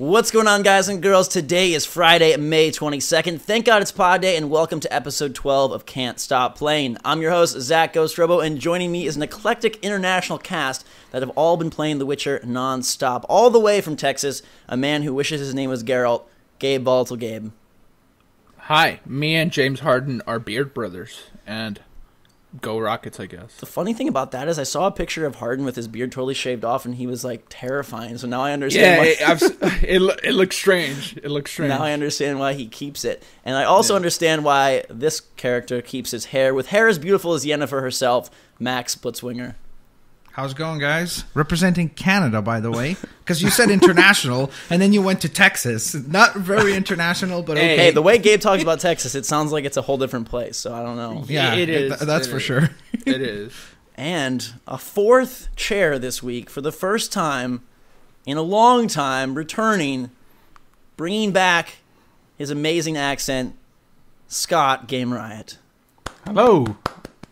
What's going on, guys and girls? Today is Friday, May 22nd. Thank God it's Pod Day, and welcome to episode 12 of Can't Stop Playing. I'm your host, Zach GhostRobo, and joining me is an eclectic international cast that have all been playing The Witcher non-stop, all the way from Texas, a man who wishes his name was Geralt, Gabe Volatile Gabe. Hi, me and James Harden are beard brothers, and go Rockets, I guess. The funny thing about that is I saw a picture of Harden with his beard totally shaved off, and he was, like, terrifying, so now I understand why... it looks strange. It looks strange. Now I understand why he keeps it. And I also understand why this character keeps his hair, with hair as beautiful as Yennefer herself, Max Blitzwinger. How's it going, guys? Representing Canada, by the way, because you said international, and then you went to Texas. Not very international, but okay. Hey, the way Gabe talks about Texas, it sounds like it's a whole different place, so I don't know. Yeah, it is. That's for sure. It is. And a fourth chair this week, for the first time in a long time, returning, bringing back his amazing accent, Scott GameRiot. Hello.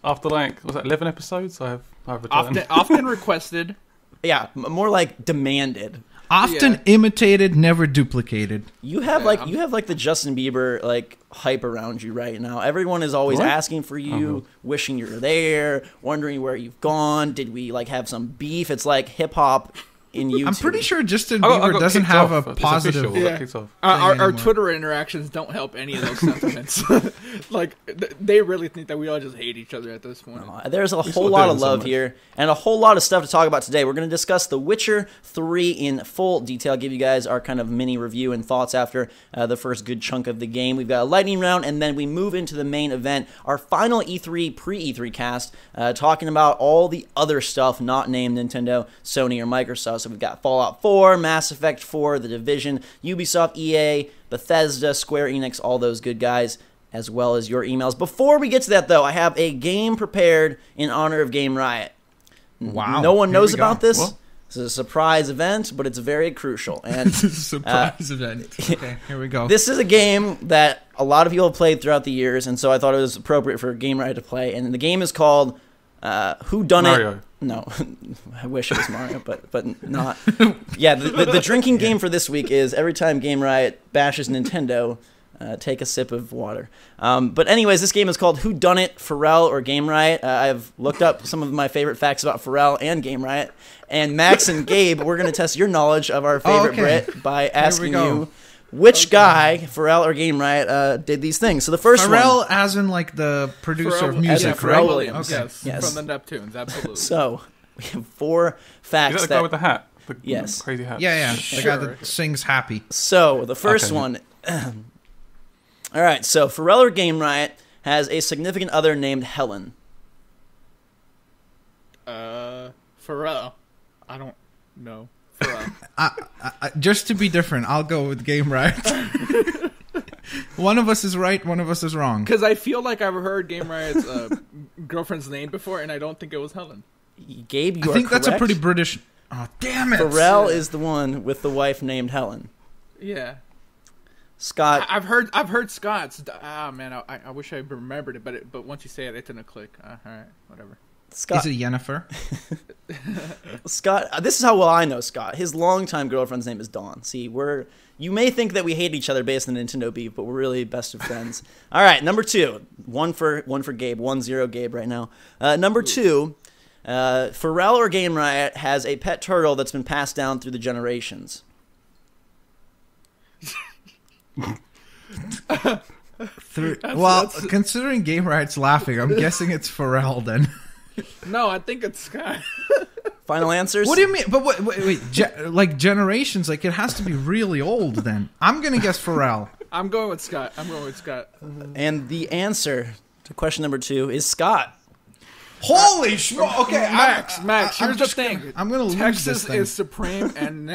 After, like, was that 11 episodes? I've returned. Often requested. Yeah, more like demanded. Often imitated, never duplicated. You have like the Justin Bieber like hype around you right now. Everyone is always asking for you, wishing you're there, wondering where you've gone. Did we like have some beef? It's like hip hop in YouTube. I'm pretty sure Justin Bieber doesn't have a positive. Our Twitter interactions don't help any of those sentiments. Like they really think that we all just hate each other at this point. There's a whole lot of love here and a whole lot of stuff to talk about today. We're going to discuss The Witcher 3 in full detail, give you guys our kind of mini review and thoughts after the first good chunk of the game. We've got a lightning round, and then we move into the main event, our final E3 pre-E3 cast, talking about all the other stuff not named Nintendo, Sony, or Microsoft. So we've got Fallout 4, Mass Effect 4, The Division, Ubisoft, EA, Bethesda, Square Enix, all those good guys, as well as your emails. Before we get to that, though, I have a game prepared in honor of GameRiot. Wow. No one knows about this. What? This is a surprise event, but it's very crucial. And This is a surprise event. Okay, here we go. This is a game that a lot of people have played throughout the years, and so I thought it was appropriate for GameRiot to play. And the game is called Who Done It? Mario. No, I wish it was Mario, but not. Yeah, the drinking game for this week is every time GameRiot bashes Nintendo, take a sip of water. But anyways, this game is called Who Done It? Pharell or GameRiot. I've looked up some of my favorite facts about Pharell and GameRiot. And Max and Gabe, we're going to test your knowledge of our favorite Brit by asking you which guy, Pharell or GameRiot, did these things. So the first Pharrell, one, as in like the producer Pharrell, of music, Pharrell right? Williams. Okay. Yes. From the Neptunes, absolutely. So we have four facts. Is that the guy with the hat? Yes. Crazy hat. Yeah. The guy that sings Happy. So the first one. All right. So Pharrell or GameRiot has a significant other named Helen. Pharrell. I don't know. Just to be different, I'll go with GameRiot. One of us is right, one of us is wrong. Because I feel like I've heard GameRiot's girlfriend's name before, and I don't think it was Helen. Gabe, you I think are that's a correct. pretty British... Oh, damn it! Pharrell is the one with the wife named Helen. Yeah. Scott. I've heard Scott's. Ah, man, I wish I remembered it, but once you say it, it didn't click. All right, whatever. Scott. Is it Yennefer? Scott, this is how well I know Scott. His longtime girlfriend's name is Dawn. See, you may think that we hate each other based on Nintendo beef, but we're really best of friends. All right, number two. One for Gabe. 1-0 Gabe right now. Number two, Pharrell or GameRiot has a pet turtle that's been passed down through the generations. Considering GameRiot's laughing, I'm guessing it's Pharrell then. No, I think it's Scott. Final answers? What do you mean? But wait, like generations, like it has to be really old then. I'm going to guess Pharrell. I'm going with Scott. And the answer to question number two is Scott. Holy schmo! Okay, Max. Here's the thing. I'm gonna lose Texas this thing. is supreme, and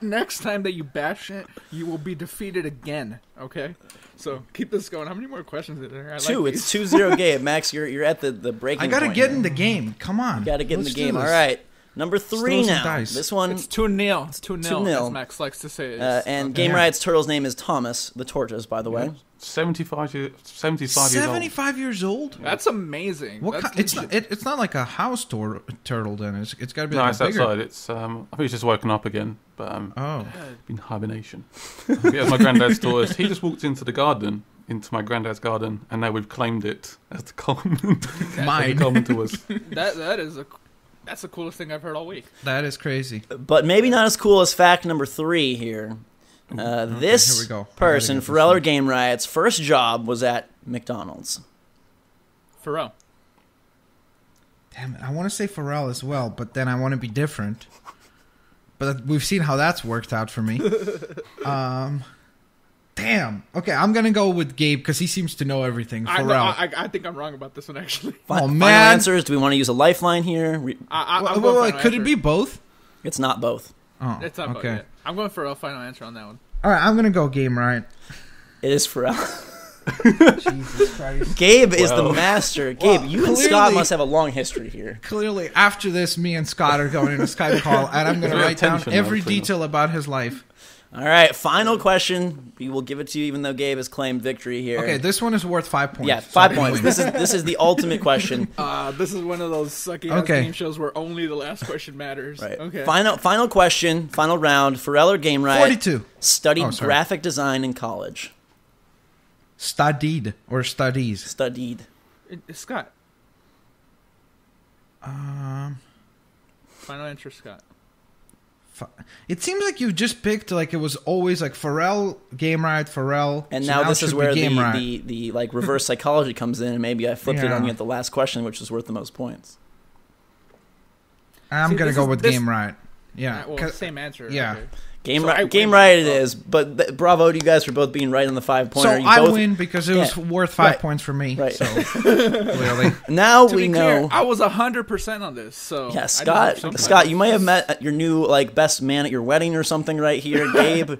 next time that you bash it, you will be defeated again. Okay, so keep this going. How many more questions are there? Two. Like it's 2-0 Gabe. Max, you're at the breaking point. I gotta get in the game. Come on. You gotta get in the game. All right. Number Let's 3 throw some now. dice. This one, It's 2-0. It's 2-0, 2-0. as Max likes to say. and Game Riot's turtle's name is Thomas the Tortoise, by the way. 75 years old. 75 years old? That's amazing. What That's it's not like a house turtle then. It's got to be No, like it's a bigger. outside. It's I think he's just woken up again, but Oh. in hibernation. Yeah, my granddad's tortoise. He just walked into the garden, into my granddad's garden, and now we've claimed it as the common. Mine. Common to us. That's the coolest thing I've heard all week. That is crazy. But maybe not as cool as fact number 3 here. This here we go. person, I gotta get this Pharell or one. Game Riot's first job was at McDonald's. Pharrell. Damn it. I want to say Pharrell as well, but then I want to be different. But we've seen how that's worked out for me. Damn. Okay, I'm going to go with Gabe because he seems to know everything. Pharrell. I think I'm wrong about this one, actually. Oh, Final man. answers. Do we want to use a lifeline here? I'm Wait, going wait, final could it answer. be both? It's not both. Oh, It's not okay. okay. I'm going for a final answer on that one. All right, I'm going to go Game Riot. It is Pharrell. Jesus Christ. Gabe is the Well. master. Gabe, you and Scott clearly- must have a long history here. Clearly, after this, me and Scott are going in a Skype call, and I'm going to There's write down tension, though, every between us. detail about his life. All right, final question. We will give it to you, even though Gabe has claimed victory here. Okay, this one is worth 5 points. yeah, So 5 I points. win. This is the ultimate question. This is one of those sucky Okay. game shows where only the last question matters. Right. Okay. Final question. Final round. Pharrell or Game Riot 42. studied Oh, sorry. graphic design in college. Studied or studies. Studied. Scott. Um, Final answer, Scott. It seems like you just picked like it was always like Pharrell, Game Riot, Pharrell, And so now it this is should be where Game the, Riot. the like reverse psychology comes in, and maybe I flipped it on Yeah. you at the last question, which was worth the most points. I'm See, gonna this go is- with this- Game Riot. Yeah, Well, 'cause- same answer. yeah. Okay. Game, So I Game win. Riot it Oh. is, but bravo to you guys for both being right on the 5-pointer. so You I both- win because it was Yeah. worth 5 Right. points for me. Right. So clearly, Now To we be know. clear, I was 100% on this. So Yeah, I Scott. deserve something. Scott, you might have met your new like best man at your wedding or something right here. Gabe.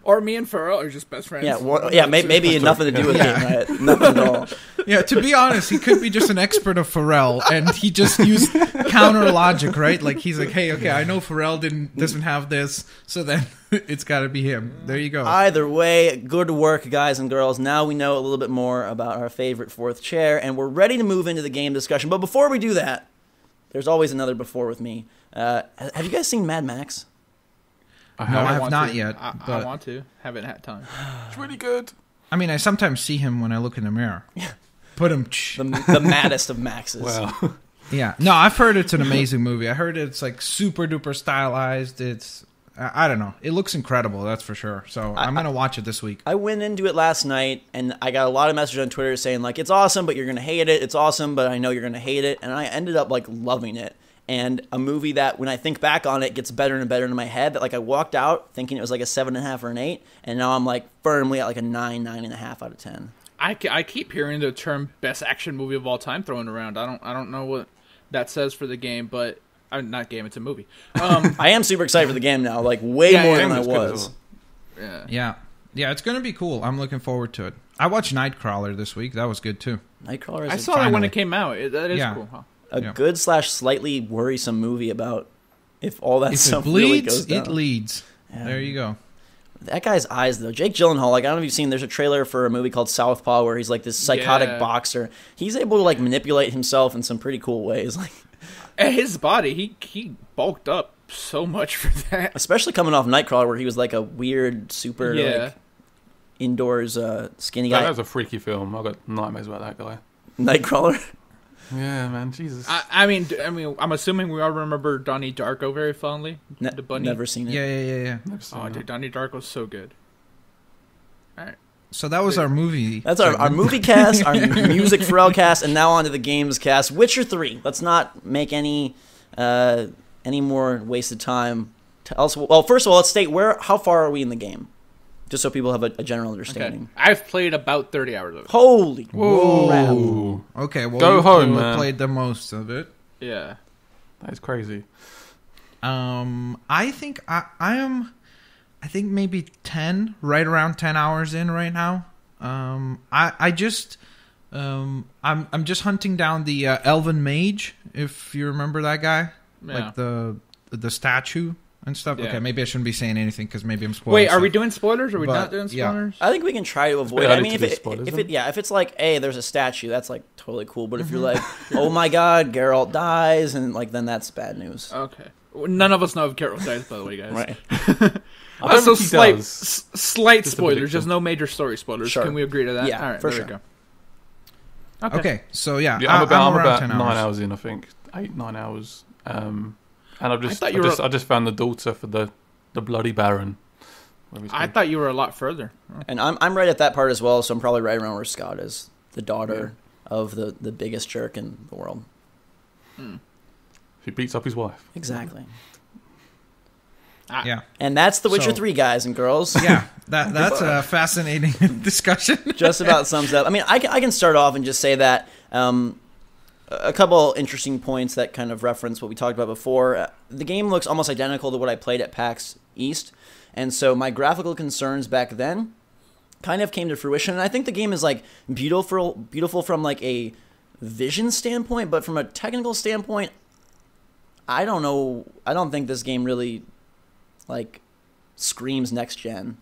Or me and Pharrell are just best friends. Yeah, maybe nothing to do with Yeah. Game Riot. Nothing at all. yeah. To be honest, he could be just an expert of Pharrell, and he just used counter logic, right? Like he's like, hey, okay, I know Pharrell doesn't have this, so then it's got to be him. There you go. Either way, good work, guys and girls. Now we know a little bit more about our favorite fourth chair, and we're ready to move into the game discussion. But before we do that, there's always another before with me. Have you guys seen Mad Max? No, I have want not to. yet. I But want to. Haven't had time. It's really good. I mean, I sometimes see him when I look in the mirror. Put him. The maddest of Maxes. Well, Yeah. No, I've heard it's an amazing movie. I heard it's like super duper stylized. It's I don't know. It looks incredible, that's for sure. So I'm gonna watch it this week. I went into it last night, and I got a lot of messages on Twitter saying, like, it's awesome, but you're going to hate it. It's awesome, but I know you're going to hate it. And I ended up, like, loving it. And a movie that, when I think back on it, gets better and better in my head. That, like, I walked out thinking it was, like, a 7.5 or an 8. And now I'm, like, firmly at, like, a 9, 9.5 out of 10. I keep hearing the term best action movie of all time thrown around. I don't know what that says for the game, but not game. It's a movie. I am super excited for the game now, like, way Yeah, more yeah, than I it's good as was. well. Yeah. Yeah, it's gonna be cool. I'm looking forward to it. I watched Nightcrawler this week. That was good too. Nightcrawler is I a- saw that when finally. it came out. That is Yeah. cool. Huh? a Yeah. good / slightly worrisome movie about if all that If stuff it really goes bleeds, down. it leads. Yeah. There you go. That guy's eyes, though. Jake Gyllenhaal, like, I don't know if you've seen, there's a trailer for a movie called Southpaw where he's, like, this psychotic Yeah. boxer. He's able to, like, manipulate himself in some pretty cool ways. Like, And his body, he bulked up so much for that. especially coming off Nightcrawler where he was, like, a weird, super, Yeah. like, indoors skinny That guy. was a freaky film. I got nightmares about that guy. Nightcrawler. Yeah, man, Jesus. I mean, I'm assuming we all remember Donnie Darko very fondly. Ne- The bunny. Never seen it. Yeah. Never seen Oh, that. dude, Donnie Darko's so good. All right. So that was our movie. That's our segment. movie cast, our music Pharrell cast, and now on to the games cast. Witcher 3. Let's not make any more wasted time. Well, first of all, let's state how far are we in the game? Just so people have a general Okay. understanding. I've played about 30 hours of it. Holy Whoa. crap. Ooh, Okay, well, Go you home, two man. played the most of it. Yeah. that is crazy. I think I think maybe 10, right around 10 hours in right now. I just I'm just hunting down the Elven Mage, if you remember that guy, like the statue and stuff. Yeah. Okay, maybe I shouldn't be saying anything because maybe I'm spoiling. Wait, are stuff. we doing spoilers? Or are we not doing spoilers? I think we can try to avoid. I mean, if it's like, hey, there's a statue, that's like totally cool. But if you're like, oh my God, Geralt dies, and like then that's bad news. Okay, none of us know if Geralt dies, by the way, guys. Right. So slight spoilers, just no major story spoilers. Sure. Can we agree to that? Yeah, all right, for there sure. We go. Okay, so I'm about 10 9 hours. hours in, I think. 8-9 hours. And I just found the daughter for the bloody Baron. I thought you were a lot further. And I'm right at that part as well, so I'm probably right around where Scott is. The daughter of the biggest jerk in the world. He beats up his wife. Exactly. Yeah. And that's The Witcher 3, guys and girls. Yeah, that's a fascinating discussion. Just about sums up. I mean, I can start off and just say that a couple interesting points that kind of reference what we talked about before. The game looks almost identical to what I played at PAX East, and so my graphical concerns back then kind of came to fruition. And I think the game is like beautiful from like a vision standpoint, but from a technical standpoint, I don't know. I don't think this game really like screams next gen.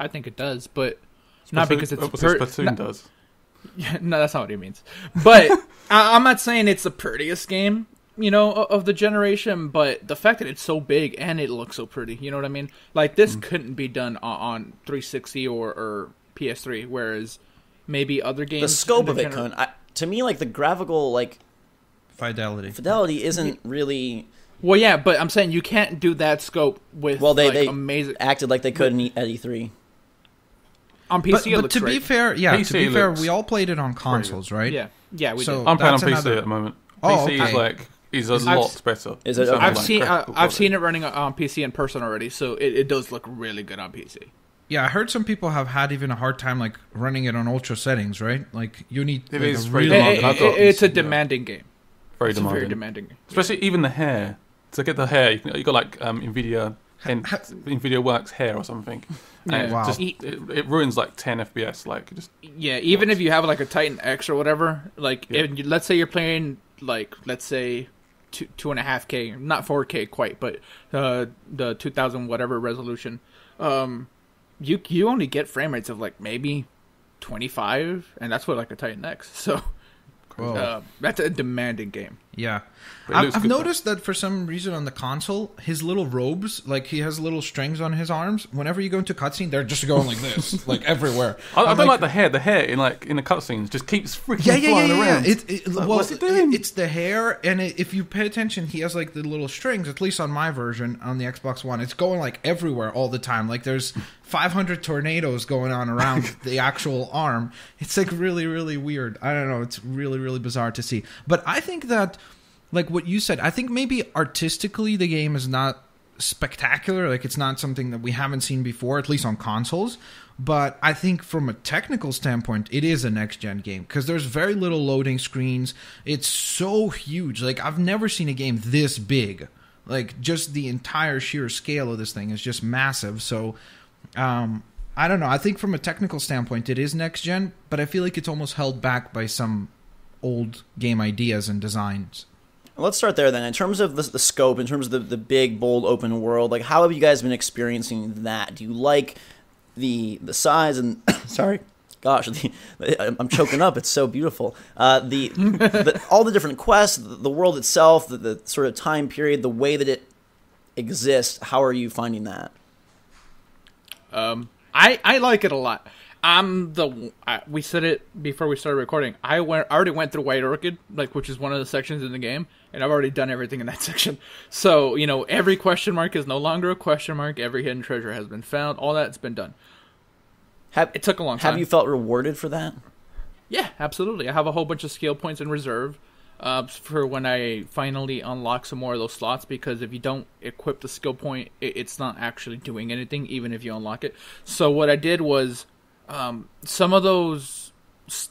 I think it does, but not because it's Splatoon does. Yeah, no, that's not what he means. But I'm not saying it's the prettiest game, of the generation, but the fact that it's so big and it looks so pretty, you know what I mean? Like, this couldn't be done on 360 or PS3, whereas maybe other games... The scope of it couldn't. To me, like, the graphical, like... Fidelity isn't really... Well, yeah, but I'm saying you can't do that scope with they amazing... acted like they could at E3. On PC, it looks to great. Be fair, we all played it on consoles, right? Yeah, we did. I'm playing on PC at the moment. PC is a lot better. Is it? I've seen it running on PC in person already, so it does look really good on PC. Yeah, I heard some people have had even a hard time like running it on ultra settings, right? Like you need. It's a demanding game. Very demanding. Especially even the hair. To get the hair, you got like NVIDIA Works hair or something. And wow. It ruins like 10 FPS. Like even if you have like a Titan X or whatever, like let's say you're playing like 2.5K, not 4K quite, but the 2000 whatever resolution, you only get frame rates of like maybe 25, and that's what like a Titan X. So that's a demanding game. Yeah. I've noticed that for some reason on the console, his little robes, like he has little strings on his arms. Whenever you go into cutscene, they're just going like this, like everywhere. I don't like the hair. The hair in the cutscenes just keeps freaking flying around. What's it doing? It's the hair, and if you pay attention, he has like the little strings. At least on my version on the Xbox One, it's going like everywhere all the time. Like there's 500 tornadoes going on around the actual arm. It's like really, really weird. I don't know. It's really, really bizarre to see. But I think that, like what you said, I think maybe artistically the game is not spectacular. Like it's not something that we haven't seen before, at least on consoles. But I think from a technical standpoint, it is a next-gen game because there's very little loading screens. It's so huge. Like I've never seen a game this big. Like just the entire sheer scale of this thing is just massive. So I don't know. I think from a technical standpoint, it is next-gen, but I feel like it's almost held back by some old game ideas and designs. Let's start there then. In terms of the scope, in terms of the big, bold, open world, like how have you guys been experiencing that? Do you like the size and sorry, gosh, I'm choking up. It's so beautiful. All the different quests, the world itself, the sort of time period, the way that it exists. How are you finding that? I like it a lot. We said it before we started recording. I already went through White Orchid, which is one of the sections in the game, and I've already done everything in that section. So, every question mark is no longer a question mark. Every hidden treasure has been found. All that's been done. It took a long time. Have you felt rewarded for that? Yeah, absolutely. I have a whole bunch of skill points in reserve for when I finally unlock some more of those slots, because if you don't equip the skill point, it's not actually doing anything, even if you unlock it. So what I did was... some of those,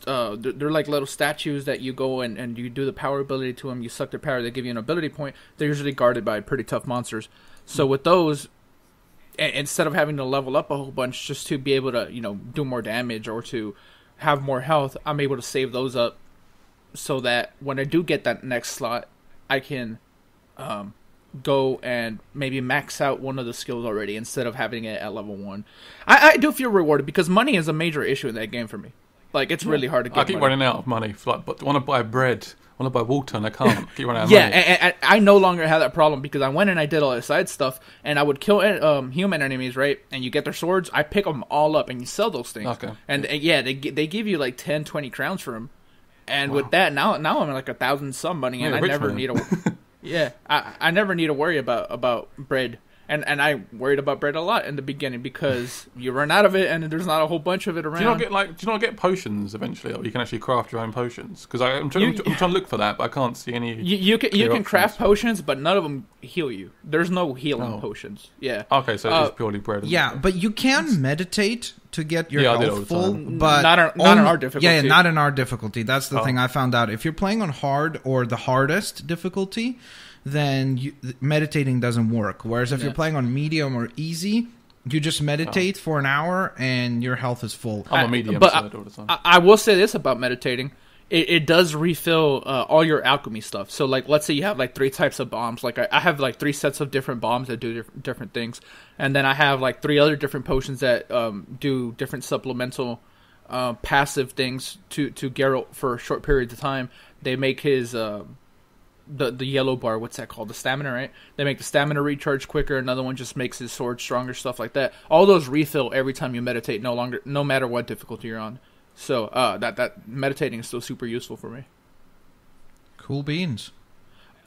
they're like little statues that you go and you do the power ability to them. You suck their power, they give you an ability point. They're usually guarded by pretty tough monsters. So with those, instead of having to level up a whole bunch just to be able to, do more damage or to have more health, I'm able to save those up so that when I do get that next slot, I can go and maybe max out one of the skills already instead of having it at level 1. I do feel rewarded because money is a major issue in that game for me. Like, it's really hard to get I keep running out of money. But I want to buy bread, I want to buy water, and I can't. I keep running out of money. And I no longer have that problem because I went and I did all the side stuff, and I would kill human enemies, right? And you get their swords, I pick them all up, and you sell those things. Okay. And they give you like 10, 20 crowns for them. And with that, now I'm like 1,000 some money, and I never need to... I never need to worry about bread. And I worried about bread a lot in the beginning because you run out of it and there's not a whole bunch of it around. Do you not get potions eventually, or you can actually craft your own potions? Because I'm trying to look for that, but I can't see any. You can craft potions, but none of them heal you. There's no healing potions. Yeah. Okay, so it's purely bread. But you can meditate to get your health full, but not in our difficulty. Yeah, not in our difficulty. That's the thing I found out. If you're playing on hard or the hardest difficulty, then meditating doesn't work. Whereas if you're playing on medium or easy, you just meditate for an hour and your health is full. I'm a medium side all the time. I will say this about meditating. It does refill all your alchemy stuff. So, like, let's say you have, like, 3 types of bombs. Like, I have, like, 3 sets of different bombs that do different things. And then I have, like, 3 other different potions that do different supplemental passive things to Geralt for short periods of time. They make his... The yellow bar, what's that called? The stamina, right? They make the stamina recharge quicker. Another one just makes his sword stronger, stuff like that. All those refill every time you meditate, no matter what difficulty you're on. So that meditating is still super useful for me. Cool beans.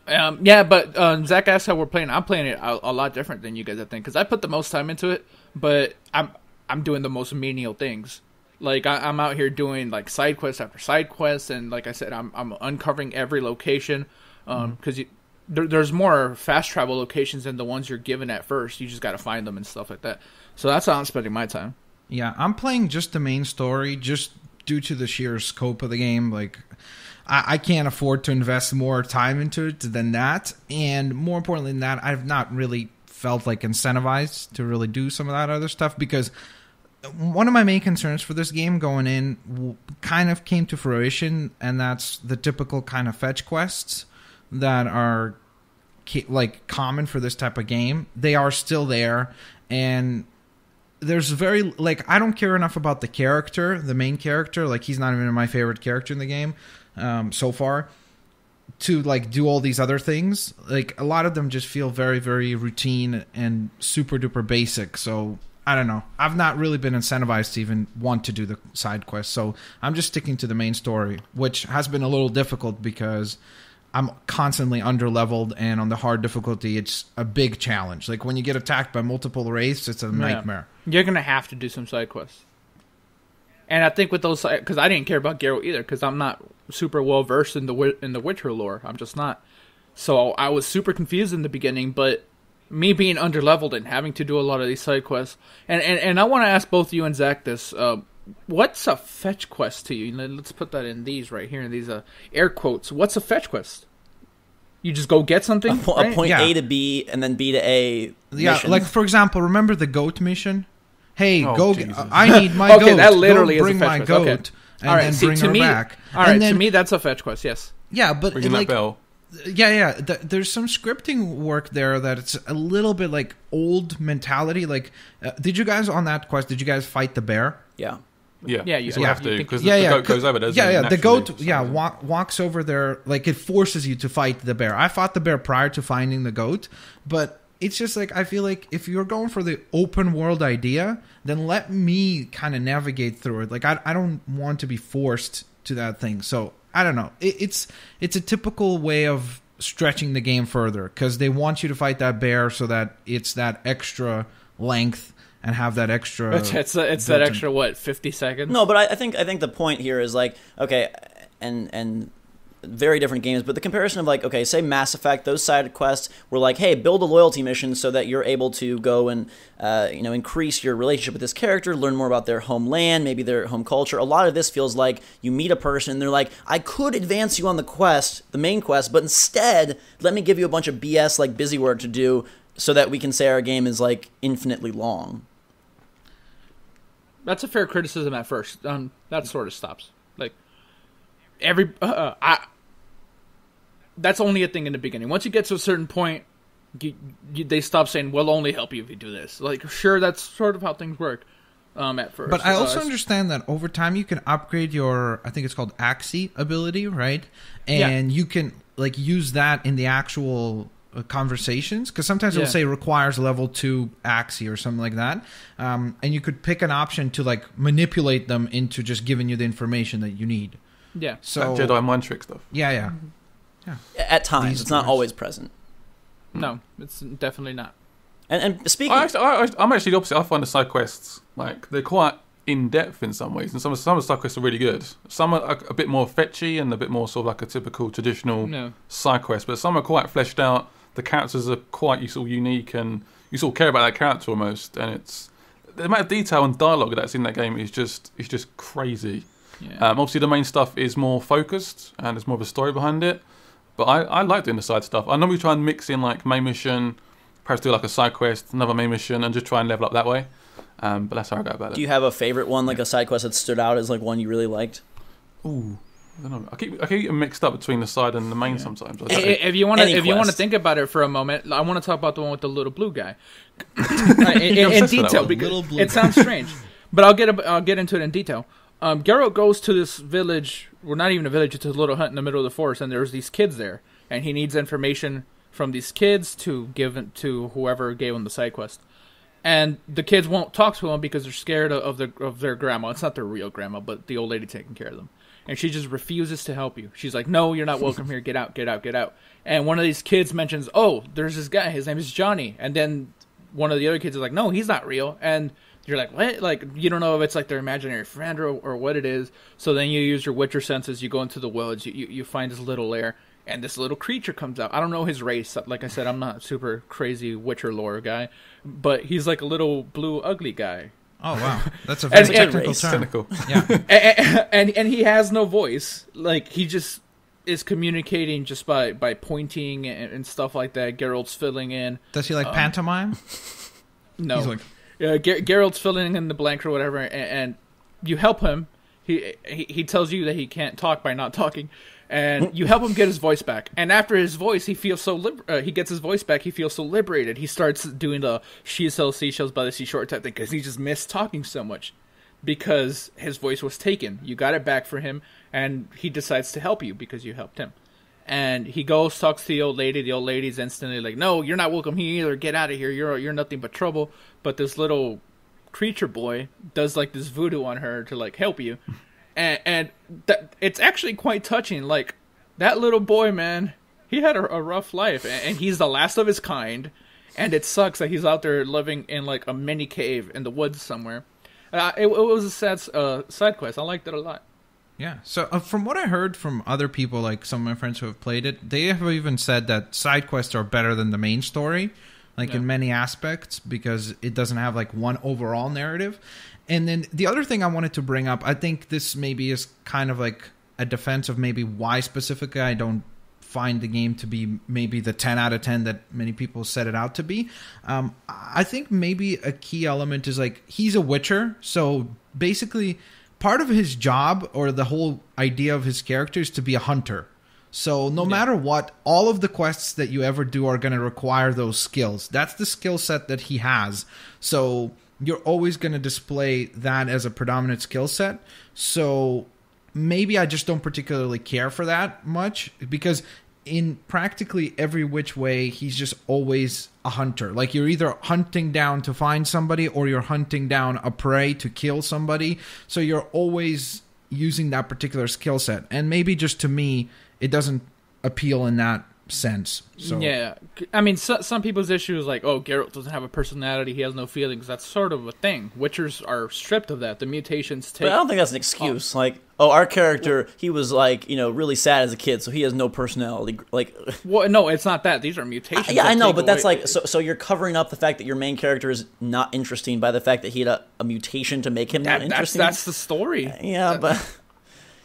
But Zach asked how we're playing. I'm playing it a lot different than you guys, I think, because I put the most time into it, but I'm doing the most menial things. Like, I'm out here doing, like, side quest after side quest, and like I said, I'm uncovering every location. Because there's more fast travel locations than the ones you're given at first. You just got to find them and stuff like that. So that's how I'm spending my time. Yeah, I'm playing just the main story, just due to the sheer scope of the game. Like, I can't afford to invest more time into it than that. And more importantly than that, I've not really felt like incentivized to really do some of that other stuff, because one of my main concerns for this game going in kind of came to fruition, and that's the typical kind of fetch quests that are like common for this type of game. They are still there, and there's very, like, I don't care enough about the character, the main character. Like, he's not even my favorite character in the game so far, to like do all these other things. Like, a lot of them just feel very, very routine and super duper basic. So I don't know, I've not really been incentivized to even want to do the side quests. So I'm just sticking to the main story, which has been a little difficult because I'm constantly underleveled, and on the hard difficulty, it's a big challenge. Like, when you get attacked by multiple wraiths, it's a nightmare. You're going to have to do some side quests. And I think with those, because I didn't care about Geralt either, because I'm not super well versed in the Witcher lore. I'm just not. So I was super confused in the beginning, but me being underleveled and having to do a lot of these side quests, and I want to ask both you and Zach this. What's a fetch quest to you? Let's put that in these right here, in these air quotes. What's a fetch quest? You just go get something? A point A to B, and then B to A mission. Like, for example, remember the goat mission? Hey, I need my goat. Okay, that literally go bring is a fetch my quest. goat, Okay. and then bring her back. All right, and then, to me, that's a fetch quest, yes. Yeah, but Ringing like, that bell. Yeah. There's some scripting work there that it's a little bit like old mentality. Like, did you guys on that quest? Did you guys fight the bear? Yeah. Yeah, you have to, because the goat goes over, doesn't it? The goat, walks over there. Like, it forces you to fight the bear. I fought the bear prior to finding the goat, but it's just like, I feel like if you're going for the open world idea, then let me kind of navigate through it. Like, I don't want to be forced to that thing. So I don't know. It's a typical way of stretching the game further, because they want you to fight that bear so that it's that extra length and have that extra. It's that extra, what, 50 seconds? No, but I think the point here is, like, okay, and very different games, but the comparison of, like, okay, say Mass Effect, those side quests were like, hey, build a loyalty mission so that you're able to go and increase your relationship with this character, learn more about their homeland, maybe their home culture. A lot of this feels like you meet a person and they're like, I could advance you on the quest, the main quest, but instead let me give you a bunch of BS like busy work to do so that we can say our game is, like, infinitely long. That's a fair criticism at first. That sort of stops. Like that's only a thing in the beginning. Once you get to a certain point, they stop saying, "We'll only help you if you do this." Like, sure, that's sort of how things work at first. But I also understand that over time you can upgrade your, I think it's called Axie ability, right? And you can like use that in the actual conversations, because sometimes it'll say requires level 2 Axie or something like that, and you could pick an option to like manipulate them into just giving you the information that you need. Yeah, so that Jedi mind trick stuff. Yeah. At times, it's not always present. No, it's definitely not. And speaking, I'm actually the opposite. I find the side quests like they're quite in depth in some ways, and some of the side quests are really good. Some are a bit more fetchy and a bit more sort of like a typical traditional side quest, but some are quite fleshed out. The characters are quite unique, and you sort of care about that character almost. And it's the amount of detail and dialogue that's in that game is just crazy. Yeah. Obviously, the main stuff is more focused, and there's more of a story behind it. But I like doing the side stuff. I normally try and mix in like main mission, perhaps do like a side quest, another main mission, and just try and level up that way. But that's how I go about it. Do you have a favorite one, like a side quest that stood out as like one you really liked? Ooh, I don't know. I keep getting mixed up between the side and the main sometimes. If you want to think about it for a moment, I want to talk about the one with the little blue guy in detail because it sounds strange, but I'll get into it in detail. Geralt goes to this village, well, not even a village, it's a little hut in the middle of the forest, and there's these kids there, and he needs information from these kids to give it to whoever gave him the side quest. And the kids won't talk to him because they're scared of their grandma. It's not their real grandma, but the old lady taking care of them. And she just refuses to help you. She's like, "No, you're not welcome here. Get out, get out, get out." And one of these kids mentions, "Oh, there's this guy. His name is Johnny." And then one of the other kids is like, "No, he's not real." And you're like, what? Like, you don't know if it's like their imaginary friend or what it is. So then you use your Witcher senses. You go into the woods. You find this little lair. And this little creature comes out. I don't know his race. Like I said, I'm not a super crazy Witcher lore guy. But he's like a little blue ugly guy. Oh, wow. That's a very technical term. Technical. Yeah. and he has no voice. Like, he just is communicating just by pointing and stuff like that. Geralt's filling in. Does he like pantomime? No. He's like... Geralt's filling in the blank or whatever, and you help him. He tells you that he can't talk by not talking, and you help him get his voice back. And after his voice, he feels so he gets his voice back. He feels so liberated. He starts doing the "she sells seashells by the seashore" type thing because he just missed talking so much because his voice was taken. You got it back for him, and he decides to help you because you helped him. And he goes, talks to the old lady. The old lady's instantly like, "No, you're not welcome here either. Get out of here. You're nothing but trouble." But this little creature boy does like this voodoo on her to like help you, and it's actually quite touching. Like, that little boy, man, he had a rough life, and he's the last of his kind, and it sucks that he's out there living in like a mini cave in the woods somewhere. It was a sad side quest. I liked it a lot. Yeah, so from what I heard from other people, like some of my friends who have played it, they have even said that side quests are better than the main story, like in many aspects, because it doesn't have like one overall narrative. And then the other thing I wanted to bring up, I think this maybe is kind of like a defense of maybe why specifically I don't find the game to be maybe the 10 out of 10 that many people set it out to be. I think maybe a key element is like he's a Witcher, so basically part of his job or the whole idea of his character is to be a hunter. So no matter what, all of the quests that you ever do are going to require those skills. That's the skill set that he has. So you're always going to display that as a predominant skill set. So maybe I just don't particularly care for that much because in practically every which way, he's just always a hunter. Like, you're either hunting down to find somebody or you're hunting down a prey to kill somebody. So you're always using that particular skill set. And maybe just to me, it doesn't appeal in that sense. So yeah, I mean, some people's issue is like, oh, Geralt doesn't have a personality, he has no feelings. That's sort of a thing. Witchers are stripped of that. The mutations take... But I don't think that's an excuse. Like, oh, our character, he was like, really sad as a kid, so he has no personality. Like, well, no, it's not that. These are mutations. Yeah, I know, but that's like, so you're covering up the fact that your main character is not interesting by the fact that he had a mutation to make him not interesting. That's the story. Yeah, but...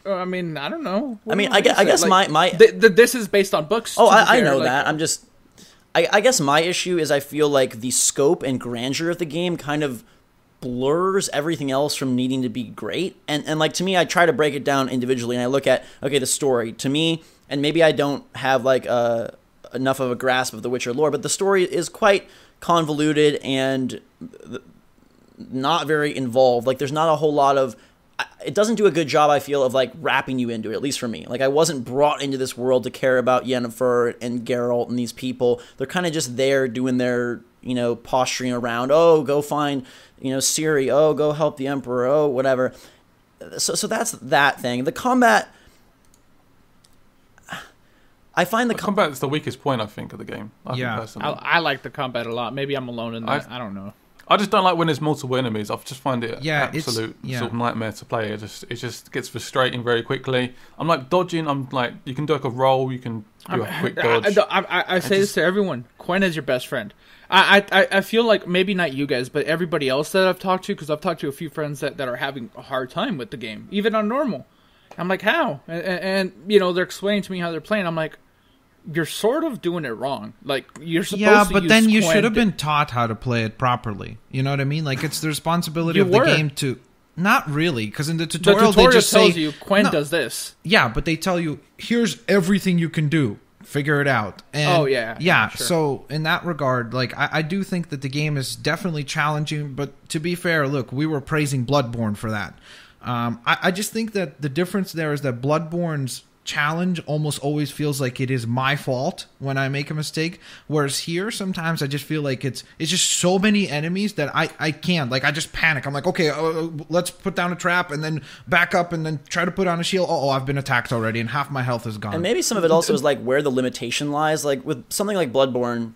I mean, I don't know. I guess like, my this is based on books. Oh, I know that. I'm just... I guess my issue is I feel like the scope and grandeur of the game kind of blurs everything else from needing to be great. And like, to me, I try to break it down individually, and I look at, okay, the story. To me, and maybe I don't have like enough of a grasp of the Witcher lore, but the story is quite convoluted and not very involved. Like, there's not a whole lot of, it doesn't do a good job, I feel, of like wrapping you into it, at least for me. Like, I wasn't brought into this world to care about Yennefer and Geralt and these people. They're kind of just there doing their, you know, posturing around. Oh, go find, you know, Ciri. Oh, go help the Emperor. Oh, whatever. So that's that thing. The combat, I find the combat is the weakest point, I think, of the game. I think personally. I like the combat a lot. Maybe I'm alone in that. I don't know. I just don't like when there's multiple enemies. I just find it absolute sort of nightmare to play. It just gets frustrating very quickly. I'm like dodging. I'm like, you can do like a roll. You can do a quick dodge. I say this to everyone. Quen is your best friend. I feel like maybe not you guys, but everybody else that I've talked to, because I've talked to a few friends that are having a hard time with the game, even on normal. I'm like, how? And you know, they're explaining to me how they're playing. I'm like, you're sort of doing it wrong. Like, you're supposed to but use then you Quen should have been taught how to play it properly. You know what I mean? Like, it's the responsibility of the game to... Not really, because in the tutorial they just tells say... you, Quen does this. Yeah, but they tell you, here's everything you can do. Figure it out. And Yeah, sure. So in that regard, like, I do think that the game is definitely challenging, but to be fair, look, we were praising Bloodborne for that. I just think that the difference there is that Bloodborne's challenge almost always feels like it is my fault when I make a mistake, whereas here sometimes I just feel like it's just so many enemies that I can't, like, I just panic. I'm like, okay, let's put down a trap and then back up and then try to put on a shield. Oh, I've been attacked already and half my health is gone. And maybe some of it also is like where the limitation lies. Like with something like Bloodborne,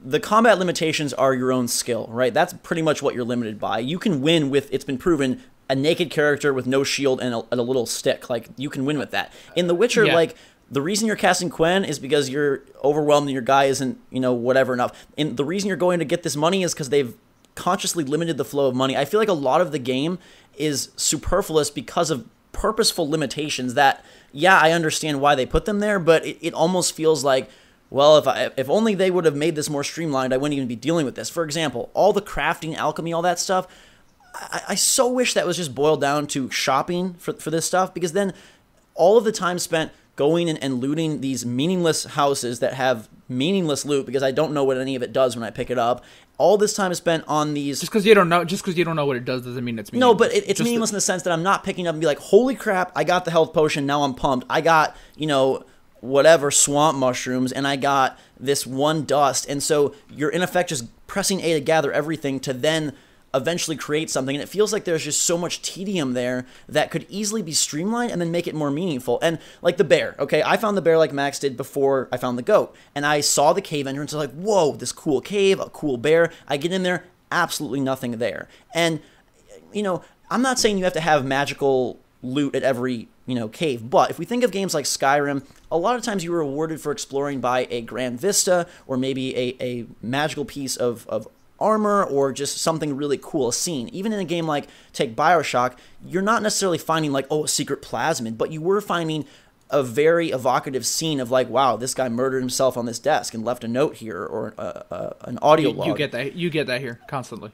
the combat limitations are your own skill, right? That's pretty much what you're limited by. You can win with, it's been proven, a naked character with no shield and a little stick. Like, you can win with that. In The Witcher, like, the reason you're casting Quen is because you're overwhelmed and your guy isn't, you know, whatever enough. And the reason you're going to get this money is because they've consciously limited the flow of money. I feel like a lot of the game is superfluous because of purposeful limitations that, yeah, I understand why they put them there, but it almost feels like, well, if only they would have made this more streamlined, I wouldn't even be dealing with this. For example, all the crafting, alchemy, all that stuff, I so wish that was just boiled down to shopping for this stuff, because then all of the time spent going and looting these meaningless houses that have meaningless loot, because I don't know what any of it does when I pick it up. All this time is spent on these... Just because you don't know what it does doesn't mean it's meaningless. No, but it's meaningless in the sense that I'm not picking up and be like, holy crap, I got the health potion, now I'm pumped. I got, you know, whatever, swamp mushrooms, and I got this one dust. And so you're in effect just pressing A to gather everything to then eventually create something, and it feels like there's just so much tedium there that could easily be streamlined and then make it more meaningful. And like the bear, okay, I found the bear like Max did before I found the goat, and I saw the cave entrance. I was like, whoa, this cool cave, a cool bear. I get in there, absolutely nothing there. And, you know, I'm not saying you have to have magical loot at every, you know, cave, but if we think of games like Skyrim, a lot of times you were rewarded for exploring by a grand vista or maybe a magical piece of armor or just something really cool, a scene. Even in a game like, take BioShock, you're not necessarily finding like, oh, a secret plasmid, but you were finding a very evocative scene of like, wow, this guy murdered himself on this desk and left a note here, or an audio log. You get that here constantly.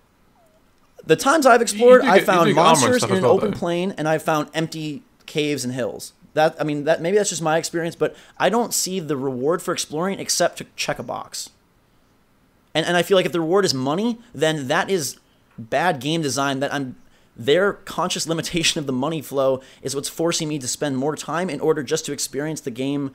The times I've explored, I found monsters in an open plain, and I found empty caves and hills. That maybe that's just my experience, but I don't see the reward for exploring except to check a box. And I feel like if the reward is money, then that is bad game design. Their conscious limitation of the money flow is what's forcing me to spend more time in order just to experience the game.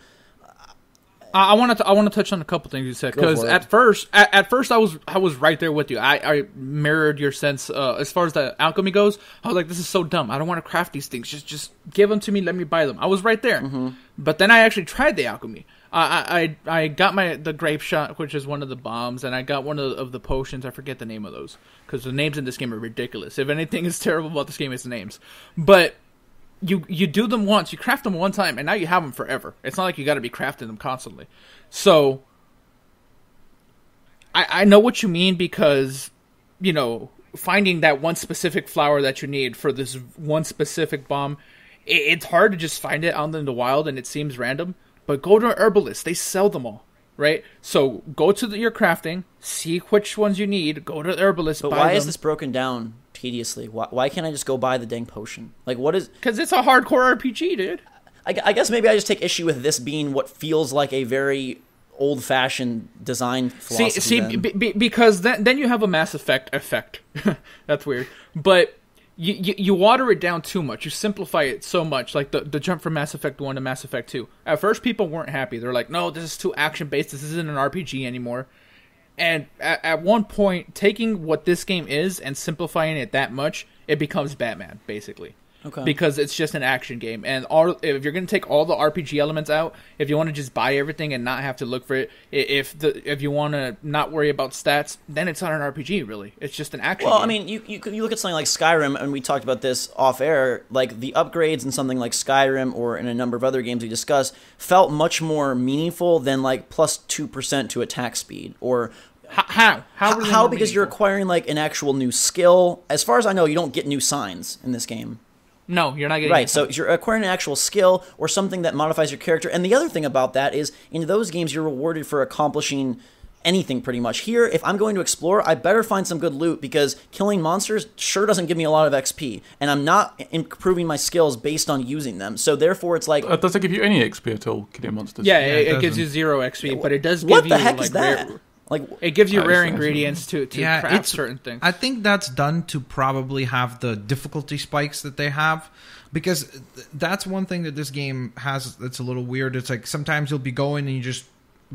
I want to touch on a couple things you said, because at first I was right there with you. I mirrored your sense as far as the alchemy goes. I was like, this is so dumb. I don't want to craft these things. Just give them to me. Let me buy them. I was right there. Mm-hmm. But then I actually tried the alchemy. I got the grape shot, which is one of the bombs, and I got one of the potions. I forget the name of those, because the names in this game are ridiculous. If anything is terrible about this game, it's the names. But you do them once, you craft them one time, and now you have them forever. It's not like you got to be crafting them constantly. So I know what you mean, because, you know, finding that one specific flower that you need for this one specific bomb, it's hard to just find it out in the wild, and it seems random. But go to an herbalist. They sell them all, right? So go to your crafting, see which ones you need, go to the herbalist, but buy why them. is this broken down tediously? Why can't I just go buy the dang potion? Like, what is... Because it's a hardcore RPG, dude. I guess maybe I just take issue with this being what feels like a very old-fashioned design philosophy. Because then you have a Mass Effect effect. That's weird. But you water it down too much. You simplify it so much. Like the jump from Mass Effect 1 to Mass Effect 2. At first, people weren't happy. They're like, no, this is too action-based. This isn't an RPG anymore. And at one point, taking what this game is and simplifying it that much, it becomes Batman, basically. Okay. Because it's just an action game. And if you're going to take all the RPG elements out, if you want to just buy everything and not have to look for it, if you want to not worry about stats, then it's not an RPG, really. It's just an action game. I mean, you look at something like Skyrim, and we talked about this off-air, like the upgrades in something like Skyrim or in a number of other games we discussed felt much more meaningful than like plus 2% to attack speed or... How? Because you're acquiring like an actual new skill. As far as I know, you don't get new signs in this game. No, you're not getting... Right, so you're acquiring an actual skill or something that modifies your character. And the other thing about that is, in those games, you're rewarded for accomplishing anything pretty much. Here, if I'm going to explore, I better find some good loot because killing monsters sure doesn't give me a lot of XP. And I'm not improving my skills based on using them. So therefore, it's like... does it give you any XP at all, killing monsters? Yeah, it gives you 0 XP, but it does give you... What the heck is that? Like, it gives you rare ingredients to craft certain things. I think that's done to probably have the difficulty spikes that they have, because that's one thing that this game has that's a little weird. It's like sometimes you'll be going and you just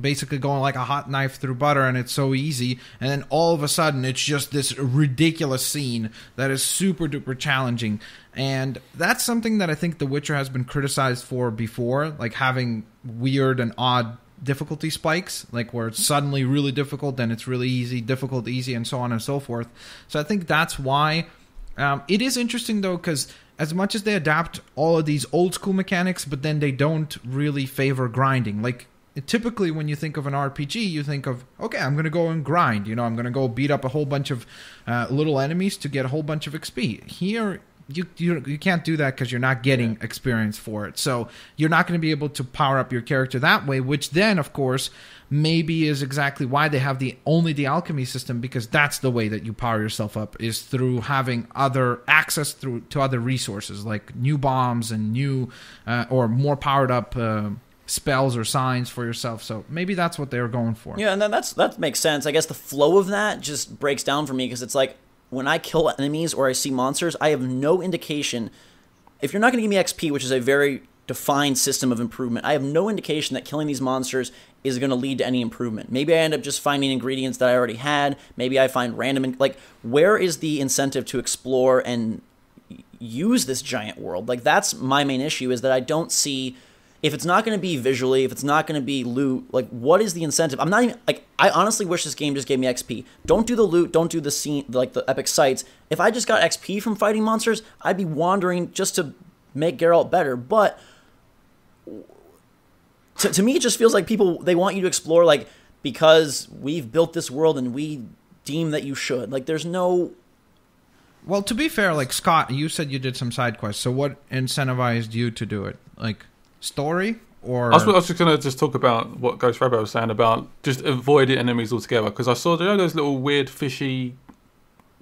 basically going like a hot knife through butter and it's so easy, and then all of a sudden it's just this ridiculous scene that is super duper challenging. And that's something that I think The Witcher has been criticized for before, like having weird and odd difficulty spikes, like where it's suddenly really difficult, then it's really easy, difficult, easy, and so on and so forth. So I think that's why it is interesting though, because as much as they adapt all of these old school mechanics, but then they don't really favor grinding. Like typically when you think of an RPG, you think of, okay, I'm going to go and grind, you know, I'm going to go beat up a whole bunch of little enemies to get a whole bunch of XP. Here you can't do that because you're not getting experience for it. So you're not going to be able to power up your character that way, which then, of course, maybe is exactly why they have only the alchemy system, because that's the way that you power yourself up, is through having other access to other resources like new bombs and new or more powered up spells or signs for yourself. So maybe that's what they were going for. Yeah, and then that makes sense. I guess the flow of that just breaks down for me because it's like, when I kill enemies or I see monsters, I have no indication. If you're not going to give me XP, which is a very defined system of improvement, I have no indication that killing these monsters is going to lead to any improvement. Maybe I end up just finding ingredients that I already had. Maybe I find random... Like, where is the incentive to explore and use this giant world? Like, that's my main issue, is that I don't see... If it's not going to be visually, if it's not going to be loot, like, what is the incentive? I'm not even, like, I honestly wish this game just gave me XP. Don't do the loot, don't do the scene, like, the epic sights. If I just got XP from fighting monsters, I'd be wandering just to make Geralt better. But to me, it just feels like people, they want you to explore, like, because we've built this world and we deem that you should. Like, there's no... Well, to be fair, like, Scott, you said you did some side quests, so what incentivized you to do it? Like... story, or... I was just going to talk about what GhostRobo was saying about just avoiding enemies altogether, because I saw those little weird fishy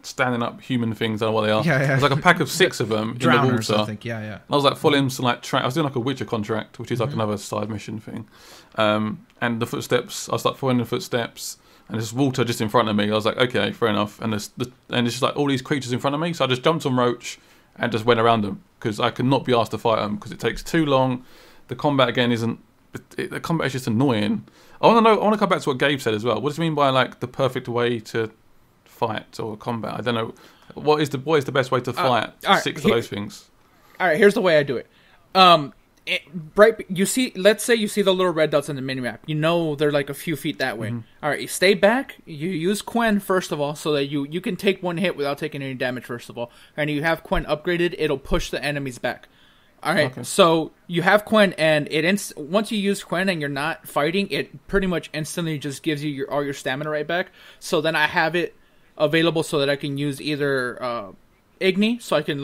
standing up human things. I don't know what they are. Yeah. There's like a pack of 6 of them Drowners, in the water. I think. Yeah. I was like following some like I was doing like a Witcher contract, which is like another side mission thing. And the footsteps, I started following the footsteps, and there's water just in front of me. I was like, okay, fair enough. And there's just like all these creatures in front of me, so I just jumped on Roach and just went around them because I could not be asked to fight them because it takes too long. The combat again isn't. The combat is just annoying. I want to come back to what Gabe said as well. What does he mean by like the perfect way to fight or combat? I don't know. What is the best way to fight 6 of those things? All right, here's the way I do it. You see, let's say you see the little red dots on the minimap. You know they're like a few feet that way. All right, you stay back. You use Quen first of all, so that you can take one hit without taking any damage first of all. And you have Quen upgraded, it'll push the enemies back. All right, so you have Quen, and once you use Quen and you're not fighting, it pretty much instantly just gives you all your stamina right back. So then I have it available so that I can use either Igni, so I can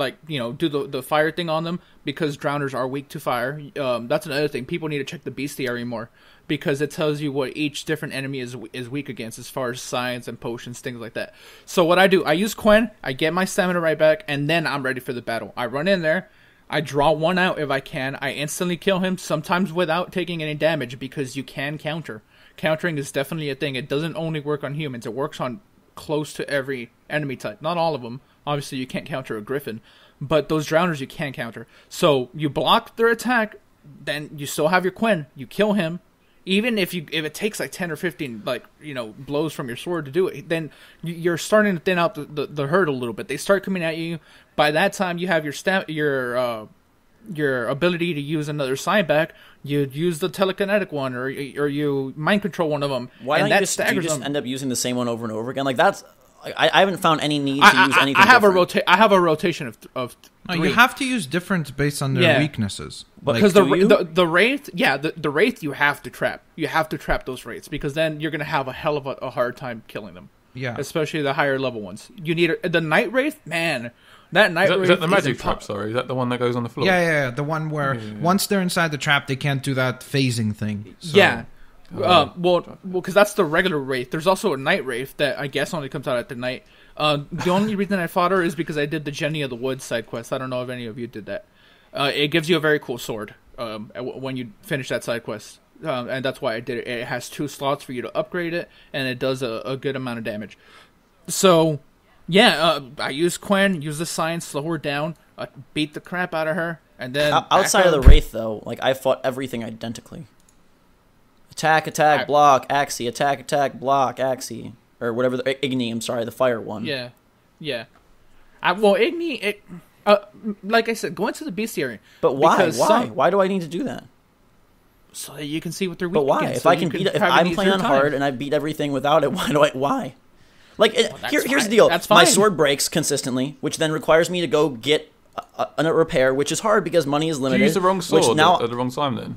do the fire thing on them, because drowners are weak to fire. That's another thing. People need to check the bestiary more, because it tells you what each different enemy is weak against, as far as science and potions, things like that. So what I do, I use Quen, I get my stamina right back, and then I'm ready for the battle. I run in there, I draw one out if I can, I instantly kill him, sometimes without taking any damage, because you can counter. Countering is definitely a thing. It doesn't only work on humans, it works on close to every enemy type. Not all of them. Obviously, you can't counter a griffin, but those drowners you can counter. So you block their attack, then you still have your Quen. You kill him, even if it takes like 10 or 15 blows from your sword to do it. Then you're starting to thin out the herd a little bit. They start coming at you. By that time, you have your ability to use another side back. You'd use the telekinetic one, or you mind control one of them. Why don't you just end up using the same one over and over again? Like that's. I haven't found any need to use anything. I have a rotation of no, you have to use different based on their weaknesses. Because the wraith, the wraith you have to trap. You have to trap those wraiths, because then you're gonna have a hell of a hard time killing them. Yeah, especially the higher level ones. You need the night wraith, man. That night wraith is that the magic trap? Sorry, is that the one that goes on the floor? Yeah, the one where once they're inside the trap, they can't do that phasing thing. So. Yeah. Because that's the regular wraith. There's also a night wraith that I guess only comes out at the night. The only reason I fought her is because I did the Jenny of the Woods side quest. I don't know if any of you did that. It gives you a very cool sword when you finish that side quest, and that's why I did it. It has 2 slots for you to upgrade it, and it does a good amount of damage. So, I use Quen, use the science, slow her down, beat the crap out of her, and then outside of the wraith though, I fought everything identically. Attack, block, Axie. Attack, block, Axie. Or whatever, Igni, I'm sorry, the fire one. Yeah. Igni, like I said, go into the bestiary. But why? Why do I need to do that? So that you can see what they're weak But why? against, If I'm playing on hard and I beat everything without it, why? Here's the deal. That's fine. My sword breaks consistently, which then requires me to go get a repair, which is hard because money is limited. Do you use the wrong sword at the wrong time then?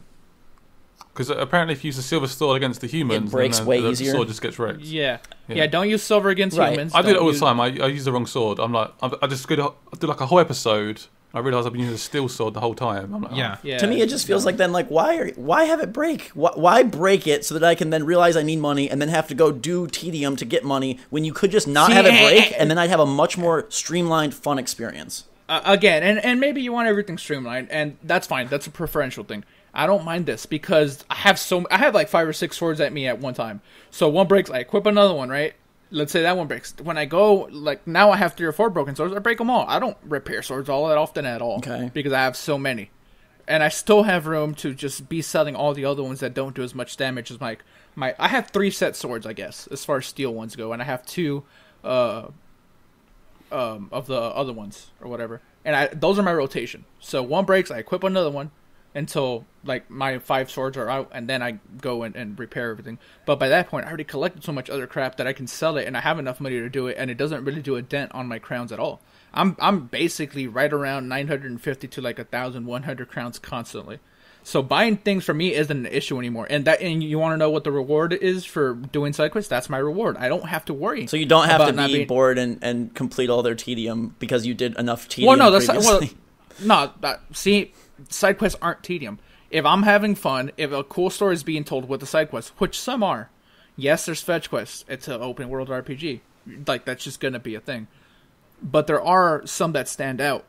Because apparently if you use a silver sword against the humans, it breaks way easier. The sword just gets wrecked. Yeah, don't use silver against humans. I do it all the time. I use the wrong sword. I just do like a whole episode. I realise I've been using a steel sword the whole time. I'm like, To me, it just feels like then, why have it break? Why break it so that I can then realize I need money and then have to go do tedium to get money when you could just not have it break and then I'd have a much more streamlined, fun experience. Again, and maybe you want everything streamlined, and that's fine. That's a preferential thing. I don't mind this because I have like 5 or 6 swords at me at one time. So one breaks, I equip another one, right? Let's say that one breaks. When I go, now I have 3 or 4 broken swords, I break them all. I don't repair swords all that often at all. Okay. Because I have so many. And I still have room to just be selling all the other ones that don't do as much damage as my I have 3 set swords, I guess, as far as steel ones go, and I have 2 of the other ones or whatever. And those are my rotation. So one breaks, I equip another one until my 5 swords are out, and then I go and repair everything. But by that point, I already collected so much other crap that I can sell it, and I have enough money to do it, and it doesn't really do a dent on my crowns at all. I'm basically right around 950 to 1,100 crowns constantly. So buying things for me isn't an issue anymore. And you want to know what the reward is for doing side quests? That's my reward. I don't have to worry. So you don't have to be bored and complete all their tedium because you did enough tedium previously. See, side quests aren't tedium. If I'm having fun, if a cool story is being told with the side quests, which some are, yes, there's fetch quests. It's an open world RPG. That's just going to be a thing. But there are some that stand out.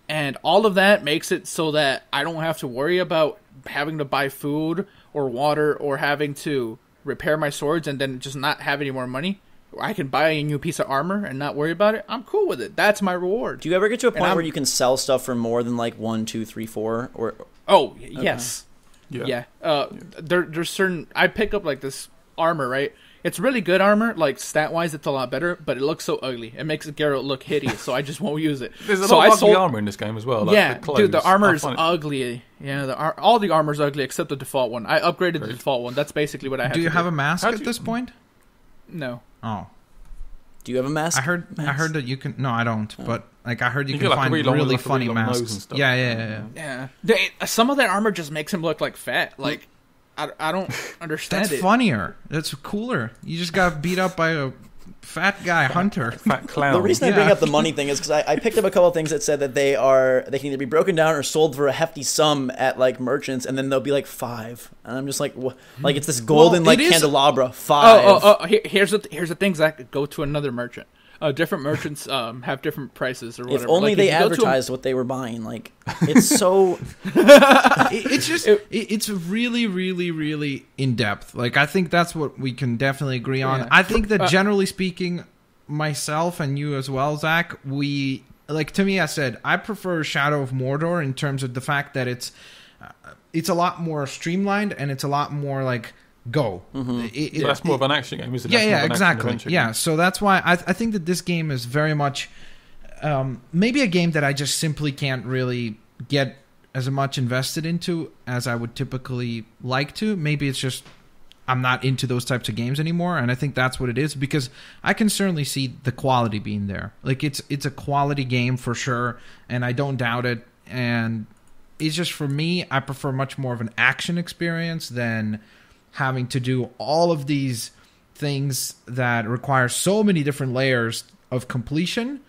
And all of that makes it so that I don't have to worry about having to buy food or water or having to repair my swords and then just not have any more money. I can buy a new piece of armor and not worry about it. I'm cool with it. That's my reward. Do you ever get to a point where you can sell stuff for more than 1, 2, 3, 4? Or yes. Yeah. There's certain. I pick up this armor, right? It's really good armor, stat-wise it's a lot better, but it looks so ugly. It makes Geralt look hideous, so I just won't use it. There's a lot of ugly armor in this game as well. Dude, the armor is ugly. Yeah, all the armor's ugly except the default one. I upgraded the default one. That's basically what I have to do. Do you have a mask at this point? No. Oh. Do you have a mask? I heard that you can... No, I don't, but I heard you can find really funny masks. Yeah. Some of that armor just makes him look fat. I don't understand That's it. funnier. That's cooler. You just got beat up by a fat guy hunter. Fat clown. The reason I bring up the money thing is because I picked up a couple of things that said that they can either be broken down or sold for a hefty sum at like merchants, and then they'll be like $5, and I'm just like, like it's this golden candelabra $5. Here's the thing, Zach. Go to another merchant. Different merchants have different prices or whatever. If only they advertised what they were buying. Like, it's so... It's really, really, really in-depth. Like, I think that's what we can definitely agree on. I think that generally speaking, myself and you as well, Zach, to me, I said, I prefer Shadow of Mordor in terms of the fact that it's a lot more streamlined and it's a lot more like... go. So that's more of an action game, isn't it? Yeah, exactly. Yeah, so that's why I think that this game is very much maybe a game that I just simply can't really get as much invested into as I would typically like to. Maybe it's just I'm not into those types of games anymore, and I think that's what it is, because I can certainly see the quality being there. Like, it's a quality game for sure, and I don't doubt it, and it's just, for me, I prefer much more of an action experience than having to do all of these things that require so many different layers of completion.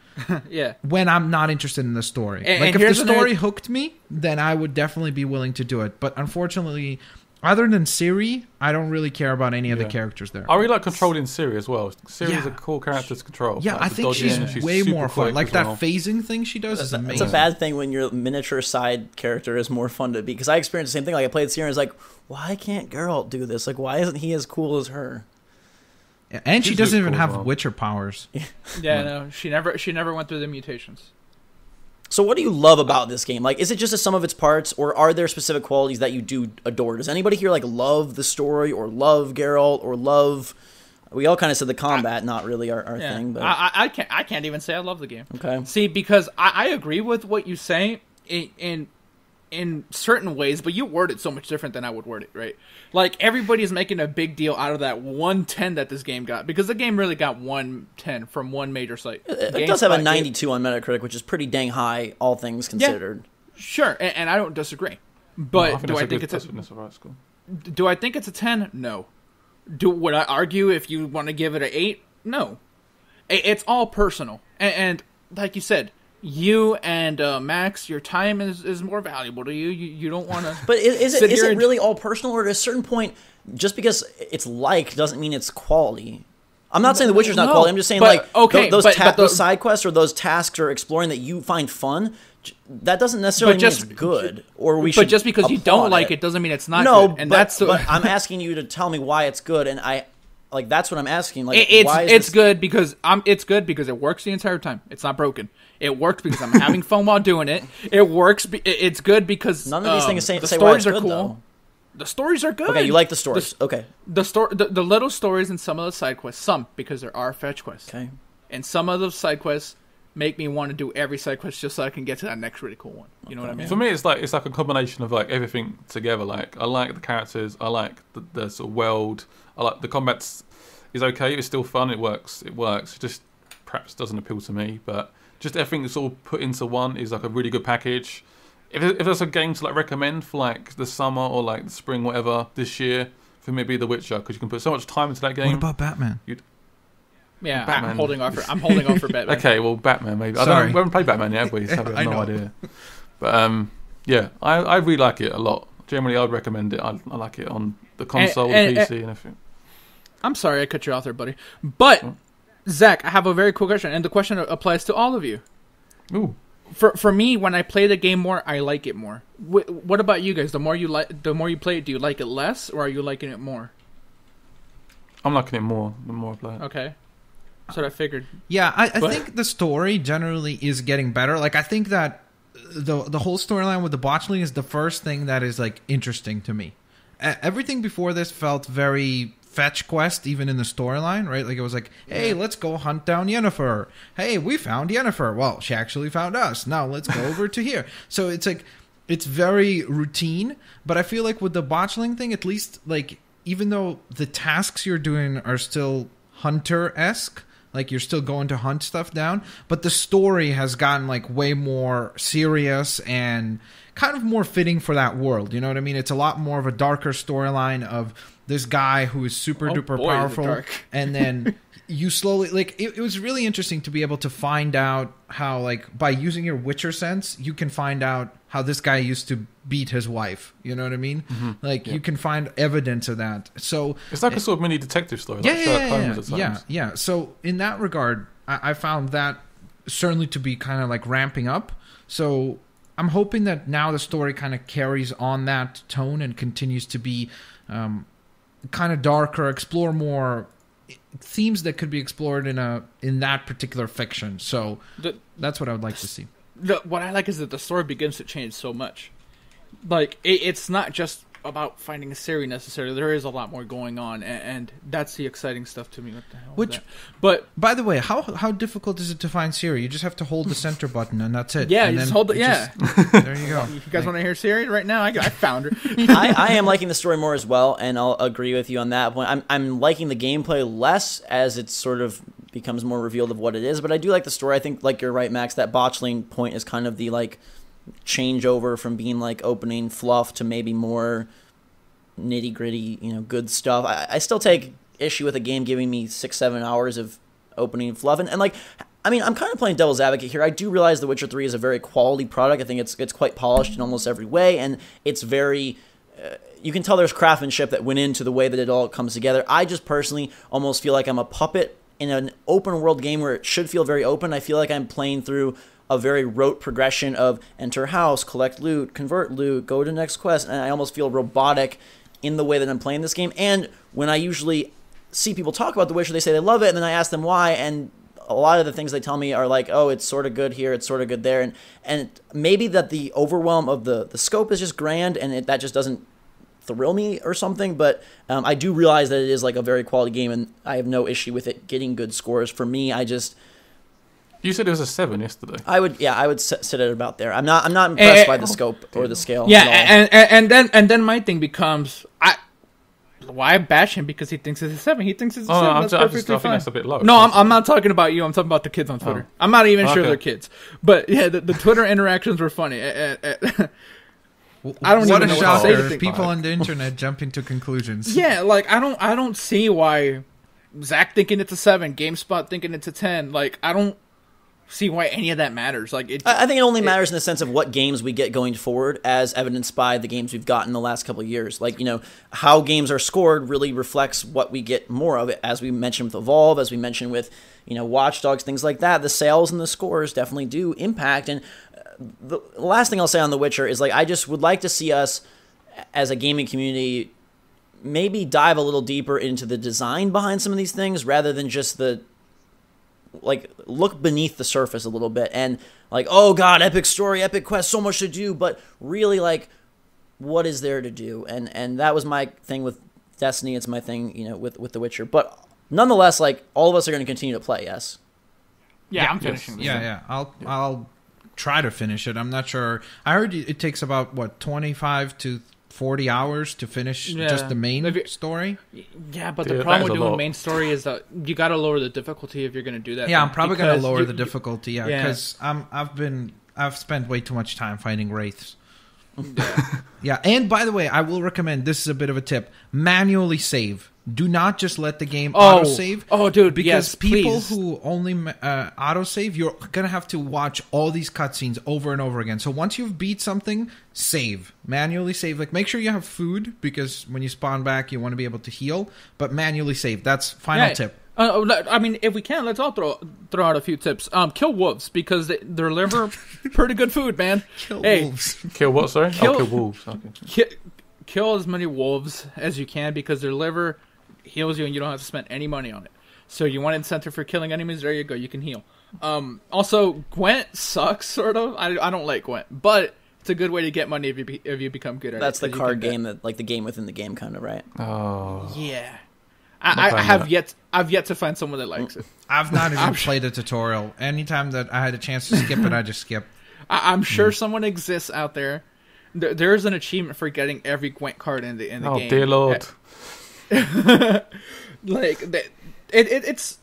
Yeah. When I'm not interested in the story. If the story hooked me, then I would definitely be willing to do it. But unfortunately, other than Ciri, I don't really care about any of the characters there. I really like controlling Ciri as well. Ciri is a cool character to control. Yeah, I think she's way more fun. Like, that phasing thing she does is amazing. It's a bad thing when your miniature side character is more fun to be. Because I experienced the same thing. Like, I played Ciri and I was like, why can't Geralt do this? Like, why isn't he as cool as her? Yeah, and she doesn't even have Witcher powers. Yeah, no, she never went through the mutations. So what do you love about this game? Like, is it just a sum of its parts, or are there specific qualities that you do adore? Does anybody here, like, love the story, or love Geralt, or love... We all kind of said the combat, not really our thing, but... I can't even say I love the game. Okay. See, because I agree with what you say in certain ways, but you word it so much different than I would word it, right? Like, everybody's making a big deal out of that 110 that this game got, because the game really got 110 from one major site. It does have a 92 on Metacritic, which is pretty dang high, all things considered. Yeah, sure, and I don't disagree. But do I think it's do I think it's a 10? No. Would I argue if you want to give it an 8? No. It's all personal, and like you said, you and Max, your time is more valuable to you. You don't want to. But is it really all personal, or at a certain point, just because it's doesn't mean it's quality? I'm not saying The Witcher's not quality. I'm just saying, those side quests or those tasks or exploring that you find fun, that doesn't necessarily mean it's good. But just because you don't like it doesn't mean it's not good. And but I'm asking you to tell me why it's good, and that's what I'm asking. Like, it's good because it works the entire time. It's not broken. It works because I'm having fun while doing it. It works. It's good because none of these things say the stories are cool. Though. The stories are good. Okay, you like the stories. Okay. The little stories in some of the side quests. Some, because there are fetch quests. Okay. And some of those side quests make me want to do every side quest just so I can get to that next really cool one. You know what I mean? For me, it's like a combination of like everything together. Like, I like the characters. I like the sort of world. I like the combat is okay. It's still fun. It works. It just perhaps doesn't appeal to me, but just everything that's all put into one is like a really good package. If there's a game to like recommend for like the summer or like the spring, whatever, this year, for me it'd be The Witcher, because you can put so much time into that game. What about Batman? Yeah, Batman. I'm holding off for Batman. Okay, well, Batman maybe. Sorry. We haven't played Batman yet, have we? So I have no idea. But yeah, I really like it a lot. Generally, I'd recommend it. I like it on the console, PC, and everything. I'm sorry I cut you off there, buddy. But Zach, I have a very cool question, and the question applies to all of you. Ooh. For me, when I play the game more, I like it more. What about you guys? The more you play it, do you like it less, or are you liking it more? I'm liking it more the more I play it. Okay. That's what I figured. Yeah, I think the story generally is getting better. Like, I think that the whole storyline with the botchling is the first thing that is like interesting to me. Everything before this felt very fetch quest, even in the storyline, right? Like, it was like, hey, let's go hunt down Yennefer. Hey, we found Yennefer. Well, she actually found us. Now let's go over to here. So it's like, it's very routine, but I feel like with the botchling thing, at least, like, even though the tasks you're doing are still hunter-esque, like, you're still going to hunt stuff down, but the story has gotten like way more serious and kind of more fitting for that world. You know what I mean? It's a lot more of a darker storyline of this guy who is super duper powerful, and then you slowly it was really interesting to be able to find out how, like, by using your Witcher sense, you can find out how this guy used to beat his wife. You know what I mean? You can find evidence of that. So it's like a sort of mini detective story. Yeah. So in that regard, I found that certainly to be kind of like ramping up. So I'm hoping that now the story kind of carries on that tone and continues to be kind of darker, explore more themes that could be explored in that particular fiction. So that's what I would like to see. What I like is that the story begins to change so much. Like, it's not just about finding a Ciri necessarily. There is a lot more going on, and that's the exciting stuff to me. What the hell is that? But by the way, how difficult is it to find Ciri? You just have to hold the center button, and that's it. Yeah, you just hold it. Yeah, there you go. You guys want to hear Ciri right now? I found her. I am liking the story more as well, and I'll agree with you on that point. I'm liking the gameplay less as it sort of becomes more revealed of what it is, but I do like the story. I think, like, you're right, Max, that botchling point is kind of the, like, changeover from being like opening fluff to maybe more nitty gritty, good stuff. I still take issue with a game giving me 6-7 hours of opening fluff, and like, I mean, I'm kind of playing devil's advocate here. I do realize The Witcher 3 is a very quality product. I think it's quite polished in almost every way, and it's very you can tell there's craftsmanship that went into the way that it all comes together. I just personally almost feel like I'm a puppet in an open world game where it should feel very open. I feel like I'm playing through a very rote progression of enter house, collect loot, convert loot, go to next quest, and I almost feel robotic in the way that I'm playing this game. And when I usually see people talk about The Witcher, they say they love it, and then I ask them why, and a lot of the things they tell me are like, oh, it's sort of good here, it's sort of good there, and maybe that the overwhelm of the scope is just grand, and that just doesn't thrill me or something, but I do realize that it is like a very quality game, and I have no issue with it getting good scores. For me, You said it was a 7 yesterday. I would sit at about there. I'm not impressed by the scope or the scale. Yeah, and then my thing becomes why bash him because he thinks it's a 7. He thinks it's a 7. That's perfectly fine. I think that's a bit low. No, I'm not talking about you. I'm talking about the kids on Twitter. I'm not even sure they're kids. But yeah, the Twitter interactions were funny. I don't even know what to say. People on the internet jumping to conclusions. Yeah, like I don't see why Zach thinking it's a 7, GameSpot thinking it's a 10. Like, I don't see why any of that matters. Like, I think it only matters in the sense of what games we get going forward, as evidenced by the games we've gotten the last couple of years. Like, how games are scored really reflects what we get more of it. As we mentioned with Evolve, as we mentioned with Watch Dogs, things like that. The sales and the scores definitely do impact. And the last thing I'll say on The Witcher is, like, I just would like to see us as a gaming community maybe dive a little deeper into the design behind some of these things rather than just look beneath the surface a little bit and like, oh god, epic story, epic quest, so much to do, but really, like, what is there to do? And that was my thing with Destiny. It's my thing, with The Witcher. But nonetheless, like, all of us are going to continue to play. Yes. Yeah, I'm finishing. Yeah. I'll try to finish it. I'm not sure. I heard it takes about 25 to 40 hours to finish just the main story. Yeah, but the problem with doing the main story is that you got to lower the difficulty if you're going to do that. Yeah, I'm probably going to lower the difficulty. Yeah, because I've spent way too much time fighting wraiths. Yeah, and by the way, I will recommend, this is a bit of a tip, manually save. Do not just let the game autosave. Oh, dude, because people who only autosave, you're going to have to watch all these cutscenes over and over again. So once you've beat something, save. Manually save. Like, make sure you have food, because when you spawn back, you want to be able to heal. But manually save. That's final tip. I mean, if we can, let's all throw out a few tips. Kill wolves, because their liver, pretty good food, man. Kill wolves. Kill what, sorry? Kill wolves. Okay. Kill as many wolves as you can, because their liver heals you and you don't have to spend any money on it. So you want incentive for killing enemies, there you go, you can heal. Also, Gwent sucks, sort of. I don't like Gwent, but it's a good way to get money if you become good at it. That's the card game, that, like, the game within the game, kind of, right? Oh. Yeah. I've yet to find someone that likes it. I've not even played a tutorial. Anytime that I had a chance to skip it, I just skip. I'm sure someone exists out there. There's an achievement for getting every Gwent card in the game. Oh, dear Lord. Like, it's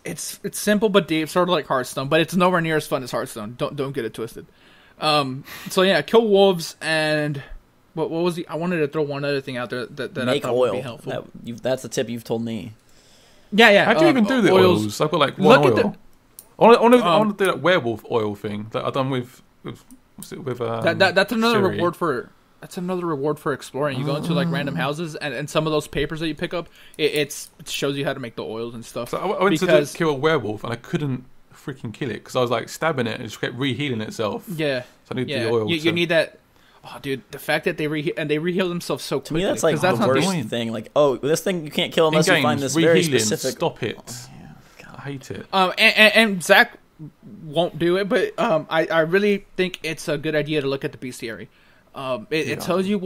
simple but deep, sort of like Hearthstone, but it's nowhere near as fun as Hearthstone. Don't get it twisted. So yeah, kill wolves, and What was the? I wanted to throw one other thing out there that Make I thought oil. would be helpful. That's the tip you've told me. Yeah. How do you even do the oils? I've got like one oil. I want to do that werewolf oil thing that I've done with that's another Siri. reward for. That's another reward for exploring. You go into like random houses, and some of those papers that you pick up, it shows you how to make the oils and stuff. So I went to kill a werewolf, and I couldn't freaking kill it because I was like stabbing it and it just kept rehealing itself. Yeah. So I need the oil. You need that. Oh, dude, the fact that they reheal themselves so quickly. To me, that's like the worst thing. Like, oh, this thing you can't kill unless you find this very specific. Stop it. Oh, yeah, I hate it. And Zach won't do it, but I really think it's a good idea to look at the bestiary. It tells you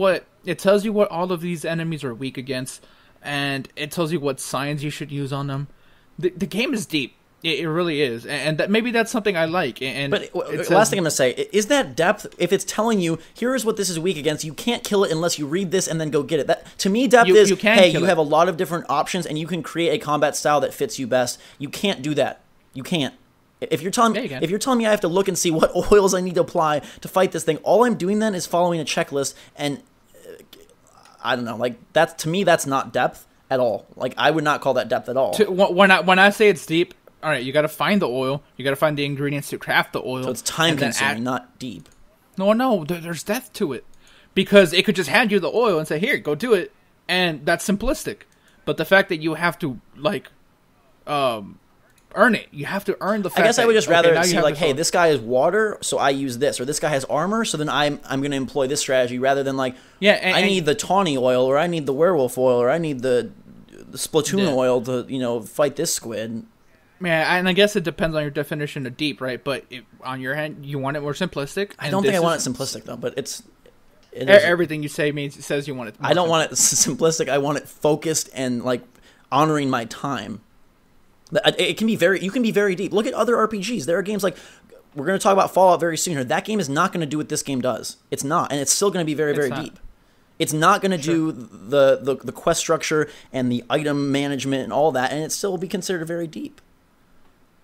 what all of these enemies are weak against, and it tells you what signs you should use on them. The game is deep. It really is, and maybe that's something I like. But last thing I'm gonna say is that depth. If it's telling you here is what this is weak against, you can't kill it unless you read this and then go get it. That to me, depth is hey, you have a lot of different options and you can create a combat style that fits you best. You can't do that. You can't. If you're telling me I have to look and see what oils I need to apply to fight this thing, all I'm doing then is following a checklist, and I don't know, like that's to me that's not depth at all. Like I would not call that depth at all. When I say it's deep, all right, you got to find the oil, you got to find the ingredients to craft the oil. So it's time consuming, not deep. No, there's depth to it because it could just hand you the oil and say, "Here, go do it," and that's simplistic. But the fact that you have to like, earn it. You have to earn the fact. I guess I would just rather see like, hey, this guy is water, so I use this, or this guy has armor, so then I'm going to employ this strategy rather than like, I need the tawny oil, or I need the werewolf oil, or I need the Splatoon oil to fight this squid. Yeah, and I guess it depends on your definition of deep, right? But on your hand, you want it more simplistic. I don't think I want it simplistic though, but it everything you say says you want it. I don't want it simplistic. I want it focused and like honoring my time. It can be you can be very deep. Look at other RPGs. There are games like, we're going to talk about Fallout very soon here. That game is not going to do what this game does. It's not, and it's still going to be very, very deep. It's not going to do the quest structure and the item management and all that, and it still will be considered very deep.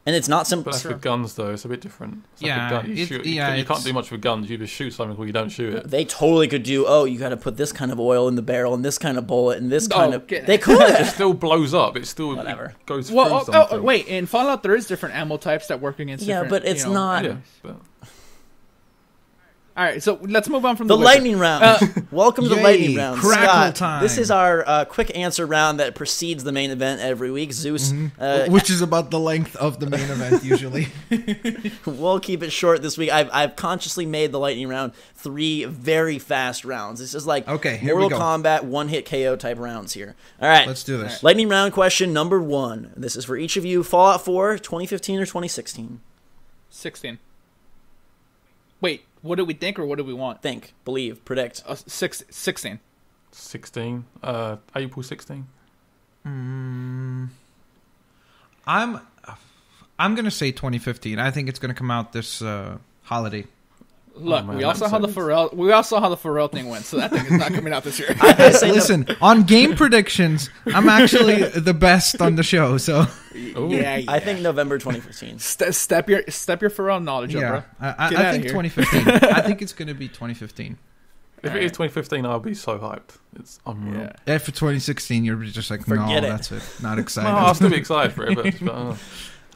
And it's not simple. But that's with guns, though. It's a bit different. It's yeah, like a gun. You can't do much with guns. You just shoot something or you don't shoot it. They totally could do, you got to put this kind of oil in the barrel and this kind of bullet and this kind of... They could! It still blows up. It still goes through something. Oh, wait. In Fallout, there is different ammo types that work against different... Yeah, but it's not... Yeah, but... All right, so let's move on from the lightning round. Welcome to the lightning round, Scott. Time. This is our quick answer round that precedes the main event every week. Zeus, which is about the length of the main event usually. We'll keep it short this week. I've consciously made the lightning round 3 very fast rounds. It's just like Mortal Kombat one-hit KO type rounds here. All right, let's do this. Lightning round question number 1. This is for each of you. Fallout 4, 2015 or 2016? 16. Wait. What do we think or what do we want? Think, believe, predict. 16. 16. April 16. I'm gonna say 2015. I think it's gonna come out this holiday. Look, we all saw how the Pharell thing went, so that thing is not coming out this year. Listen, on game predictions, I'm actually the best on the show. So yeah. I think November 2015. Step your Pharell knowledge up, bro. I think 2015. I think it's gonna be 2015. If it is 2015, I'll be so hyped. It's unreal. Yeah. For 2016, you're just like, that's it. Not excited. No, I'll still be excited for it, but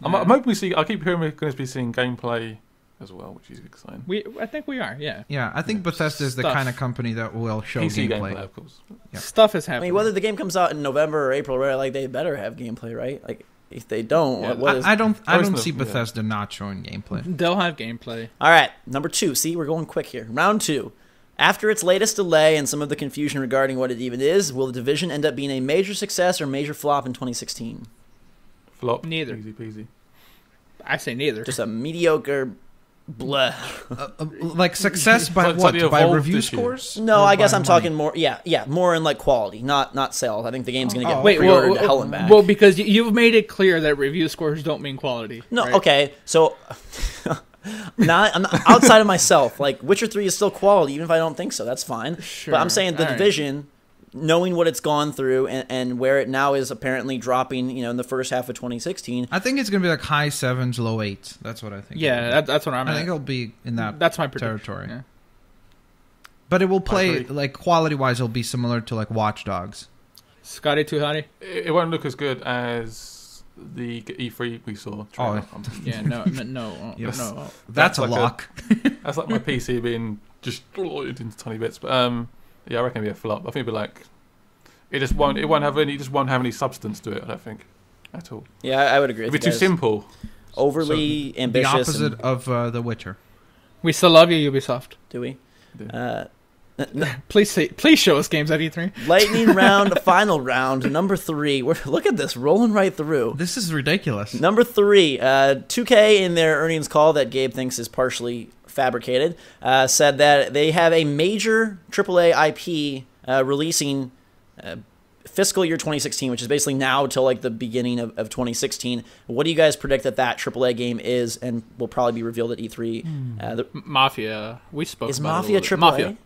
I'm hoping we see. I keep hearing we're going to be seeing gameplay as well, which is exciting. I think we are, yeah. Yeah, I think Bethesda is the kind of company that will show PC gameplay. Of course. Yeah. Stuff is happening. I mean, whether the game comes out in November or April, right? Like they better have gameplay, right? Like if they don't, I don't see Bethesda not showing gameplay. They'll have gameplay. All right, number 2. See, we're going quick here. Round 2. After its latest delay and some of the confusion regarding what it even is, will The Division end up being a major success or major flop in 2016? Flop. Neither. Easy peasy. I say neither. Just a mediocre blah. Like success by what? By review scores? No, I guess I'm talking more. Yeah, more in like quality, not sales. I think the game's going to get pre-ordered to hell and back. Well, because you've made it clear that review scores don't mean quality. No, right? Okay, so I'm not outside of myself. Like Witcher 3 is still quality, even if I don't think so. That's fine. Sure. But I'm saying The Division, knowing what it's gone through and where it now is apparently dropping, in the first half of 2016. I think it's going to be like high 7s, low 8s. That's what I think. Yeah, that's what I'm. I think it'll be in that. That's my territory. Yeah. But it will play, like, quality-wise, it'll be similar to, like, Watch Dogs. Scotty too hotty? It won't look as good as the E3 we saw. No. That's a lock. That's like my PC being destroyed into tiny bits. But I reckon it'll be a flop. I think it'll be like it won't have any substance to it. I don't think at all. Yeah, I would agree. It'll be too simple. Overly ambitious. The opposite of The Witcher. We still love you, Ubisoft. Do we? Please show us games at E3. Lightning round, final round, number 3. Look at this, rolling right through. This is ridiculous. Number 3, 2K in their earnings call that Gabe thinks is partially fabricated, said that they have a major AAA IP releasing fiscal year 2016, which is basically now till like the beginning of 2016. What do you guys predict that AAA game is, and will probably be revealed at E3? Mafia. We spoke is about Mafia it AAA? Mafia.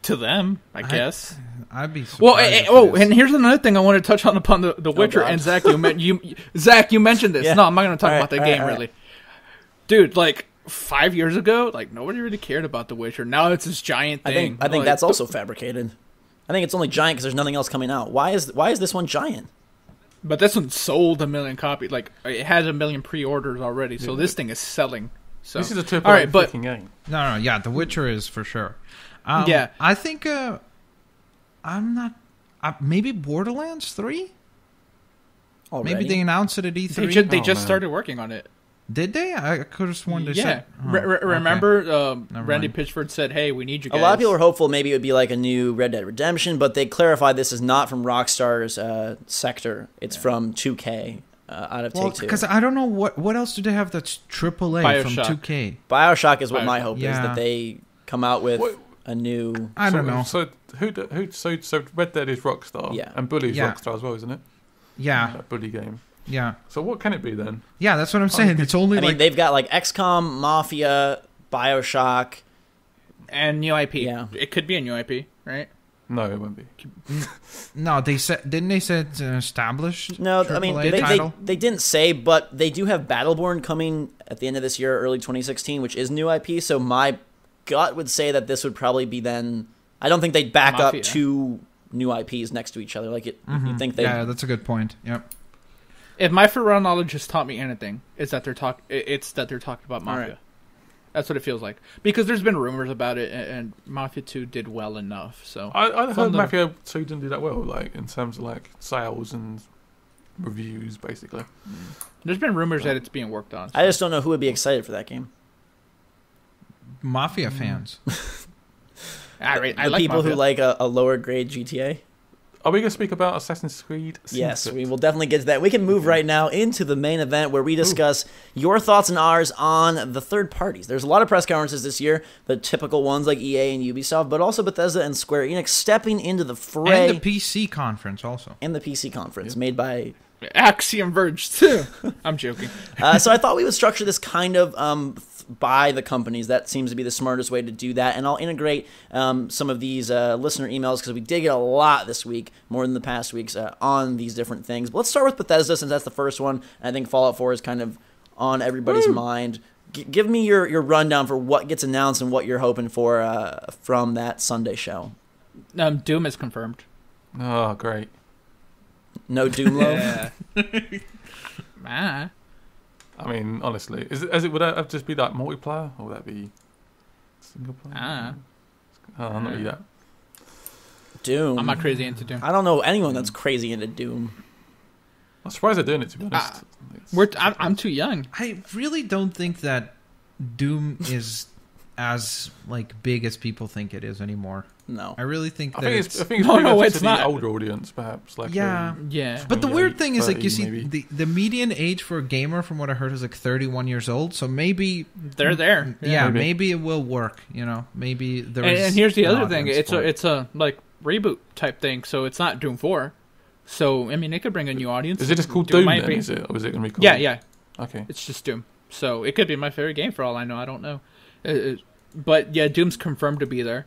To them, I guess. I'd be surprised. And here's another thing I want to touch on upon the Witcher. And Zach, you mentioned this. Yeah. No, I'm not going to talk about that game really. Dude, like 5 years ago, like nobody really cared about The Witcher. Now it's this giant thing. I think that's also fabricated. I think it's only giant because there's nothing else coming out. Why is this one giant? But this one sold 1 million copies. Like it has 1 million pre-orders already. So this thing is selling. So this is a AAA game. No, yeah, The Witcher is for sure. Yeah, I think I'm not. Maybe Borderlands 3. Already? Maybe they announced it at E3. They just started working on it. Did they? I could have sworn they said. Remember, Randy Pitchford said, "Hey, we need you guys." A lot of people are hopeful maybe it would be like a new Red Dead Redemption, but they clarified this is not from Rockstar's sector. It's from 2K out of Take-Two. Because I don't know what else do they have that's AAA from 2K. BioShock is what my hope is, that they come out with a new. I don't know. So so Red Dead is Rockstar, and Bully's Rockstar as well, isn't it? Yeah, that Bully game. Yeah. So what can it be then? Yeah, that's what I'm saying. It's only. I mean, they've got like XCOM, Mafia, BioShock, and new IP. Yeah, it could be a new IP, right? No, it won't be. No, they said didn't they say it's established? No, I mean they didn't say, but they do have Battleborn coming at the end of this year, early 2016, which is new IP. So my gut would say that this would probably be then. I don't think they'd back up 2 new IPs next to each other. Like it, you think they? Yeah, that's a good point. Yep. If my Pharell knowledge has taught me anything, it's that they're talking about Mafia. Right. That's what it feels like, because there's been rumors about it, and Mafia 2 did well enough. So I heard Mafia 2 didn't do that well, like in terms of like sales and reviews, basically. There's been rumors that it's being worked on. So. I just don't know who would be excited for that game. Mafia fans. I like people Mafia. who like a lower grade GTA. Are we going to speak about Assassin's Creed? Yes, we will definitely get to that. We can move right now into the main event where we discuss your thoughts and ours on the third parties. There's a lot of press conferences this year, the typical ones like EA and Ubisoft, but also Bethesda and Square Enix stepping into the fray. And the PC conference also. And the PC conference made by... Axiom Verge too. I'm joking. So I thought we would structure this kind of by the companies. That seems to be the smartest way to do that. And I'll integrate some of these listener emails because we did get a lot this week, more than the past weeks, on these different things. But let's start with Bethesda since that's the first one. I think Fallout 4 is kind of on everybody's mind. Give me your rundown for what gets announced and what you're hoping for from that Sunday show. Doom is confirmed. Oh, great. No Doom love? I mean, honestly, would that just be like multiplayer, or would that be single player? I'm not really that. Doom. I'm not crazy into Doom. I don't know anyone that's crazy into Doom. I'm surprised they're doing it, to be honest. I'm too young. I really don't think that Doom is as like big as people think it is anymore. No, I really think I think it's not the older audience, perhaps. Like yeah. But the weird thing is, like, you see, maybe. the median age for a gamer, from what I heard, is like 31 years old. So maybe they're there. Yeah, maybe it will work. You know, maybe there. And here's the other thing: it's a like reboot type thing. So it's not Doom 4. So I mean, it could bring a new audience. Is it just called Doom? Then, is it, or is it going to be called? Yeah. Okay, it's just Doom. So it could be my favorite game for all I know. I don't know. But yeah, Doom's confirmed to be there.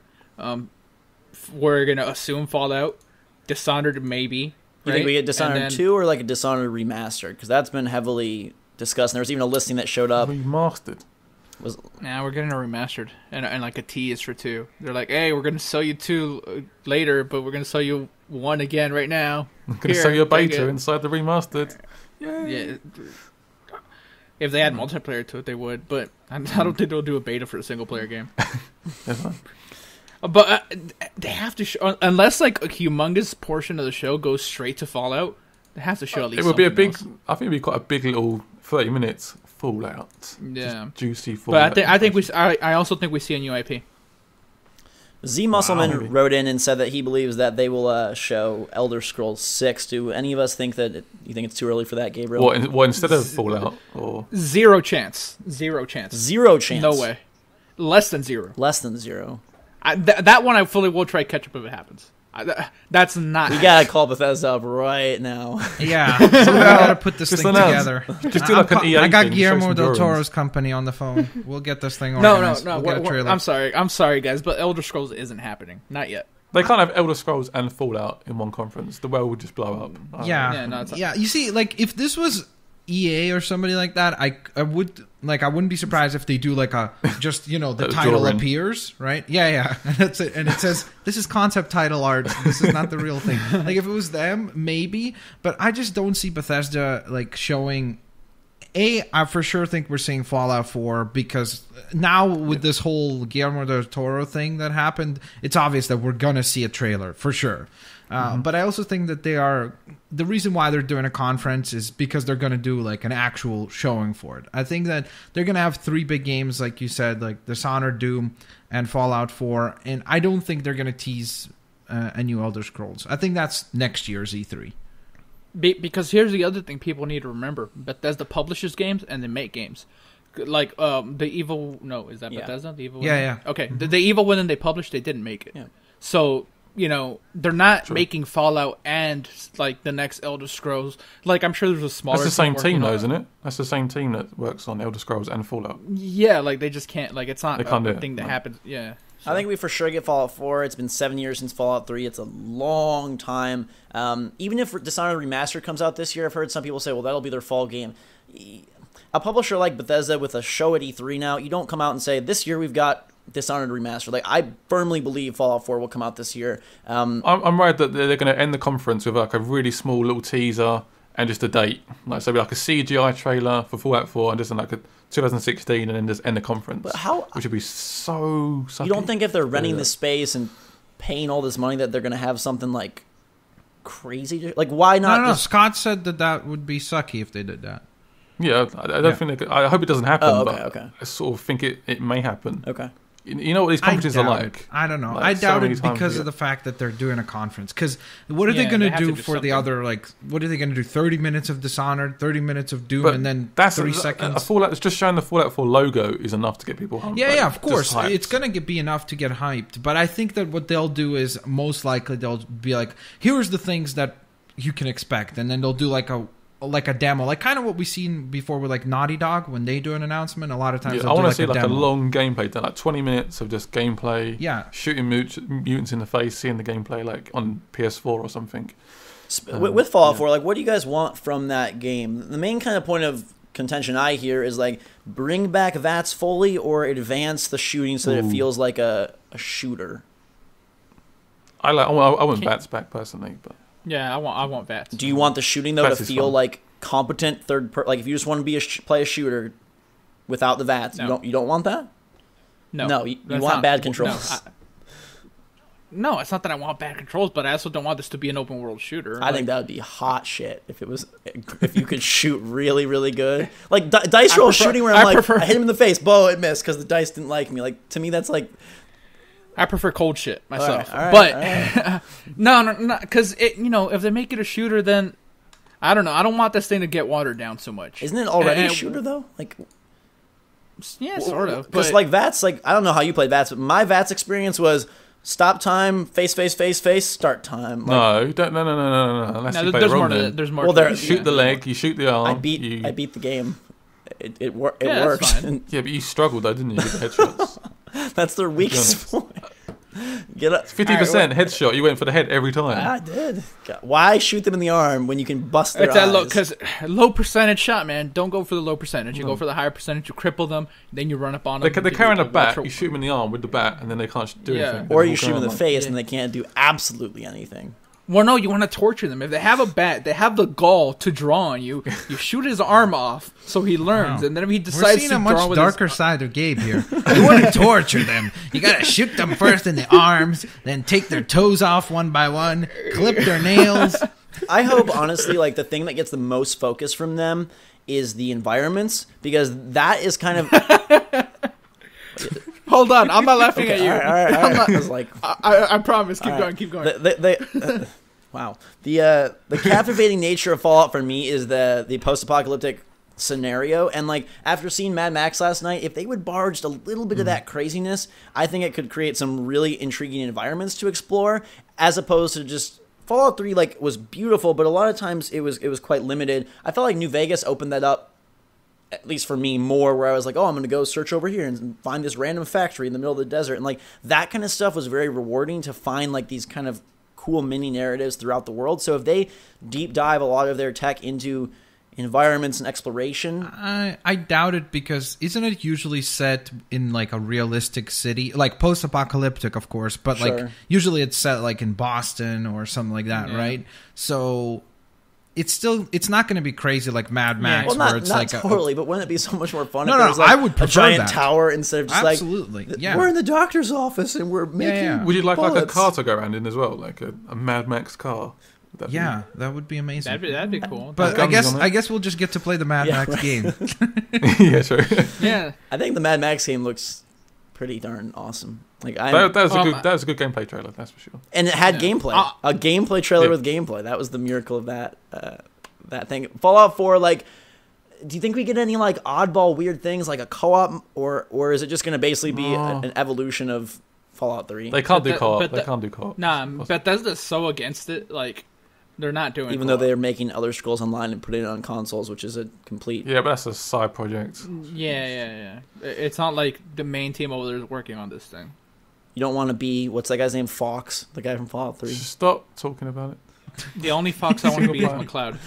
We're gonna assume Fallout, Dishonored maybe. You think we get Dishonored 2 or like a Dishonored remastered? Because that's been heavily discussed. And there was even a listing that showed up. Remastered. Nah, we're getting a remastered and like a tease for 2. They're like, hey, we're gonna sell you 2 later, but we're gonna sell you 1 again right now. I'm gonna sell you a beta inside the remastered. Yay. Yeah. If they had multiplayer to it, they would, but I don't think they'll do a beta for a single player game. But they have to unless like a humongous portion of the show goes straight to Fallout. They have to show at least. It would be a big. Else. I think it'd be quite a big little 30 minutes Fallout. Yeah, just juicy Fallout. But I also think we see a new IP. Z Musselman wrote in and said that he believes that they will show Elder Scrolls 6. Do any of us think that you think it's too early for that, Gabriel? What instead of Fallout? Or Zero chance. Zero chance. Zero chance. No way. Less than 0. Less than 0. That one I fully will try catch up if it happens. That's not. We gotta call Bethesda up right now. Yeah, we gotta put this thing together. Just do like an EA I got thing, Guillermo del Toro's company on the phone. We'll get this thing No. organized. We'll get a trailer. I'm sorry, guys, but Elder Scrolls isn't happening. Not yet. They can't have Elder Scrolls and Fallout in one conference. The world would just blow up. Yeah. You see, like if this was EA or somebody like that, I wouldn't be surprised if they do like a just the title appears, right? Yeah, and that's it, and it says this is concept title art. This is not the real thing. Like if it was them, maybe, but I just don't see Bethesda like showing. I for sure think we're seeing Fallout 4 because now with this whole Guillermo del Toro thing that happened, it's obvious that we're gonna see a trailer for sure. But I also think that the reason why they're doing a conference is because they're going to do like an actual showing for it. I think that they're going to have 3 big games, like you said, like Dishonored, Doom, and Fallout 4. And I don't think they're going to tease a new Elder Scrolls. I think that's next year's E3. Because here's the other thing people need to remember. Bethesda publishes games and they make games. Like the Evil... No, is that Bethesda? The Evil yeah. Okay, the Evil Within they published, they didn't make it. Yeah. So... they're not making Fallout and like the next Elder Scrolls. Like I'm sure there's a smaller. That's the same team, though, isn't it? That's the same team that works on Elder Scrolls and Fallout. Yeah, like they just can't. Like it's not a thing that happens. Yeah. So. I think we for sure get Fallout 4. It's been 7 years since Fallout 3. It's a long time. Even if Dishonored Remastered comes out this year, I've heard some people say, well, that'll be their fall game. A publisher like Bethesda with a show at E3 now, you don't come out and say, this year we've got Dishonored Remastered. Like I firmly believe Fallout 4 will come out this year. I'm worried that they're going to end the conference with like a really small little teaser and just a date. Like so, like a CGI trailer for Fallout 4 and just like a 2016, and then just end the conference. But how? Which would be so sucky. You don't think if they're renting the space and paying all this money that they're going to have something like crazy? Like why not? No. Scott said that would be sucky if they did that. Yeah, I don't think. I hope it doesn't happen. Oh, okay. I sort of think it may happen. Okay. You know what these conferences are like? I don't know. Like, I doubt so it because of the fact that they're doing a conference. Because what are they going to do for the other, like, what are they going to do? 30 minutes of Dishonored, 30 minutes of Doom, and then 3 seconds? A Fallout, it's just showing the Fallout 4 logo is enough to get people hyped. Yeah, of course. It's going to be enough to get hyped. But I think that what they'll do is most likely they'll be like, here's the things that you can expect. And then they'll do like a demo, like kind of what we've seen before with like Naughty Dog when they do an announcement. A lot of times, I want to see like a long gameplay, like 20 minutes of just gameplay. Yeah, shooting mutants in the face, seeing the gameplay like on PS4 or something. With Fallout 4, like, what do you guys want from that game? The main kind of point of contention I hear is like bring back VATS fully or advance the shooting so that it feels like a shooter. I want VATS back personally, but. Yeah, I want VATS. Do you want the shooting though to feel like competent like if you just want to play a shooter without the VATS, you don't want that? No, you want bad controls. No, it's not that I want bad controls, but I also don't want this to be an open world shooter. I think that would be hot shit if you could shoot really, really good. Like dice roll shooting where I hit him in the face, it missed because the dice didn't like me. Like to me, that's like. I prefer cold shit myself, all right, but no, because if they make it a shooter, then I don't know. I don't want this thing to get watered down so much. Isn't it already a shooter though? Like, yeah, sort of. Because like VATS, like I don't know how you played VATS, but my VATS experience was stop time, face, start time. Like, no. Unless you play there's the more wrong to it. There's more. Well, you shoot the leg, you shoot the arm. I beat the game. It worked. Yeah, but you struggled though, didn't you? With the headshots. That's their weak spot. Get up. 50% headshot. You went for the head every time. I did. Why shoot them in the arm when you can bust their eyes? Because low percentage shot, man. Don't go for the low percentage. You go for the higher percentage. You cripple them. Then you run up on them. They're carrying a bat. You shoot them in the arm with the bat, and then they can't do anything. Or you shoot them in the face, and they can't do absolutely anything. Well, no, you want to torture them. If they have a bat, they have the gall to draw on you. You shoot his arm off so he learns, and then if he decides to draw with We're seeing a much darker side of Gabe here. You want to torture them. You got to shoot them first in the arms, then take their toes off one by one, clip their nails. I hope, honestly, like the thing that gets the most focus from them is the environments, because that is kind of... Hold on, I'm not laughing at you. All right. I was like, I promise. Keep going. Wow. The captivating nature of Fallout for me is the post-apocalyptic scenario, and like after seeing Mad Max last night, if they would barge a little bit of that craziness, I think it could create some really intriguing environments to explore, as opposed to just Fallout 3 like was beautiful, but a lot of times it was quite limited. I felt like New Vegas opened that up, at least for me, more, where I was like, oh, I'm going to go search over here and find this random factory in the middle of the desert. And like that kind of stuff was very rewarding to find like these kind of cool mini narratives throughout the world. So if they deep dive a lot of their tech into environments and exploration, I doubt it, because isn't it usually set in like a realistic city, like post-apocalyptic, of course, but like usually it's set like in Boston or something like that, right? So it's not going to be crazy like Mad Max, well, where it's not like totally, but wouldn't it be so much more fun? No, if there was like I would prefer a giant that. tower instead of just absolutely, we're in the doctor's office and we're making. Would you like bullets. like a car to go around in as well, like a Mad Max car? That would be amazing. That'd be cool. But I guess we'll just get to play the Mad Max game. Yeah, sure. Yeah, I think the Mad Max game looks pretty darn awesing. Like that was a good gameplay trailer, that's for sure. And it had gameplay, a gameplay trailer with gameplay. That was the miracle of that thing. Fallout 4, like, do you think we get any like oddball weird things like a co-op, or is it just going to basically be an evolution of Fallout 3? They can't do co-op. They can't do co-op. Nah, Bethesda's so against it. Like, they're not doing even co-op. though they're making Elder Scrolls Online and putting it on consoles, which is a complete... Yeah, but that's a side project. Yeah. It's not like the main team over there is working on this thing. You don't want to be... What's that guy's name? Fox? The guy from Fallout 3? Stop talking about it. The only Fox I want to be is McCloud.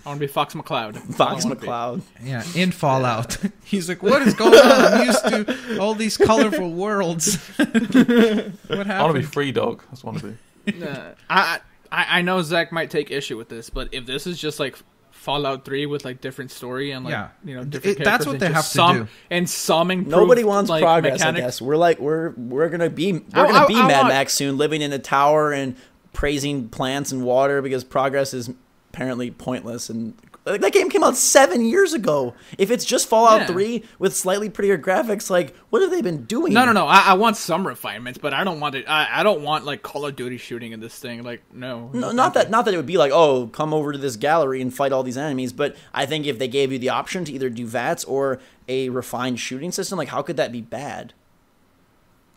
I want to be Fox McCloud. Fox McCloud. Yeah, in Fallout. He's like, what is going on? I'm used to all these colorful worlds. What happened? I want to be Free Dog. That's what I want to be. I know Zach might take issue with this, but if this is just like Fallout 3 with like different story and like different characters, that's what they have to do. And some improved, nobody wants like, progress. mechanics. I guess we're gonna be Mad Max soon, living in a tower and praising plants and water because progress is apparently pointless. And that game came out 7 years ago. If it's just Fallout 3 with slightly prettier graphics, like, what have they been doing? No. I want some refinements, but I don't want it. I don't want like Call of Duty shooting in this thing. Like, no, not that it would be like, oh, come over to this gallery and fight all these enemies. But I think if they gave you the option to either do VATS or a refined shooting system, like, how could that be bad?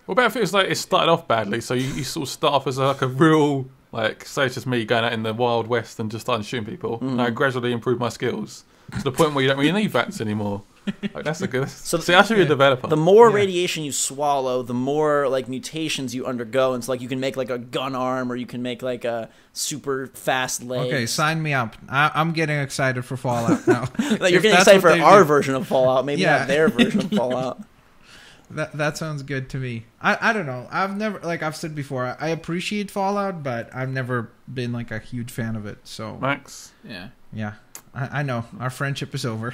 Well, but I think it's like it started off badly, so you sort of start off as like a real, like, say it's just me going out in the Wild West and just starting shooting people, and I gradually improve my skills to the point where you don't really need VATS anymore. Like, that's a good... So see, I should be a developer. The more radiation you swallow, the more, like, mutations you undergo, and it's like you can make, like, a gun arm, or you can make, like, a super fast leg. Okay, sign me up. I'm getting excited for Fallout now. Like, you're getting excited for our version of Fallout, maybe not their version of Fallout. That sounds good to me. I don't know. I've never, like I've said before, I appreciate Fallout, but I've never been like a huge fan of it. So Max, yeah, I know our friendship is over.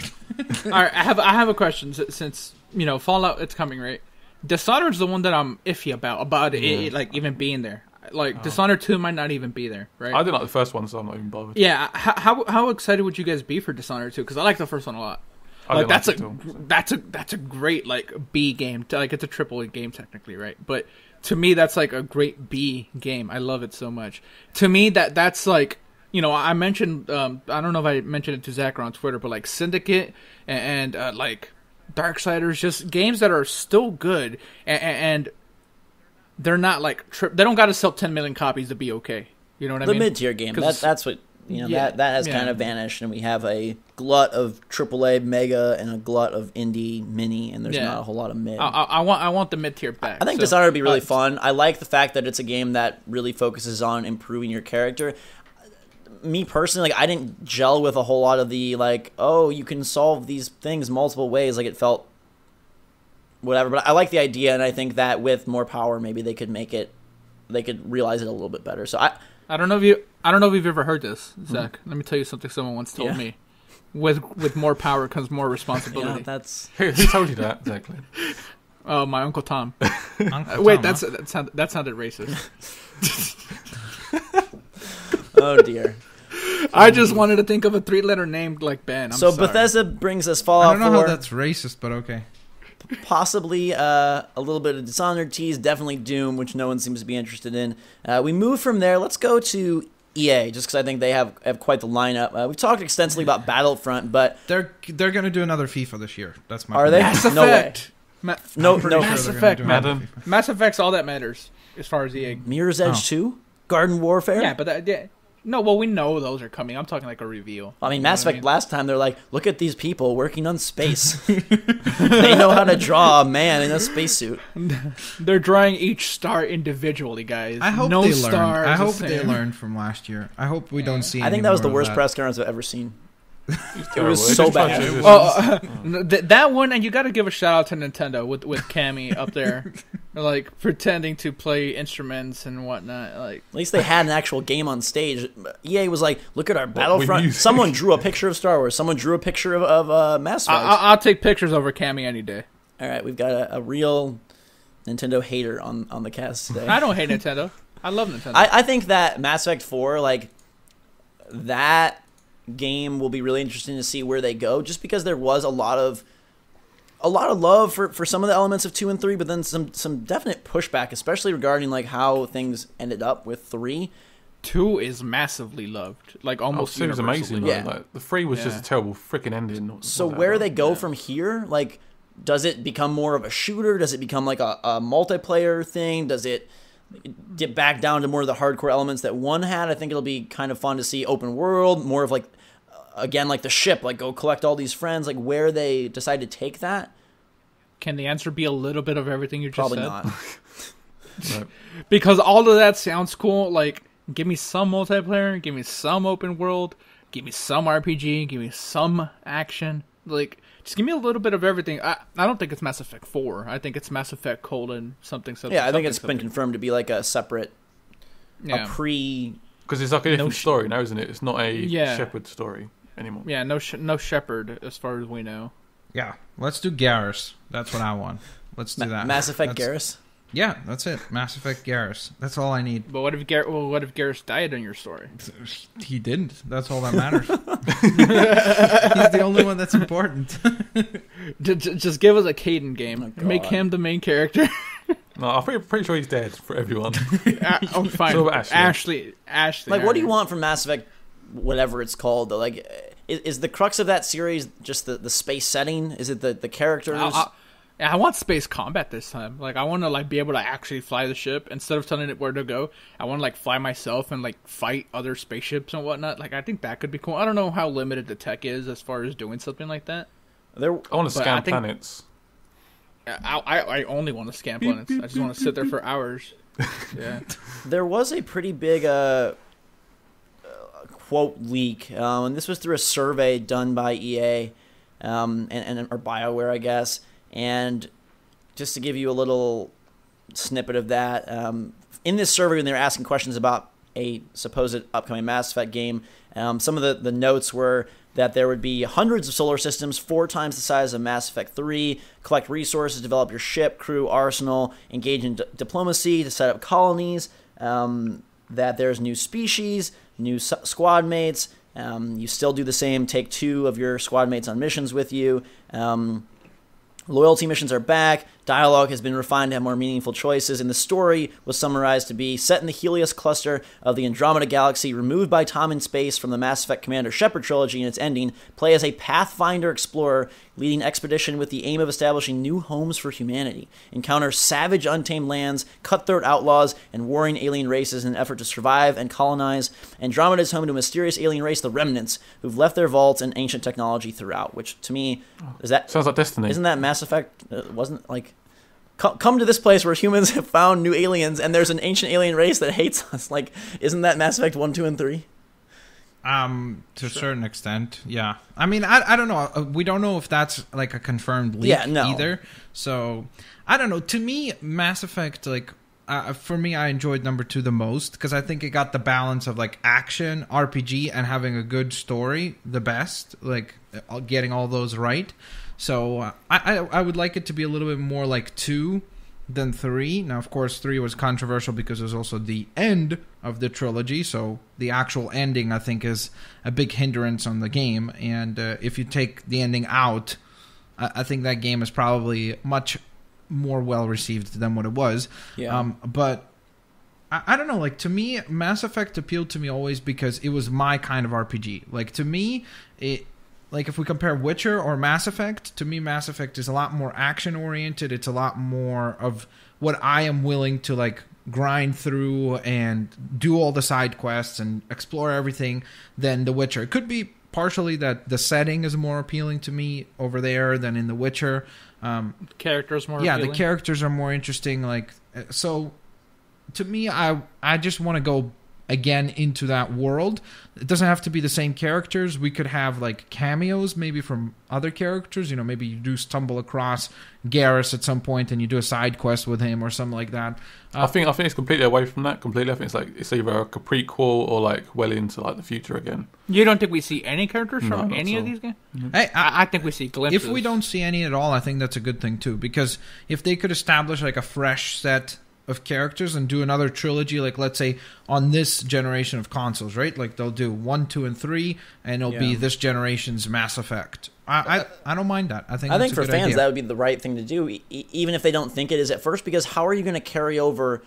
All right, I have a question since Fallout it's coming, right? Dishonored's the one that I'm iffy about it like even being there. Like Dishonored 2 might not even be there, right? I didn't like the first one, so I'm not even bothered. Yeah, how excited would you guys be for Dishonored 2? Because I like the first one a lot. Like that's a great like B game. Like it's a triple A game technically, right? But to me, that's like a great B game. I love it so much. To me, that's like I mentioned. I don't know if I mentioned it to Zach or on Twitter, but like Syndicate and like Darksiders, just games that are still good and they're not like they don't got to sell 10 million copies to be okay. You know what I mean? The mid-tier game. That's what that has kind of vanished, and we have a glut of AAA mega and a glut of indie mini, and there's not a whole lot of mid. I want the mid tier back. I think Dishonored would be really fun. I like the fact that it's a game that really focuses on improving your character. Me personally, like, I didn't gel with a whole lot of the, like, oh, you can solve these things multiple ways. Like, it felt whatever. But I like the idea, and I think that with more power, maybe they could realize it a little bit better. So I don't know if you've ever heard this, Zach. Let me tell you something someone once told me. With more power comes more responsibility. Yeah, that's who told you that exactly? Oh, my Uncle Tom. Wait, that sounded racist. Oh dear. I just wanted to think of a 3-letter name like Ben. I'm sorry. Bethesda brings us Fallout 4. I don't know how that's racist, but okay. Possibly a little bit of Dishonored tease, definitely Doom, which no one seems to be interested in. We move from there. Let's go to EA, just because I think they have quite the lineup. We've talked extensively about Battlefront, but they're going to do another FIFA this year. That's my. Are they? Mass No way. Effect. No. Mass Effect. Madden. Mass Effect's all that matters as far as EA. Mirror's Edge 2, Garden Warfare. Yeah, but no. Well, we know those are coming. I'm talking like a reveal. I mean, Mass Effect last time they're like, look at these people working on space. They know how to draw a man in a spacesuit. They're drawing each star individually, guys. I hope no they learned. I hope the they same. learned from last year. I hope we don't see. I think any that was the more of worst that. press conference I've ever seen. It Terrible. was so bad. That one, and you got to give a shout out to Nintendo with Cammy up there, like pretending to play instruments and whatnot. Like, at least they had an actual game on stage. EA was like, look at our Battlefront. Someone drew a picture of Star Wars. Someone drew a picture of Mass Effect. I'll take pictures over Cammy any day. All right, we've got a real Nintendo hater on the cast today. I don't hate Nintendo. I love Nintendo. I think that Mass Effect 4, like, that game will be really interesting to see where they go, just because there was a lot of love for some of the elements of 2 and 3, but then some definite pushback, especially regarding like how things ended up with 3. 2 is massively loved, like almost. 2 was amazing. Yeah. Like, the 3 was just a terrible freaking ending. So where they go from here, like, does it become more of a shooter? Does it become like a multiplayer thing? Does it get back down to more of the hardcore elements that 1 had? I think it'll be kind of fun to see open world, more of like, again, like the ship, like go collect all these friends, like where they decide to take that. Can the answer be a little bit of everything you just said? Probably not. Right. Because all of that sounds cool. Like, give me some multiplayer, give me some open world, give me some RPG, give me some action. Like, just give me a little bit of everything. I don't think it's Mass Effect 4. I think it's Mass Effect : something. Yeah, I think it's been confirmed to be like a separate, a pre. Because it's like a different story now, isn't it? It's not a Shepard story anymore. Yeah, no Shepard as far as we know. Yeah, let's do Garrus. That's what I want. Let's do that. Mass Effect Garrus. Yeah, that's it. Mass Effect Garrus. That's all I need. But what if Garrus died in your story? He didn't. That's all that matters. He's the only one that's important. Just give us a Caden game. Make him the main character. No, I'm pretty sure he's dead for everyone. Oh, fine. So Ashley. Like, what do you want from Mass Effect, whatever it's called, though? Like, is the crux of that series just the space setting? Is it the characters? I want space combat this time. Like, I want to like be able to actually fly the ship instead of telling it where to go. I want to like fly myself and like fight other spaceships and whatnot. Like, I think that could be cool. I don't know how limited the tech is as far as doing something like that. I want to scan planets. I only want to scan planets. I just want to sit there for hours. Yeah. There was a pretty big quote leak, and this was through a survey done by EA and or BioWare, I guess. And just to give you a little snippet of that, in this survey, when they were asking questions about a supposed upcoming Mass Effect game, some of the notes were that there would be hundreds of solar systems, 4 times the size of Mass Effect 3, collect resources, develop your ship, crew, arsenal, engage in diplomacy to set up colonies, that there's new species, new squad mates, you still do the same, take 2 of your squad mates on missions with you, loyalty missions are back, Dialogue has been refined to have more meaningful choices, and the story was summarized to be set in the Helios cluster of the Andromeda Galaxy, removed by time and space from the Mass Effect Commander Shepard trilogy in its ending. Play as a Pathfinder explorer leading an expedition with the aim of establishing new homes for humanity. Encounter savage, untamed lands, cutthroat outlaws, and warring alien races in an effort to survive and colonize. Andromeda is home to a mysterious alien race, the Remnants, who've left their vaults and ancient technology throughout, which to me, sounds like Destiny. Isn't that Mass Effect? Wasn't like... Come to this place where humans have found new aliens, and there's an ancient alien race that hates us. Like, isn't that Mass Effect 1, 2, and 3? To a certain extent, yeah. I mean, I don't know. We don't know if that's like a confirmed leak either. So, I don't know. To me, Mass Effect, like, for me, I enjoyed number 2 the most because I think it got the balance of like action, RPG, and having a good story the best. Like, getting all those right. So I would like it to be a little bit more like 2 than 3. Now, of course, 3 was controversial because it was also the end of the trilogy. So the actual ending, I think, is a big hindrance on the game. And if you take the ending out, I think that game is probably much more well-received than what it was. Yeah. But I don't know. Like, to me, Mass Effect appealed to me always because it was my kind of RPG. Like, to me, like, if we compare Witcher or Mass Effect, to me, Mass Effect is a lot more action-oriented. It's a lot more of what I am willing to, like, grind through and do all the side quests and explore everything than The Witcher. It could be partially that the setting is more appealing to me over there than in The Witcher. Characters more appealing. The characters are more interesting. Like, so, to me, I just want to go again into that world. It doesn't have to be the same characters. We could have like cameos maybe from other characters. You know, maybe you do stumble across Garrus at some point and you do a side quest with him or something like that. I think it's completely away from that. Completely, I think it's either a prequel or like well into like the future again. You don't think we see any characters from any of these games? Mm-hmm. Hey, I think we see glimpses. If we don't see any at all, I think that's a good thing too. Because if they could establish like a fresh set of characters and do another trilogy, like let's say on this generation of consoles, right? Like they'll do 1, 2, and 3, and it'll be this generation's Mass Effect. I don't mind that. I think for fans idea. That would be the right thing to do, even if they don't think it is at first. Because how are you going to carry over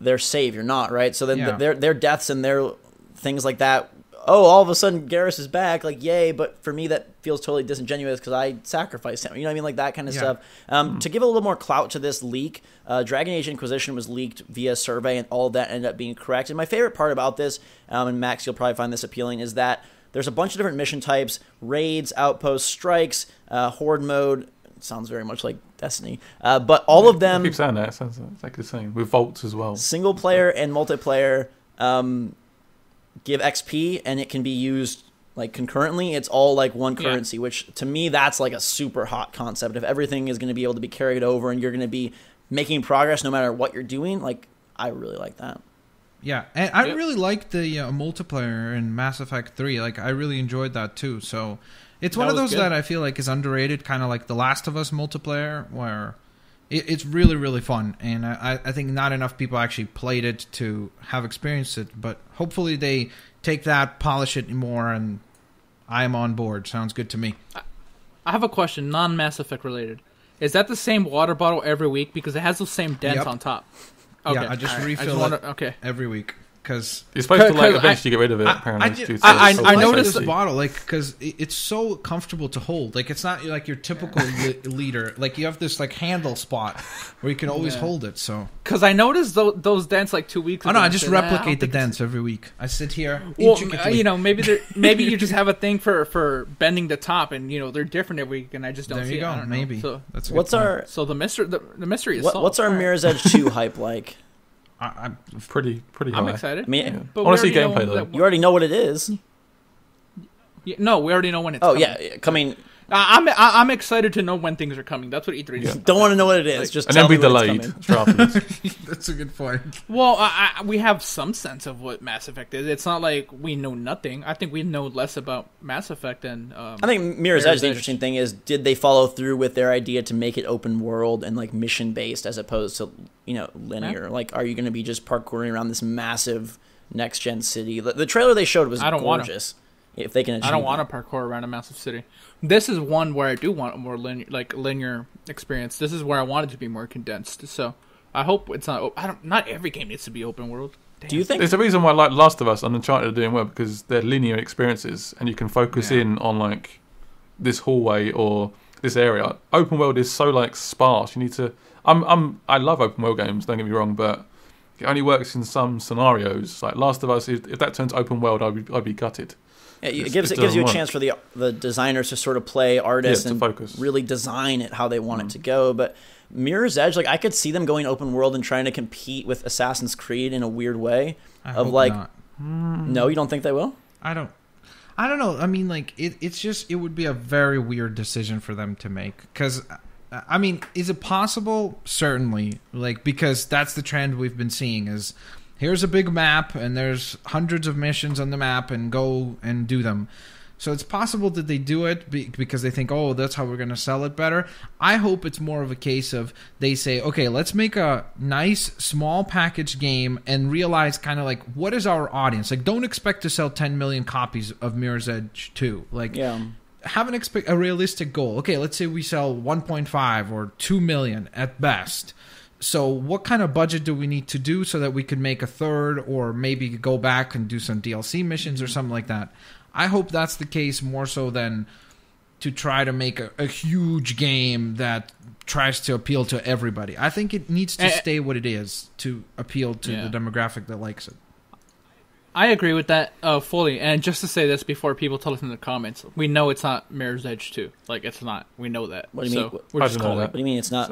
their save? You're not, right? So then their deaths and their things like that. Oh, all of a sudden Garrus is back, like yay! But for me, that feels totally disingenuous because I sacrificed him. You know what I mean, like that kind of stuff. To give a little more clout to this leak, Dragon Age Inquisition was leaked via survey, and all of that ended up being correct. And my favorite part about this, and Max, you'll probably find this appealing, is that there's a bunch of different mission types: raids, outposts, strikes, horde mode. It sounds very much like Destiny, but all of them. I keep saying that. It sounds like the same with vaults as well. Single player and multiplayer. Give XP and it can be used like concurrently. It's all like one currency, which to me that's like a super hot concept. If everything is going to be able to be carried over and you're going to be making progress no matter what you're doing, like I really like that. Yeah, and I really liked the multiplayer in Mass Effect 3. Like I really enjoyed that too. So it's one of those that I feel like is underrated, kind of like The Last of Us multiplayer, where it's really, really fun, and I think not enough people actually played it to have experienced it, but hopefully they take that, polish it more, and I am on board. Sounds good to me. I have a question, non-Mass Effect related. Is that the same water bottle every week? Because it has those same dents on top. Okay. Yeah, I just refill it every week. Because you're supposed to like eventually get rid of it. Apparently, I noticed the bottle, like, because it's so comfortable to hold. Like, it's not like your typical leader. Like, you have this like handle spot where you can always hold it. So, because I noticed those dents like 2 weeks ago. Oh no, I just replicate the dents every week. I sit here. Well, you know, maybe you just have a thing for bending the top, and you know they're different every week, and I just don't see it. There you go. Maybe. So that's the mystery is solved. What's our Mirror's Edge 2 hype like? I'm pretty high. I'm excited. I mean, but I want to see gameplay though. You already know what it is. No, we already know when it's coming. Oh yeah, coming. I'm excited to know when things are coming. That's what E3 is. Don't want to know what it is. Just and tell then be me delayed. That's a good point. Well, we have some sense of what Mass Effect is. It's not like we know nothing. I think we know less about Mass Effect than. I think Mirror's Edge. The interesting thing is, did they follow through with their idea to make it open world and like mission based as opposed to linear? Yeah. Like, are you going to be just parkouring around this massive next gen city? The trailer they showed was gorgeous. if they can achieve I don't want to parkour around a massive city. This is one where I do want a more linear experience. This is where I want it to be more condensed. So I hope it's not. Not every game needs to be open world. Damn. Do you think there's a reason why like Last of Us and Uncharted are doing well, because they're linear experiences and you can focus in on like this hallway or this area. Open world is so like sparse. You need to. I love open world games. Don't get me wrong, but it only works in some scenarios. Like Last of Us, if that turns open world, I'd be gutted. Yeah, it gives you a chance for the designers to sort of play artists and focus. Really design it how they want it to go. But Mirror's Edge, like I could see them going open world and trying to compete with Assassin's Creed in a weird way. I hope not. No, you don't think they will? I don't know. I mean, like it's just it would be a very weird decision for them to make. Because I mean, is it possible? Certainly, like because that's the trend we've been seeing is. Here's a big map, and there's hundreds of missions on the map, and go and do them. So it's possible that they do it because they think, oh, that's how we're going to sell it better. I hope it's more of a case of they say, okay, let's make a nice, small package game and realize kind of like, what is our audience? Like, don't expect to sell 10 million copies of Mirror's Edge 2. Like, have a realistic goal. Okay, let's say we sell 1.5 or 2 million at best. So what kind of budget do we need to do so that we could make a third or maybe go back and do some DLC missions or something like that? I hope that's the case more so than to try to make a huge game that tries to appeal to everybody. I think it needs to stay what it is to appeal to the demographic that likes it. I agree with that fully. And just to say this before people tell us in the comments, we know it's not Mirror's Edge 2. Like, it's not. We know that. What do you mean? We're just calling it. What do you mean it's not?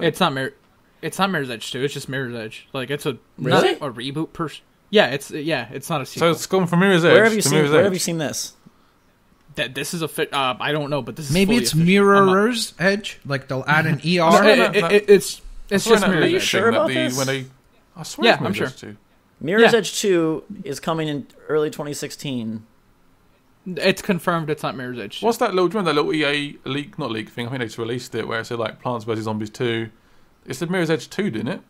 It's not Mirror's Edge 2. It's just Mirror's Edge. Like it's not really? a reboot. It's not a sequel. So it's gone from Mirror's Edge. Where have you seen this? That this is a fit. I don't know, but this is maybe it's Mirror's Edge. Like they'll add an ER. It's just Mirror's Edge. Are you sure about this? I swear it's I'm sure. Edge 2. Mirror's Edge 2 is coming in early 2016. It's confirmed it's not Mirror's Edge 2. What's that little? Do you remember that little EA not leak thing? I think they just released it where it said like Plants vs Zombies 2. It said Mirror's Edge 2, didn't it?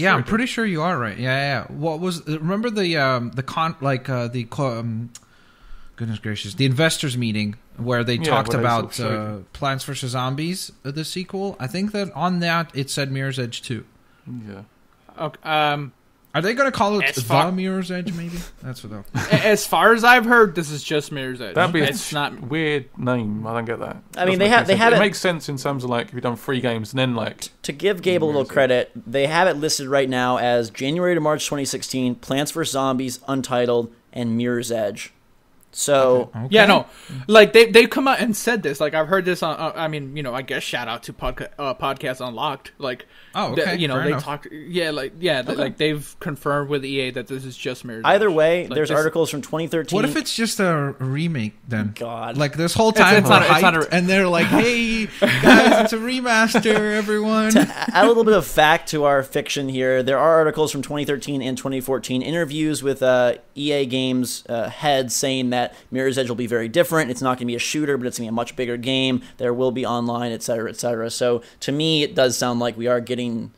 I'm pretty sure you are right. Yeah. What was? Remember goodness gracious, the investors meeting where they talked about Plants vs Zombies, the sequel. I think that on that it said Mirror's Edge 2. Yeah. Okay. Are they going to call it the Mirror's Edge? Maybe that's what they'll. As far as I've heard, this is just Mirror's Edge. That'd be a weird name. I don't get that. I mean, they had it makes sense in terms of like if you've done 3 games and then like to give Gabe a little credit, they have it listed right now as January to March 2016, Plants vs Zombies Untitled and Mirror's Edge. So yeah, no, like they come out and said this. Like I've heard this on. I mean, you know, I guess shout out to Podcast Unlocked. Like, they talked. Yeah, like they've confirmed with EA that this is just Mirror's Edge. Either way, there's articles from 2013. What if it's just a remake then? God, like this whole time it's hyped, and they're like, "Hey guys, it's a remaster, everyone." To add a little bit of fact to our fiction here, there are articles from 2013 and 2014, interviews with EA Games heads saying that Mirror's Edge will be very different. It's not going to be a shooter, but it's going to be a much bigger game. There will be online, etc., etc. So to me, it does sound like we are getting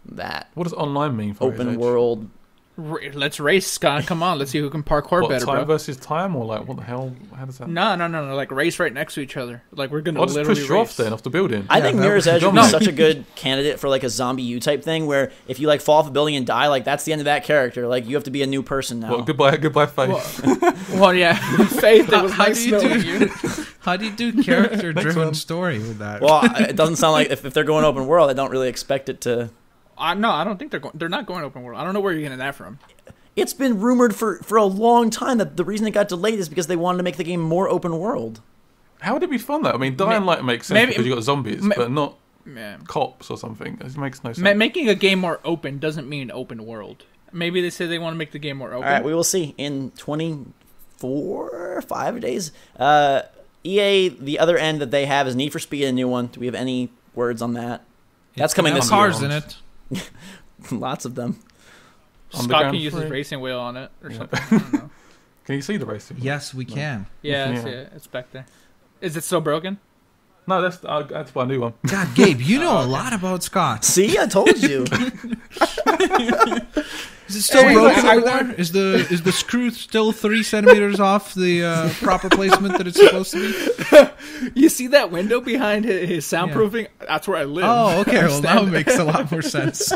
that. What does online mean for open world? Let's race, Scott. Come on, let's see who can parkour better, time bro. versus time, or like what the hell? How does that? No. Like race right next to each other. Like we're gonna just literally push you off then off the building. I think Mirror's Edge would be such a good candidate for like a zombie U type thing, where if you like fall off a building and die, like that's the end of that character. Like you have to be a new person now. Well, goodbye, Faith. Well, yeah, Faith. It was nice knowing you. How do you do character-driven story with that? Well, it doesn't sound like if they're going open world, I don't really expect it to. No, I don't think they're going. They're not going open world. I don't know where you're getting that from. It's been rumored for a long time that the reason it got delayed is because they wanted to make the game more open world. How would it be fun though? I mean, Dying Light makes sense because you got zombies, but not cops or something. It makes no sense. Making a game more open doesn't mean open world. Maybe they say they want to make the game more open. All right, we will see in 5 days. EA, the other end that they have is Need for Speed, a new one. Do we have any words on that? That's coming this year. Cars in it. Lots of them. Scott can use his racing wheel on it or something. I don't know. Can you see the racing wheel? Yes, we can. Yeah, it's back there. Is it still broken? No, that's buy a new one. God, Gabe, you know a lot about Scott. See, I told you. Is it still broken over there? Is the screw still 3 centimeters off the proper placement that it's supposed to be? You see that window behind his soundproofing? Yeah. That's where I live. Oh, okay. Well, now it makes a lot more sense.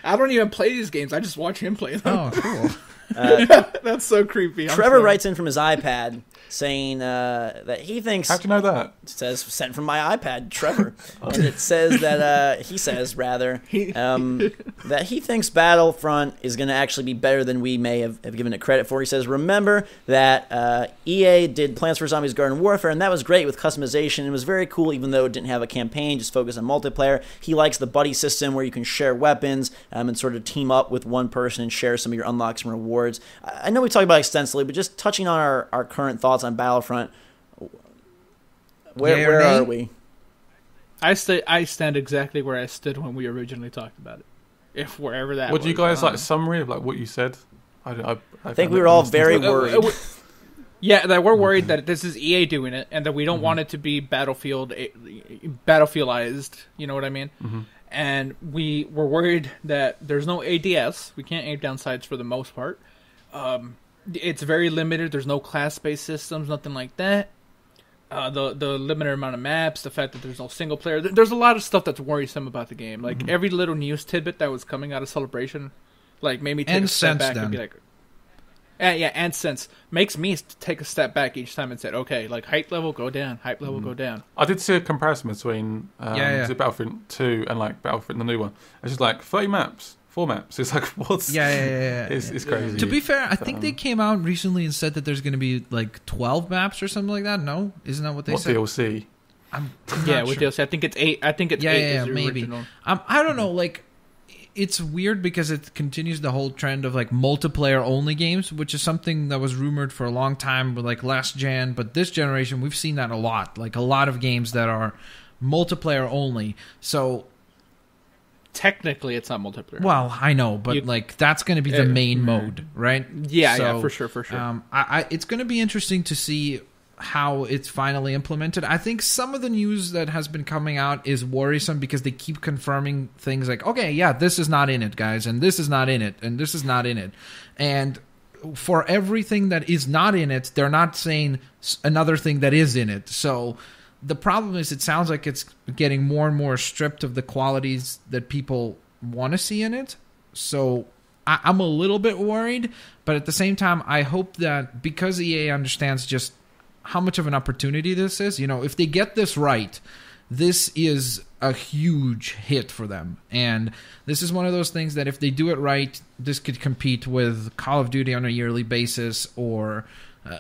I don't even play these games. I just watch him play them. Oh, cool. That's so creepy. Trevor writes in from his iPad saying that he thinks... How'd you know that? It says, sent from my iPad, Trevor. And it says that, he says, rather, that he thinks Battlefront is going to actually be better than we may have given it credit for. He says, remember that EA did Plants vs. Zombies Garden Warfare, and that was great with customization. It was very cool, even though it didn't have a campaign, just focused on multiplayer. He likes the buddy system where you can share weapons and sort of team up with one person and share some of your unlocks and rewards. I know we talked about it extensively, but just touching on our current thoughts on Battlefront, where are we? I stand exactly where I stood when we originally talked about it. If wherever that. What do you guys like? Summary of like what you said. I think we were all very worried. Yeah, that we're worried that this is EA doing it, and that we don't want it to be Battlefieldized. You know what I mean? Mm-hmm. And we were worried that there's no ADS. We can't aim down sights for the most part. It's very limited. There's no class-based systems, nothing like that. The limited amount of maps, the fact that there's no single player. There's a lot of stuff that's worrisome about the game. Like every little news tidbit that was coming out of Celebration, like made me take a step back and be like, and sense makes me take a step back each time and said, okay, like hype level go down, hype level go down. I did see a comparison between Battlefield 2 and like Battlefield the new one. It's just like 30 maps. 4 maps. It's like, what's... Yeah. It's crazy. To be fair, I think they came out recently and said that there's going to be like 12 maps or something like that. No? Isn't that what they said? DLC? With DLC. I think it's 8. I think it's 8 is the maybe. original. I don't know, like... It's weird because it continues the whole trend of like multiplayer only games, which is something that was rumored for a long time with like last gen, but this generation we've seen that a lot. Like a lot of games that are multiplayer only. So technically it's not multiplayer. Well, I know, but like that's going to be the main mode, right? Yeah, for sure. It's going to be interesting to see how it's finally implemented. I think some of the news that has been coming out is worrisome because they keep confirming things like, okay, yeah, this is not in it, guys, and this is not in it, and this is not in it. And for everything that is not in it, they're not saying another thing that is in it. So the problem is it sounds like it's getting more and more stripped of the qualities that people want to see in it. So I'm a little bit worried, but at the same time, I hope that because EA understands just how much of an opportunity this is, if they get this right, this is a huge hit for them. And this is one of those things that if they do it right, this could compete with Call of Duty on a yearly basis or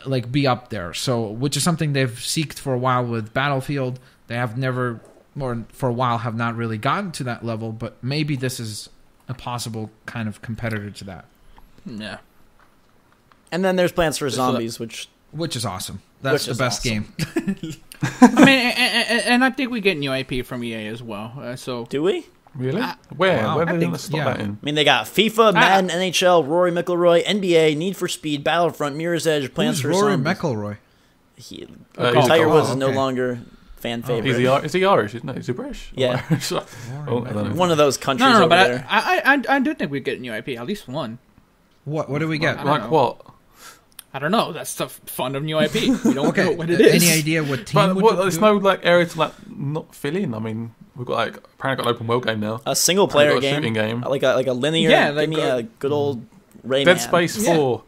like be up there. So, which is something they've seeked for a while with Battlefield. They have never, or for a while, have not really gotten to that level, but maybe this is a possible kind of competitor to that. Yeah. And then there's Plants vs. Zombies, which is awesome. That's the best game. I mean, and I think we get new IP from EA as well. So do we? Really? Where? Wow. Where are they going to slot that in? I mean, they got FIFA, Madden, NHL, Rory McIlroy, NBA, Need for Speed, Battlefront, Mirror's Edge, Plants vs. Rory Zombies. McIlroy? Tiger Woods is no longer fan favorite. Is he Irish? Isn't he? Is he British? Yeah. I don't know. One of those countries No, over but there. I do think we get new IP, at least one. What do we get? Like what? I don't know. That's the fun of new IP. We don't know what it is. Any idea what team would there's do no like area to like not fill in. I mean, we've got apparently got an open world game now. A single player game, shooting game, like a linear. Yeah, give me a good old Rayman. Dead Space 4.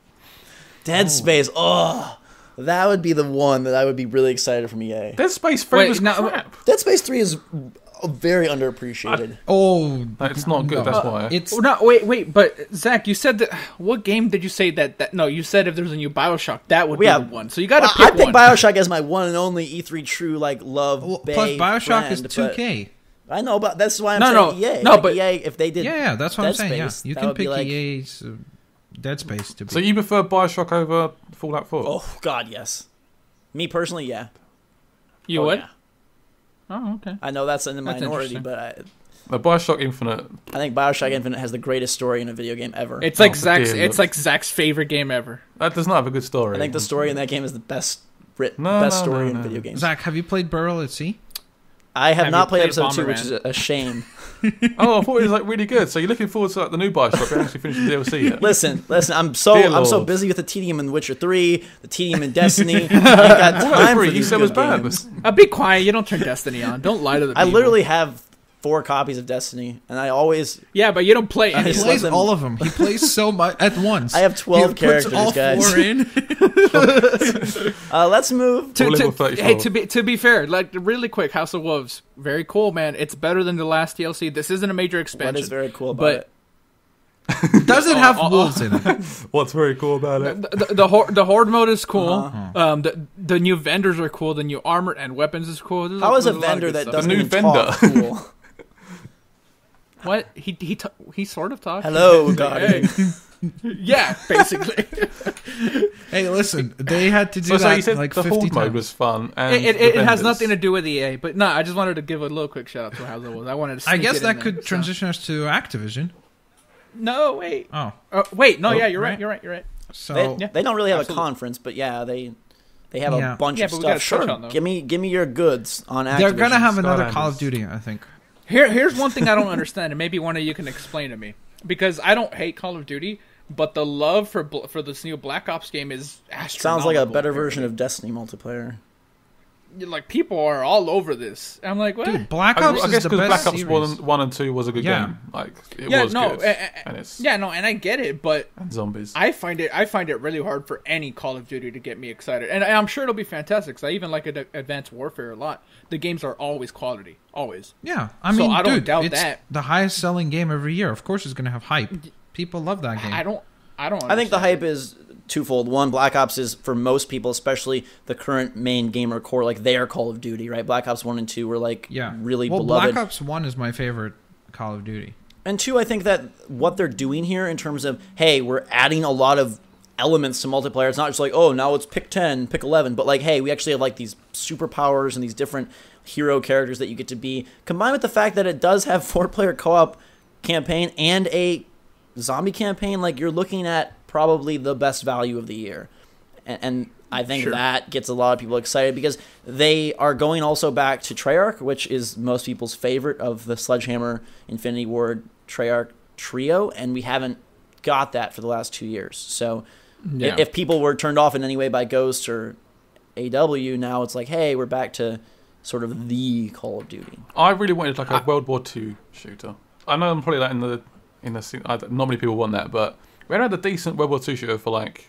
Dead Space. Oh, that would be the one that I would be really excited from EA. Dead Space 3 was crap. Dead Space 3 is very underappreciated. It's not good. That's why. It's wait. But Zach, you said that. What game did you say that? No, you said if there was a new BioShock, that would be the one. So you got to pick one. I pick BioShock as my one and only E3 true love. Plus, BioShock is 2K. I know, but that's why I'm saying EA. No, but EA, if they did, that's what I'm saying. Space, you can pick EA's Dead Space to be. So you prefer BioShock over Fallout 4? Oh God, yes. Me personally, yeah. You would? Yeah. Oh, okay. I know that's in the minority, but the BioShock Infinite. I think BioShock Infinite has the greatest story in a video game ever. It's like Zach's favorite game ever. That does not have a good story. I think the story in that game is the best story in video games. Zach, have you played Burrell at Sea? I have not played played episode 2, Bomberman? which is a shame. Oh, I thought it was like really good. So you're looking forward to like the new Bioshock? You actually finished the DLC yet? Listen. I'm Dear so Lord. busy with the tedium in The Witcher 3, the tedium in Destiny. I ain't got time for You these said it was good bad. games. Be quiet. You don't turn Destiny on. Don't lie to the I people. literally have 4 copies of Destiny, and I always Yeah, but you don't play I any. He just plays let them- all of them. He plays so much at once. I have 12 he puts characters, all guys. 4 in. let's move. To, Or level to, 34. hey, to be fair, like really quick, House of Wolves, very cool, man. It's better than the last DLC. This isn't a major expansion. What is very cool about but it? Does it have wolves in it? What's very cool about it? the horde mode is cool. Uh-huh. The new vendors are cool. The new armor and weapons is cool. How is a lot of vendor good that stuff. doesn't The new even talk cool? What he sort of talks. Hello, He's like, Guardian. hey. Yeah, basically. Hey, listen, they had to do So that you said like the 50 Horde mode times. was fun. And It the has vendors. nothing to do with EA, but no, I just wanted to give a little quick shout out to House of Wolves. I wanted to. I sneak guess it in that there, could so. transition us to Activision. No, wait. Oh, Wait, no, Oh, yeah, you're right. right. You're right. You're right. so They don't really have Absolutely. a conference, but yeah, they have Yeah. a bunch Yeah, of but we stuff. gotta touch Sure, on them. give me your goods on Activision. they're gonna have another Skylanders. Call of Duty, I think. Here's one thing I don't understand, and maybe one of you can explain to me, because I don't hate Call of Duty, but the love for this new Black Ops game is astronomical. Sounds like a better version of Destiny multiplayer. Like people are all over this. I'm like, what? Dude, Black I Ops guess is the because best Black Ops series. 1 and 2 was a good Yeah. game. Like it yeah, was no, good. And it's yeah, no, and I get it, but and zombies. I find it really hard for any Call of Duty to get me excited, and I'm sure it'll be fantastic. Cause I even like Advanced Warfare a lot. The games are always quality, always. Yeah, I So mean, I don't dude, doubt it's that. the highest selling game every year. Of course, it's gonna have hype. People love that game. I don't. I think the understand hype it. is twofold. One, Black Ops is for most people, especially the current main gamer core, like they are Call of Duty, right? Black Ops 1 and 2 were like really well, beloved. Black Ops 1 is my favorite Call of Duty. And 2, I think that what they're doing here in terms of, hey, we're adding a lot of elements to multiplayer. It's not just like, oh, now it's pick 10, pick 11, but like, hey, we actually have like these superpowers and these different hero characters that you get to be, combined with the fact that it does have 4-player co-op campaign and a zombie campaign. Like, you're looking at probably the best value of the year. And I think Sure. that gets a lot of people excited because they are going also back to Treyarch, which is most people's favorite of the Sledgehammer, Infinity Ward, Treyarch trio, and we haven't got that for the last 2 years. So Yeah. if people were turned off in any way by Ghost or AW, now it's like, hey, we're back to sort of the Call of Duty. I really wanted like a World War II shooter. I know I'm probably like not many people want that, but we haven't had a decent World War II shooter for like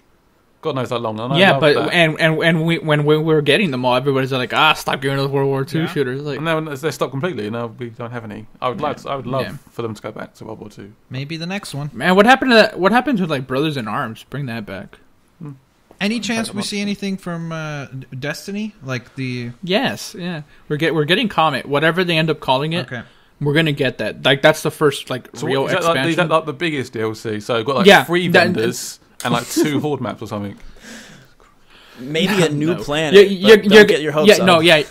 God knows how long. And I Yeah, love but that. when we were getting them all, everybody's like, stop giving us World War II shooters. Like, And now they stopped completely. Now we don't have any. I would love Yeah. for them to go back to World War II. Maybe the next one. man, what happened to that? What happened to like Brothers in Arms? Bring that back. Any chance we see anything from Destiny? Like the Yes, yeah. We're getting Comet, whatever they end up calling it. okay. We're gonna get that. Like that's the first like So real is that expansion. like the biggest DLC? So we've got like 3 vendors and like 2 horde maps or something. Maybe a new No. planet. You're but don't get your hopes up. No, yeah.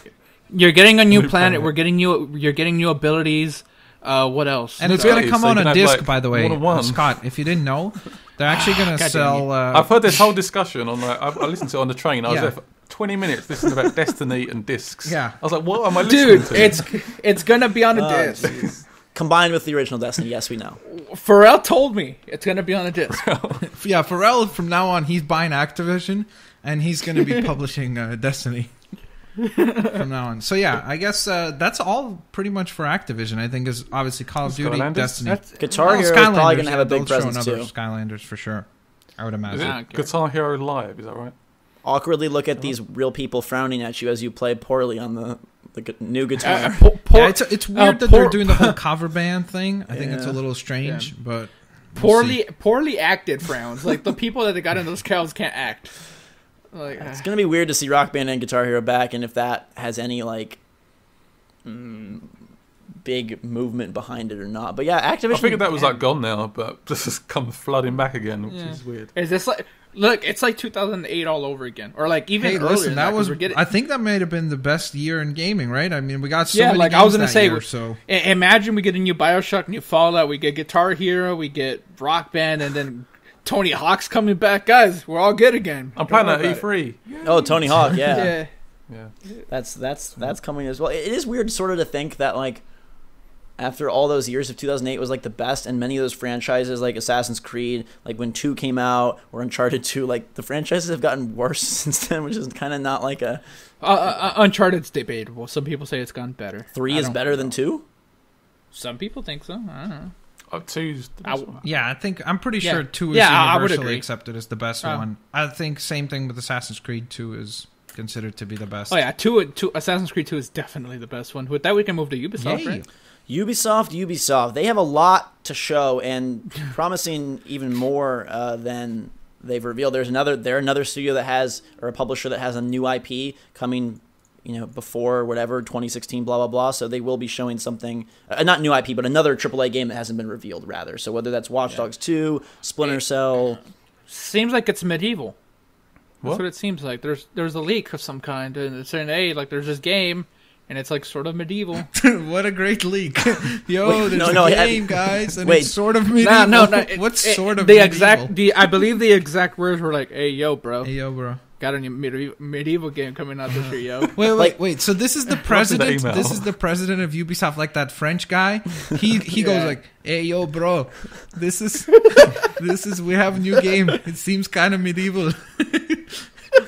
You're getting a new New planet. planet. You're getting new abilities. What else? And it's Okay, going to come so you on can a have, disc, like, by the way, more than one. Scott. If you didn't know, they're actually going to God sell. I've heard this whole discussion on like I listened to it on the train. I was Yeah. there for 20 minutes listening about Destiny and discs. Yeah. I was like, what am I listening Dude, to? it's gonna be on a Oh, disc. jeez. Combined with the original Destiny, yes, we know. Pharell told me it's gonna be on a disc. Yeah, Pharrell, from now on, he's buying Activision, and he's going to be publishing Destiny from now on. So, yeah, I guess that's all pretty much for Activision. I think is obviously Call of Duty, Skylanders? Destiny. Guitar Hero is probably Skylanders, going to have a big they'll show presence, another too. Skylanders for sure, I would Is imagine. it I don't care. Guitar Hero Live? Is that right? Awkwardly look at these real people frowning at you as you play poorly on the new guitar. Yeah, it's weird that they're doing the whole cover band thing. I think it's a Yeah. little strange, but we'll see. poorly acted frowns. Like the people that got in those cows can't act. Like It's going to be weird to see Rock Band and Guitar Hero back, and if that has any, like, big movement behind it or not. But yeah, Activision... I figured that was like gone now, but this has come flooding back again, which Yeah. is weird. is this like? Look, it's like 2008 all over again, or like even Hey, earlier. listen, than that 'cause was. we're getting- I think that might have been the best year in gaming, right? I mean, we got so Yeah, many like, games I was gonna that say, year, so Imagine we get a new Bioshock, new Fallout, we get Guitar Hero, we get Rock Band, and then Tony Hawk's coming back, guys. We're all good again. I'm Don't playing worry at about E3. Oh, Tony Hawk, it. yeah. Yeah. Yeah. That's coming as well. It is weird sort of to think that like after all those years, of 2008 was like the best, and many of those franchises like Assassin's Creed, like when 2 came out, or Uncharted 2, like the franchises have gotten worse since then, which is kind of not like a... Uncharted's debatable. Some people say it's gone better. 3 is better than 2? Some people think so. I don't know. 2's the best one. Yeah, I'm pretty sure 2 is universally accepted as the best one. I think same thing with Assassin's Creed 2 is considered to be the best. Oh yeah, 2 Assassin's Creed 2 is definitely the best one. With that, we can move to Ubisoft, right? Ubisoft, they have a lot to show and promising even more than they've revealed. They're another studio that has, or a publisher that has a new IP coming, before whatever 2016, blah blah blah. So they will be showing something, not new IP, but another AAA game that hasn't been revealed. Rather, so whether that's Watch Dogs 2, Splinter Cell, seems like it's medieval. That's what it seems like. There's a leak of some kind, and it's saying, hey, like there's this game. And it's like sort of medieval. What a great leak! Yo, there's a game, guys, and it's sort of medieval. No. What's sort of medieval? I believe the exact words were like, "Hey, yo, bro. Got a new medieval game coming out this year, yo." Wait. So this is the president. This is the president of Ubisoft, like that French guy. He goes like, "Hey, yo, bro. This is we have a new game. It seems kind of medieval."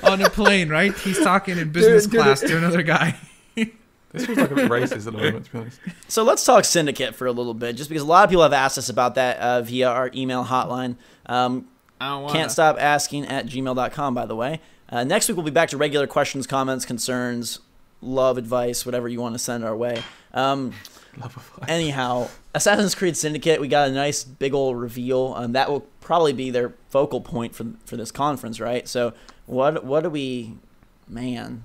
On a plane, right? He's talking in business class to another guy. This feels like a bit racist at the moment, to be honest. So let's talk Syndicate for a little bit, just because a lot of people have asked us about that via our email hotline. Can't stop asking at gmail.com, by the way. Next week we'll be back to regular questions, comments, concerns, love, advice, whatever you want to send our way. Anyhow, Assassin's Creed Syndicate, we got a nice big old reveal. That will probably be their focal point for this conference, right? So what do we... Man...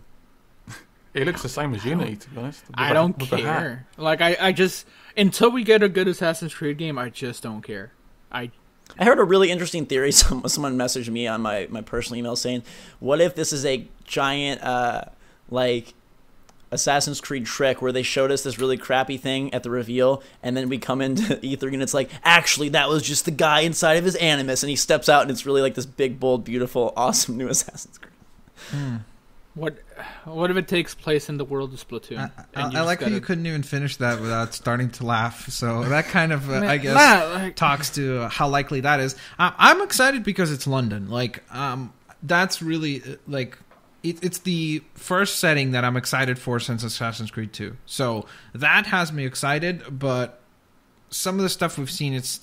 It looks the same as Unity, to be honest. I don't care. Like, I just... Until we get a good Assassin's Creed game, I just don't care. I heard a really interesting theory. Someone messaged me on my personal email saying, what if this is a giant, Assassin's Creed trick where they showed us this really crappy thing at the reveal, and then we come into E3 and it's like, actually, that was just the guy inside of his Animus, and he steps out and it's really like this big, bold, beautiful, awesome new Assassin's Creed. What if it takes place in the world of Splatoon? I like how you couldn't even finish that without starting to laugh. So that kind of, I guess, talks to how likely that is. I'm excited because it's London. That's really, it's the first setting that I'm excited for since Assassin's Creed 2. So that has me excited, but some of the stuff we've seen, it's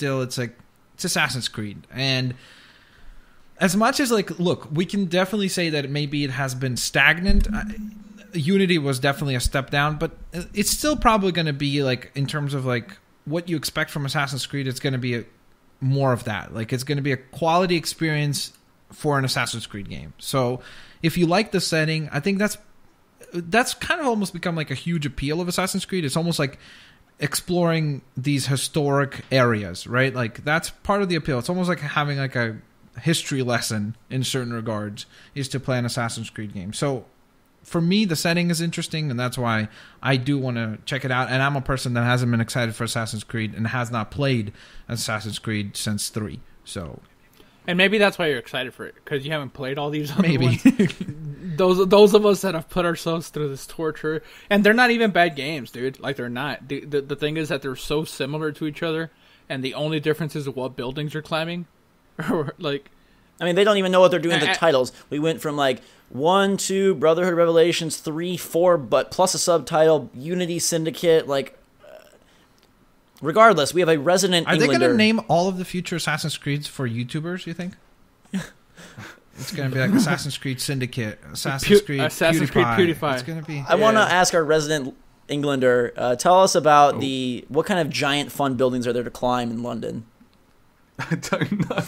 Assassin's Creed. And... as much as, look, we can definitely say that maybe it has been stagnant. Unity was definitely a step down, but it's still probably going to be, in terms of, what you expect from Assassin's Creed, it's going to be more of that. It's going to be a quality experience for an Assassin's Creed game. So, if you like the setting, I think that's kind of almost become, a huge appeal of Assassin's Creed. It's almost like exploring these historic areas, right? That's part of the appeal. It's almost like having, a history lesson in certain regards is to play an Assassin's Creed game. So for me, the setting is interesting, and that's why I do want to check it out. And I'm a person that hasn't been excited for Assassin's Creed and has not played Assassin's Creed since 3. So, and maybe that's why you're excited for it, because you haven't played all these other ones. Those of us that have put ourselves through this torture, and they're not even bad games, dude. They're not. The thing is that they're so similar to each other, and the only difference is what buildings you're climbing. They don't even know what they're doing with the titles. We went from 1, 2, Brotherhood Revelations, 3, 4, but plus a subtitle, Unity Syndicate. Regardless, we have a resident Englander. Are they going to name all of the future Assassin's Creeds for YouTubers, you think? It's going to be Assassin's Creed Syndicate, Assassin's Creed PewDiePie. It's going to be. I want to ask our resident Englander, tell us about what kind of giant fun buildings are there to climb in London? I don't know.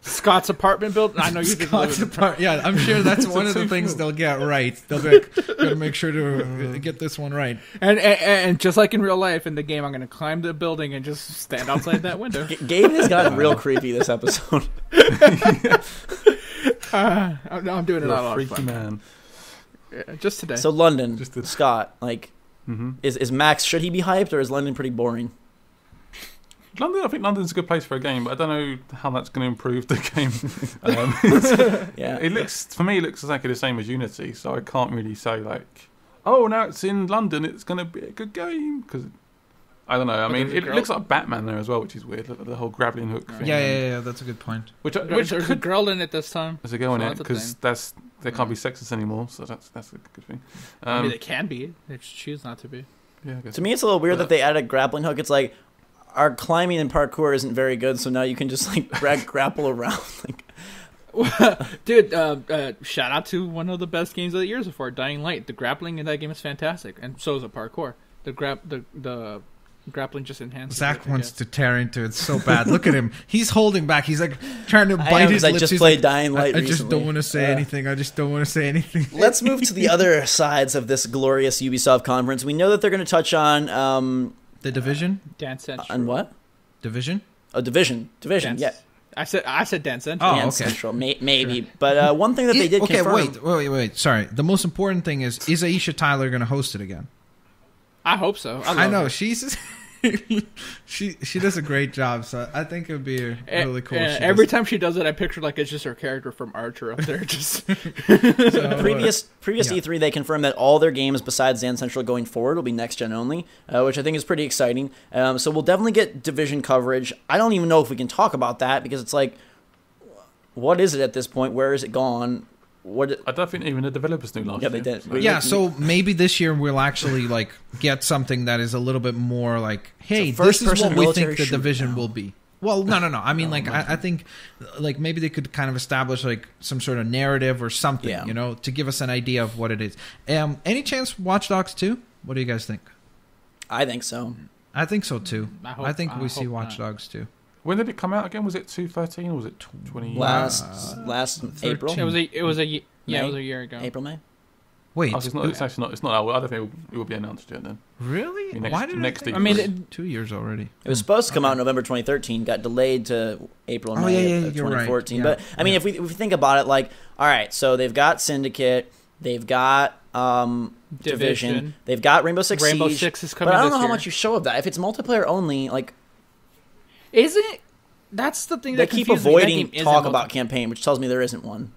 Scott's apartment building. I know you think Scott's apartment. Yeah, I'm sure that's one of the things they'll get right. They'll be gotta make sure to get this one right. And just like in real life, in the game, I'm gonna climb the building and just stand outside that window. Gabe has gotten real creepy this episode. I'm doing it a lot of fun. Man. Yeah, just today. So London, Scott, is Max? Should he be hyped, or is London pretty boring? London, I think London's a good place for a game, but I don't know how that's going to improve the game. Yeah, it looks exactly the same as Unity, so I can't really say like, oh, now it's in London, it's going to be a good game, because I don't know. I mean, it looks like Batman there as well, which is weird. The whole grappling hook thing. Yeah. That's a good point. Which there's a girl in it this time. There's a girl in it because they can't be sexist anymore, so that's a good thing. I mean, they can be. They just choose not to be. Yeah, I guess. To me, it's a little weird that they added a grappling hook. It's like our climbing and parkour isn't very good, so now you can just like grapple around. Dude, shout out to one of the best games of the year so far, Dying Light. The grappling in that game is fantastic, and so is the parkour. The grappling just enhances. Zach wants to tear into it so bad. Look at him. He's holding back. He's like trying to bite his lips. I just played Dying Light I recently. just don't want to say anything. I just don't want to say anything. Let's move to the other sides of this glorious Ubisoft conference. We know that they're going to touch on... The Division? Dance Central. On what? Division? Oh, Division. Dance. Yeah. I said Dance Central. Oh, Dance okay. Central, maybe. Sure. But one thing that they did confirm... Wait. Sorry. The most important thing is Aisha Tyler going to host it again? I hope so. I know. She's... she does a great job, so I think it would be really cool. Every time she does it, I picture like it's just her character from Archer up there. Just previous E3, they confirmed that all their games besides Dance Central going forward will be next gen only, which I think is pretty exciting. So we'll definitely get Division coverage. I don't even know if we can talk about that because it's like, what is it at this point? Where is it gone? I don't think even the developers knew last year. Yeah, they did. Yeah, so maybe this year we'll actually like get something that is a little bit more like, hey, this is what we think the Division will be. Well, no. I mean, I think like maybe they could kind of establish like some sort of narrative or something, to give us an idea of what it is. Any chance Watch Dogs 2? What do you guys think? I think so. I think so too. I think we see not. Watch Dogs 2. When did it come out again? Was it 2013 or was it 20? Last April. It was a year ago. April, May. Wait, it's actually not. It's not out. I don't think it will be announced yet then. Really? Why did next? I mean, 2 years already. It was supposed to come out in November 2013. Got delayed to April and May of 2014. Right. But I mean, if we think about it, like, all right, so they've got Syndicate, they've got Division, they've got Rainbow Six Rainbow Siege, Six is coming. But I don't know this how year. much you show of that. If it's multiplayer only, like. Is it? That's the thing they that keep confuses avoiding me. talk about campaign, which tells me there isn't one.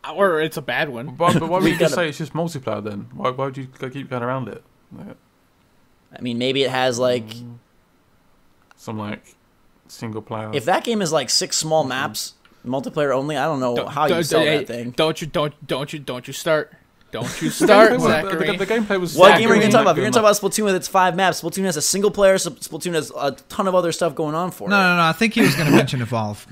Or it's a bad one. But why would you just say it's just multiplayer then? Why would you keep going around it? I mean, maybe it has like some like single player. If that game is like 6 small maps, multiplayer only, I don't know how you sell that thing. Don't you start. Don't you start, Zachary. The gameplay was... What game are you going to talk about? If you're going to talk about Splatoon with its 5 maps, Splatoon has a single player, so Splatoon has a ton of other stuff going on for it. No. I think he was going to mention Evolve.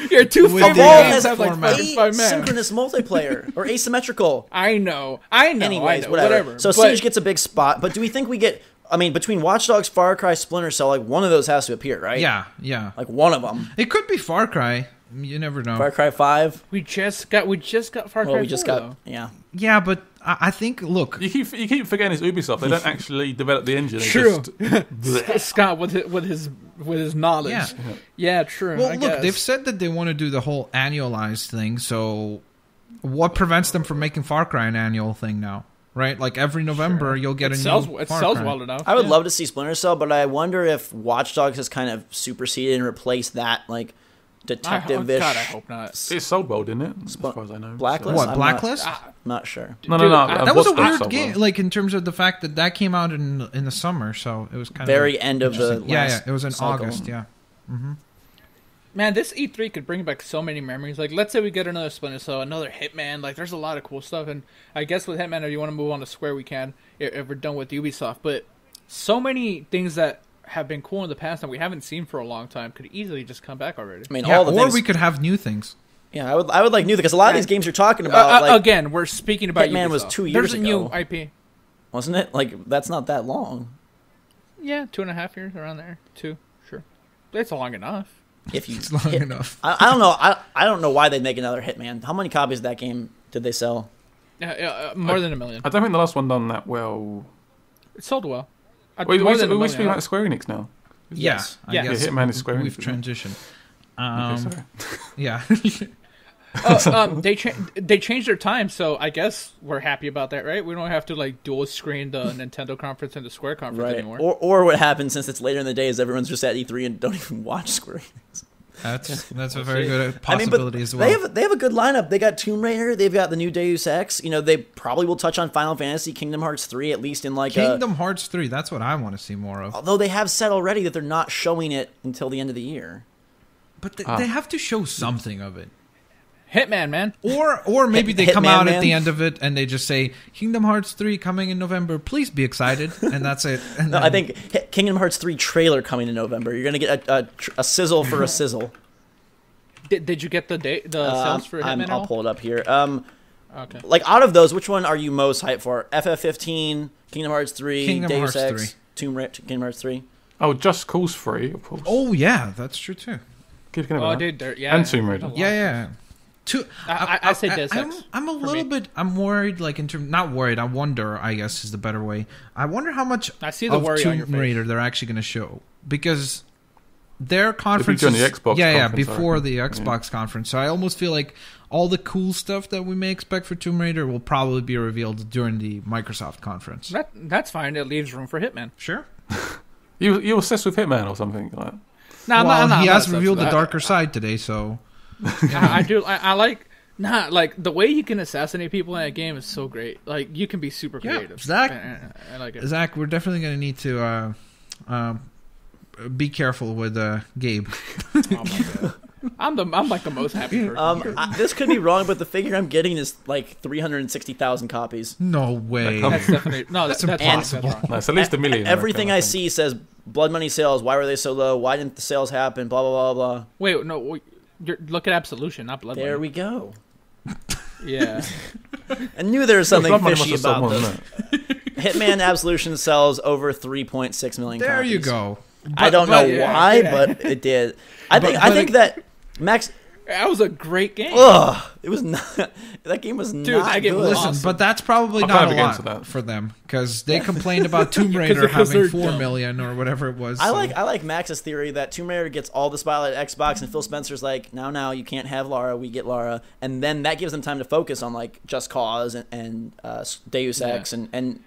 You're too Evolve has have like 5 maps. Synchronous multiplayer or asymmetrical. I know. Anyways, whatever. So Siege gets a big spot, but do we think we get... I mean, between Watch Dogs, Far Cry, Splinter Cell, like one of those has to appear, right? Yeah. Like one of them. It could be Far Cry. You never know. Far Cry 5. We just got Far Cry 4, though. Yeah, but I think, look, you keep forgetting it's Ubisoft. They don't actually develop the engine. True. Scott with his knowledge. Yeah, true. Well, look, they've said that they want to do the whole annualized thing. So, what prevents them from making Far Cry an annual thing now? Right, like every November you'll get a new Far Cry. It sells well enough. I would love to see Splinter Cell, but I wonder if Watch Dogs has kind of superseded and replaced that, like, detective-ish. God, I hope not. It's sold well, didn't it? As far as I know. Blacklist? What, Blacklist? Not sure. No. That was a weird game, like in terms of the fact that came out in the summer, so it was kind of end of the last it was in cycle. August, yeah. Mm-hmm. Man, this E3 could bring back so many memories. Like, let's say we get another Splinter Cell, another Hitman. Like, there's a lot of cool stuff. And I guess with Hitman, if you want to move on to Square, we can, if we're done with Ubisoft. But so many things that have been cool in the past that we haven't seen for a long time could easily just come back already. I mean, we could have new things. Yeah, I would like new, because a lot of these games you're talking about, like, again, we're speaking about Hitman Ubisoft. was 2 years ago. There's a new IP. Wasn't it? Like, that's not that long. Yeah, 2.5 years, around there. 2, sure. It's long enough. If you it's long enough. I don't know. I don't know why they'd make another Hitman. How many copies of that game did they sell? More than 1 million. I don't think the last one done that well. It sold well. We speaking about Square Enix now. Yes. Yeah. Hitman is Square Enix. We've transitioned. Okay, sorry. Yeah. They changed their time, so I guess we're happy about that, right? We don't have to like dual screen the Nintendo conference and the Square conference anymore. Or what happens since it's later in the day is everyone's just at E3 and don't even watch Square Enix. That's a very good possibility as well. They have a good lineup. They got Tomb Raider. They've got the new Deus Ex. They probably will touch on Final Fantasy, Kingdom Hearts 3, at least in like Kingdom Hearts 3. That's what I want to see more of. Although they have said already that they're not showing it until the end of the year. But they have to show something of it. Hitman, man. Or maybe they come out at the end of it and they just say, Kingdom Hearts 3 coming in November. Please be excited. And that's it. And I think Kingdom Hearts 3 trailer coming in November. You're going to get a sizzle for a sizzle. Did you get the sales for Hitman? I'll pull it up here. Okay. Like, out of those, which one are you most hyped for? FF15, Kingdom Hearts 3, Deus Ex, Kingdom Hearts 3? Oh, Just Cause 3, of course. Oh, yeah. That's true, too. And Tomb Raider. Yeah. I say Deus Ex. I'm a little bit. I'm worried. Like not worried. I wonder. I guess is the better way. I wonder how much I see the of worry on your Tomb face. Raider they're actually going to show, because their conference the Xbox conference, before the Xbox conference. So I almost feel like all the cool stuff that we may expect for Tomb Raider will probably be revealed during the Microsoft conference. That's fine. It leaves room for Hitman. Sure. You obsessed with Hitman or something like that? No, he has revealed the darker side today, so. I do. I like the way you can assassinate people in that game is so great. Like, you can be super creative. Zach, I like it. Zach, we're definitely going to need to be careful with Gabe. Oh my God. I'm like the most happy person. This could be wrong, but the figure I'm getting is like 360,000 copies. No way. That's definitely that's impossible. Wrong. No, it's at least 1 million. Everything I see says Blood Money sales. Why were they so low? Why didn't the sales happen? Blah blah blah blah. Wait, no. Look at Absolution, not Blood Money. There we go. Yeah. I knew there was something Blood Money fishy must have about sold this. more, Hitman Absolution sells over 3.6 million There copies. you go. I don't know why, but it did. I think that Max. That was a great game. Ugh, it was not. That game was not that game good. was Listen, awesome. but that's probably I'll not kind a of lot for them, because they complained about Tomb Raider Because having they're 4 dumb. million or whatever it was. I like Max's theory that Tomb Raider gets all the spotlight at Xbox, and Phil Spencer's like, now you can't have Lara, we get Lara, and then that gives them time to focus on like Just Cause and Deus Ex and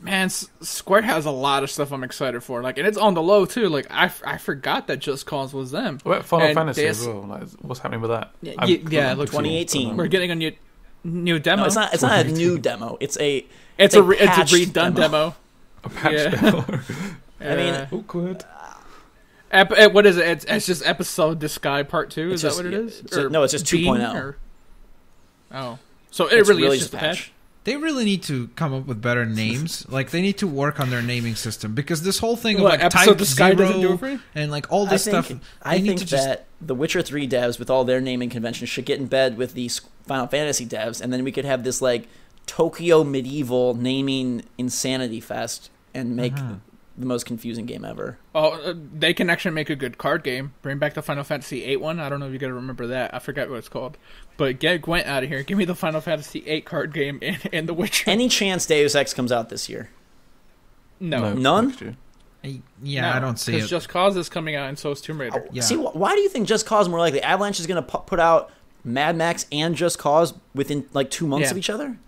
Man, Square has a lot of stuff I'm excited for. Like, and it's on the low too. Like, I forgot that Just Cause was them. What about Final Fantasy as well? Like, what's happening with that? Yeah, it looks 2018. We're getting a new demo. No, it's not a new demo. It's a It's a redone demo. demo. A patch Yeah. demo. I mean, Awkward. What is it? It's just episode the Sky Part 2. Is that what it is? No, it's just 2.0. Oh, so it really is just a patch. They really need to come up with better names. Like, they need to work on their naming system, because this whole thing of like episode Type the Sky doesn't do Zero it for you? and like all this stuff. I think that the Witcher 3 devs, with all their naming conventions, should get in bed with the Final Fantasy devs, and then we could have this like Tokyo medieval naming insanity fest and make the most confusing game ever. Oh, they can actually make a good card game. Bring back the Final Fantasy VIII one. I don't know if you gotta remember that. I forgot what it's called. But get Gwent out of here. Give me the Final Fantasy VIII card game in The Witcher. Any chance Deus Ex comes out this year? No. None? Yeah, I don't see it. Because Just Cause is coming out, and so is Tomb Raider. Yeah. See, why do you think Just Cause more likely? Avalanche is going to put out Mad Max and Just Cause within like 2 months of each other?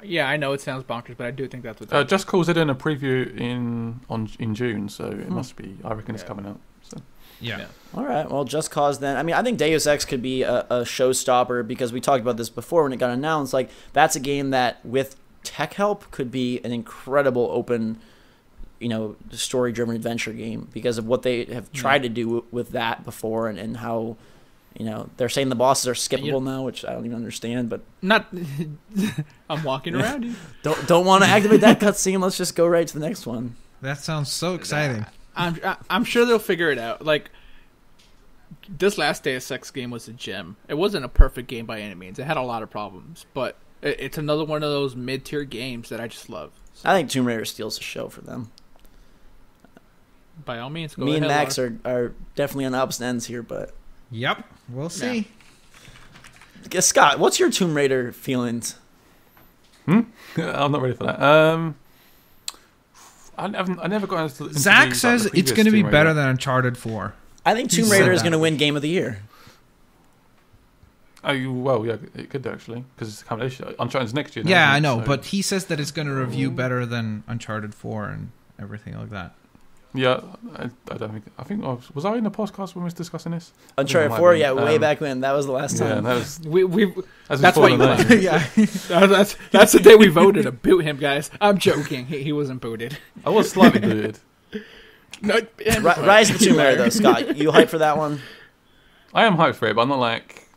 Yeah, I know it sounds bonkers, but I do think that's what's Just Cause it in a preview in June, so it must be. I reckon it's coming out. So. Yeah. All right. Well, Just Cause then. I mean, I think Deus Ex could be a showstopper, because we talked about this before when it got announced. Like, that's a game that, with tech help, could be an incredible open, story-driven adventure game, because of what they have tried to do with that before, and how, they're saying the bosses are skippable now, which I don't even understand. But not. I'm walking around you. Don't want to activate that cutscene. Let's just go right to the next one. That sounds so exciting. I'm sure they'll figure it out. Like, this last Deus Ex game was a gem. It wasn't a perfect game by any means. It had a lot of problems, but it's another one of those mid-tier games that I just love. So, I think Tomb Raider steals the show for them. by all means, go Me ahead, and Max Laura. are definitely on opposite ends here, but Yep, we'll see. Scott, what's your Tomb Raider feelings? I'm not ready for that. I never got into Zach says the it's going to be Tomb Raider. better than Uncharted 4. I think Tomb He Raider said is going to that. win Game of the Year. Well, yeah, it could actually, because it's coming. Uncharted's next year. Now, yeah, I know, but he says that it's going to review better than Uncharted 4 and everything like that. Yeah, I don't think. I think was I in the podcast when we was discussing this? Uncharted 4, yeah, way back when. That was the last time. Yeah, that was. That's why you yeah. That's the day we voted to boot him, guys. I'm joking. He wasn't booted. I was slightly booted. No, Rise of the Tomb Raider, though, Scott. You hyped for that one? I am hyped for it, but I'm not like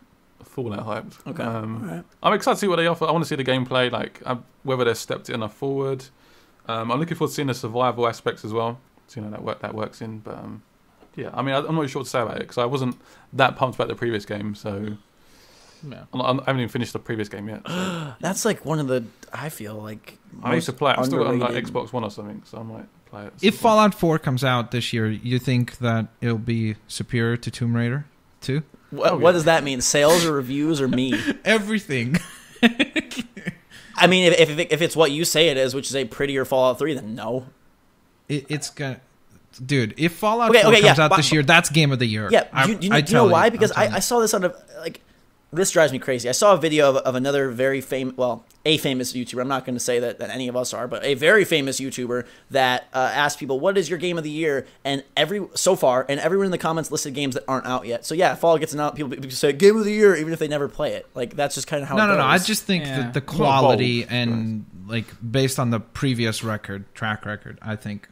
full out hyped. Okay. Right. I'm excited to see what they offer. I want to see the gameplay, like whether they've stepped it enough forward. I'm looking forward to seeing the survival aspects as well. So, that works in. But yeah, I mean, I'm not really sure what to say about it because I wasn't that pumped about the previous game. So I haven't even finished the previous game yet. So. That's like one of the. I feel like I used to play it. I still got it on like Xbox One or something, so I might play it. If Fallout 4 comes out this year, you think that it'll be superior to Tomb Raider 2? What does that mean? Sales or reviews or me? Everything. I mean, if it's what you say it is, which is a prettier Fallout 3, then no. It's gonna, dude. If Fallout 4 comes out this year, that's game of the year. Yeah, do you know why? Because I saw this on this drives me crazy. I saw a video of another very famous, a famous YouTuber. I'm not going to say that any of us are, but a very famous YouTuber that asked people, "What is your game of the year?" And everyone in the comments listed games that aren't out yet. So yeah, Fallout gets out. People say game of the year, even if they never play it. Like that's just kind of how. it goes. No. I just think that the quality and like based on the previous track record, I think.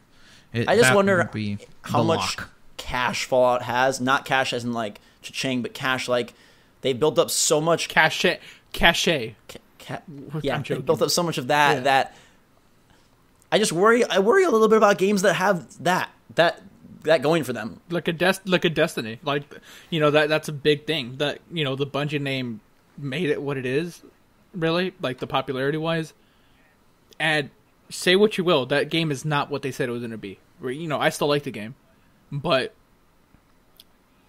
I just wonder how much cash Fallout has. Not cash as in like cha-ching, but cash like they built up so much cachet. Yeah, they built up so much of that that I just worry. I worry a little bit about games that have that going for them. Like a Destiny. Like that's a big thing. That the Bungie name made it what it is. Really, like the popularity wise, and. Say what you will, that game is not what they said it was going to be. I still like the game, but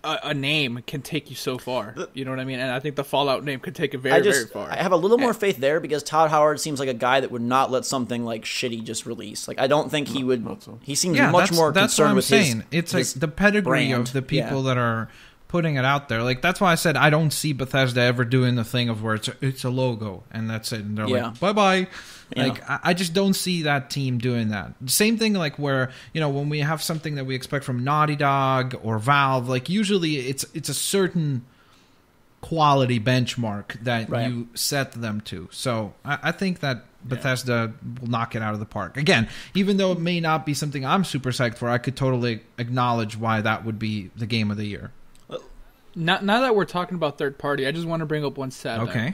a name can take you so far. You know what I mean? And I think the Fallout name could take it very far. I have a little more faith there because Todd Howard seems like a guy that would not let something like shitty just release. Like I don't think he would. He seems much more concerned with his. It's like the pedigree of the people that are putting it out there. Like that's why I said I don't see Bethesda ever doing the thing of where it's a logo and that's it. And they're like bye. Like I just don't see that team doing that. Same thing like where when we have something that we expect from Naughty Dog or Valve, like usually it's a certain quality benchmark that you set them to. So I think that Bethesda will knock it out of the park. Again, even though it may not be something I'm super psyched for, I could totally acknowledge why that would be the game of the year. Now that we're talking about third party, I just want to bring up one stat. Okay.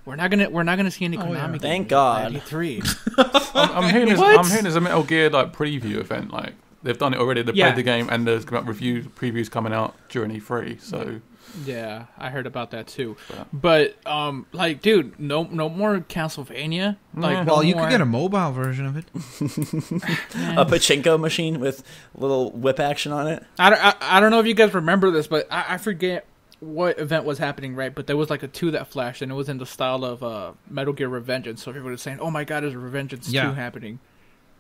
We're not gonna see any Konami. Yeah. Thank God. E3. I'm hearing there's a Metal Gear like preview event. Like they've done it already. They played the game and there's previews coming out during E3. So yeah, I heard about that too. But like, dude, no more Castlevania. Like, you could get a mobile version of it. A pachinko machine with little whip action on it. I don't know if you guys remember this, but I forget what event was happening, right? But there was like a 2 that flashed, and it was in the style of Metal Gear Revengeance. So everybody was saying, "Oh my God, there's a Revengeance 2 happening."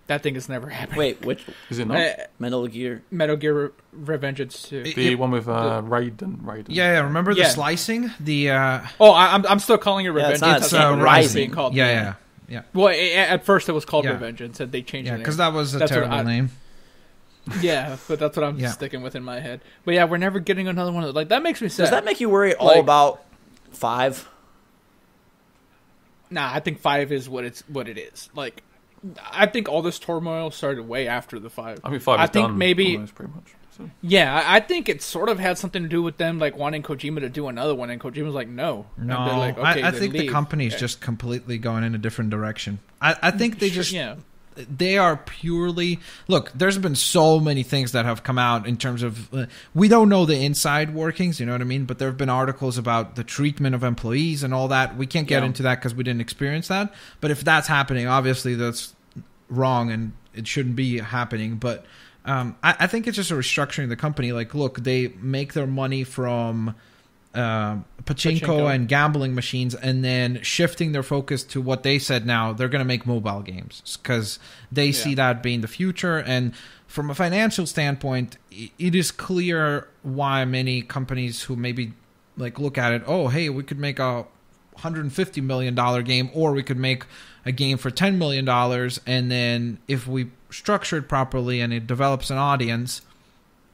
That thing is never happening. Wait, which is it not? Metal Gear Revengeance 2. The one with Raiden. Yeah. Remember the slicing? The I'm still calling it Revengeance. It's Rising. Called yeah. Well, at first it was called Revengeance, and they changed it. Yeah, because that was a terrible name. Yeah, but that's what I'm sticking with in my head. But yeah, we're never getting another one. Like that makes me sad. Does that make you worry at all about 5? Nah, I think 5 is what it is. Like, I think all this turmoil started way after the 5. I mean, 5 is done almost pretty much. So. Yeah, I think it sort of had something to do with them like wanting Kojima to do another one, and Kojima's like, no. No, like, okay, I think the company's just completely going in a different direction. I think they just... They are purely... Look, there's been so many things that have come out in terms of... we don't know the inside workings, you know what I mean? But there have been articles about the treatment of employees and all that. We can't get into that because we didn't experience that. But if that's happening, obviously that's wrong and it shouldn't be happening. But I think it's just a restructuring of the company. Like, look, they make their money from... pachinko and gambling machines, and then shifting their focus to what they said now they're going to make mobile games because they see that being the future. And from a financial standpoint, it is clear why many companies who maybe like look at it. Oh, hey, we could make a $150 million game, or we could make a game for $10 million, and then if we structure it properly and it develops an audience,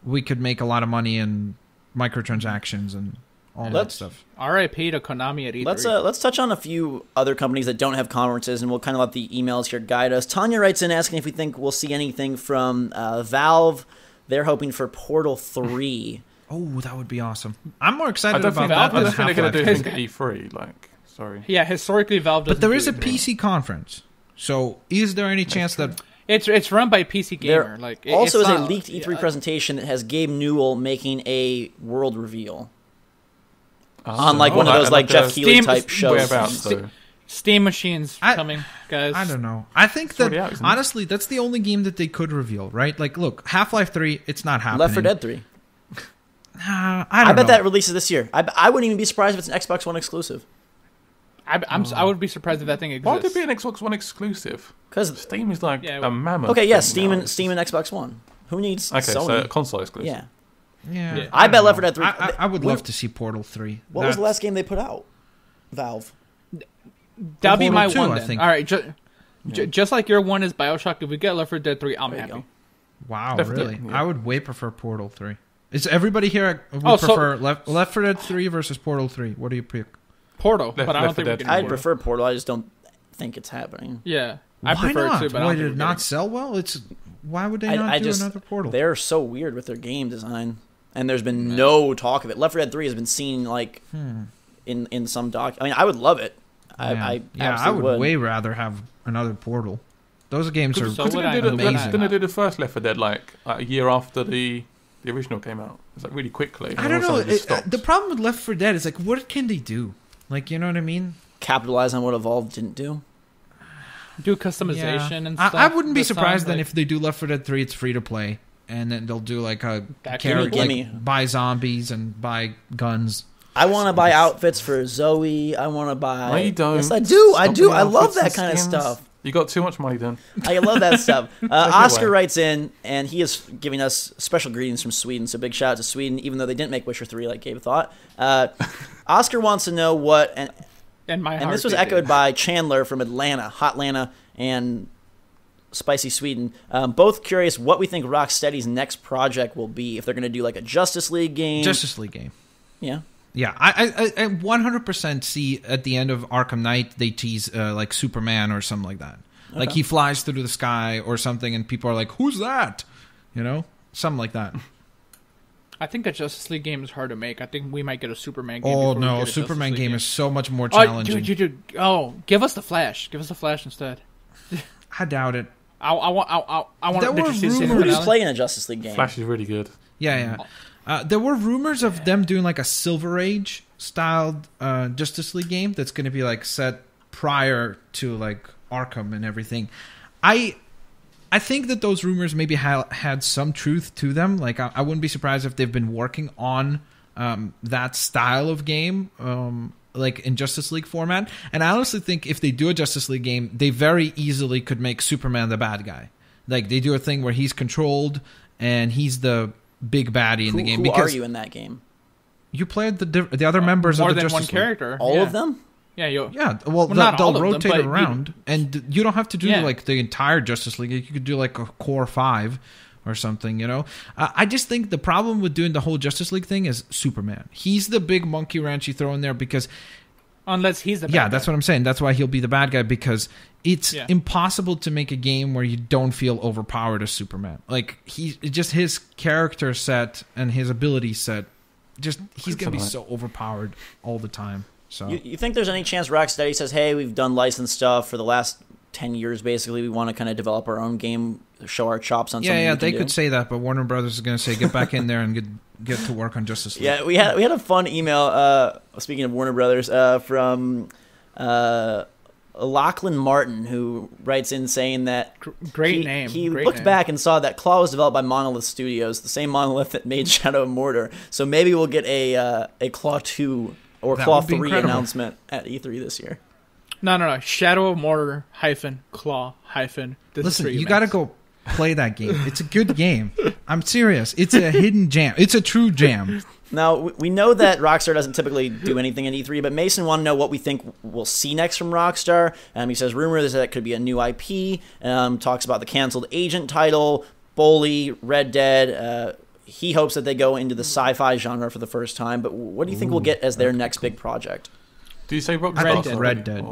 we could make a lot of money in microtransactions and all that stuff. R.I.P. to Konami at E3. Let's touch on a few other companies that don't have conferences, and we'll kind of let the emails here guide us. Tanya writes in asking if we think we'll see anything from Valve. They're hoping for Portal 3. Oh, that would be awesome. I'm more excited about that. I don't think they're going to do anything at E3. Like, sorry. Yeah, historically Valve doesn't. But there is a PC conference. So is there any chance that... It's run by PC Gamer. There also is a leaked E3 presentation that has Gabe Newell making a world reveal. On like one of those like Jeff Keighley type shows. Steam machines coming, guys. I don't know. I think that, honestly, that's the only game that they could reveal, right? Like, look, Half-Life 3, it's not happening. Left 4 Dead 3. I bet that releases this year. I wouldn't even be surprised if it's an Xbox One exclusive. I would be surprised if that thing exists. Why would it be an Xbox One exclusive? Because Steam is like a mammoth. Okay, yeah, Steam and Xbox One. Who needs Sony? So console exclusive. Yeah. Yeah, I bet Left 4 Dead 3. I would love to see Portal 3. What was the last game they put out? Valve. That'd be my 2, one. I then. think. All right, just like your one is BioShock. If we get Left 4 Dead 3, I'm happy. Wow, Definitely, really? yeah. I would way prefer Portal 3. Is everybody here prefer Left 4 Dead 3 versus Portal 3? What do you pick? Portal, but I don't think we're getting I'd prefer Portal. I just don't think it's happening. Yeah, I prefer not? it too, but Why did it not sell well? Why would they not do another Portal? They're so weird with their game design. And there's been no talk of it. Left 4 Dead 3 has been seen like in some doc. I mean, I would love it. I would way rather have another Portal. Those games are amazing. Didn't they do the first Left 4 Dead like a year after the original came out? It's like really quickly. I don't know. The problem with Left 4 Dead is like, what can they do? Like, you know what I mean? Capitalize on what Evolve didn't do. Do customization and stuff. I wouldn't be surprised then if they do Left 4 Dead 3, it's free to play. And then they'll do like a character, like buy zombies and buy guns. I want to buy outfits for Zoe. I want to buy. No, you don't. Yes, I do. I love that kind of stuff. You got too much money, then. I love that stuff. Oscar writes in, and he is giving us special greetings from Sweden. So big shout out to Sweden, even though they didn't make Witcher 3 like Gabe thought. Oscar wants to know what, and this was echoed by Chandler from Atlanta, Hotlanta, and Spicy Sweden. Both curious what we think Rocksteady's next project will be. If they're going to do like a Justice League game. Yeah. Yeah, I 100% see at the end of Arkham Knight they tease like Superman or something like that. Okay. Like he flies through the sky or something, and people are like, "Who's that?" You know, something like that. I think a Justice League game is hard to make. I think we might get a Superman game. Oh no, a Superman game is so much more challenging. Give us the Flash. Give us the Flash instead. I doubt it. I want to see Who's playing a Justice League game? Flash is really good. Yeah. There were rumors of them doing like a Silver Age styled Justice League game that's going to be like set prior to like Arkham and everything. I think that those rumors maybe had some truth to them. Like I wouldn't be surprised if they've been working on that style of game, like in Justice League format. And I honestly think if they do a Justice League game, they very easily could make Superman the bad guy. Like they do a thing where he's controlled and he's the big baddie in the game. Who are you in that game? You played the other members of the Justice League. More than one character. All of them? Yeah. Well, they'll rotate around, and you don't have to do like the entire Justice League. You could do like a core 5 or something. You know, I just think the problem with doing the whole Justice League thing is Superman. He's the big monkey wrench you throw in there because. Unless he's the bad guy. That's what I'm saying. That's why he'll be the bad guy, because it's impossible to make a game where you don't feel overpowered as Superman. Like he's just his character set and his ability set. Just he's gonna be so overpowered all the time. So you think there's any chance Rocksteady says, "Hey, we've done licensed stuff for the last 10 years. Basically, we want to kind of develop our own game, show our chops on something." Yeah, they could say that, but Warner Brothers is going to say, "Get back in there and get to work on Justice League." Yeah, we had a fun email. Speaking of Warner Brothers, from Lachlan Martin, who writes in saying that he looked back and saw that Claw was developed by Monolith Studios, the same Monolith that made Shadow of Mordor. So maybe we'll get a Claw 2 or Claw 3 announcement at E3 this year. No. Shadow of Mordor -Claw -. Listen, you got to go. play that game. It's a good game. I'm serious. It's a hidden jam. It's a true jam. Now, we know that Rockstar doesn't typically do anything in E3, but Mason wanted to know what we think we'll see next from Rockstar. He says, rumors that it could be a new IP, talks about the canceled Agent title, Bully, Red Dead. He hopes that they go into the sci-fi genre for the first time, but what do you think we'll get as their next big project? Do you say Rockstar? Red Dead.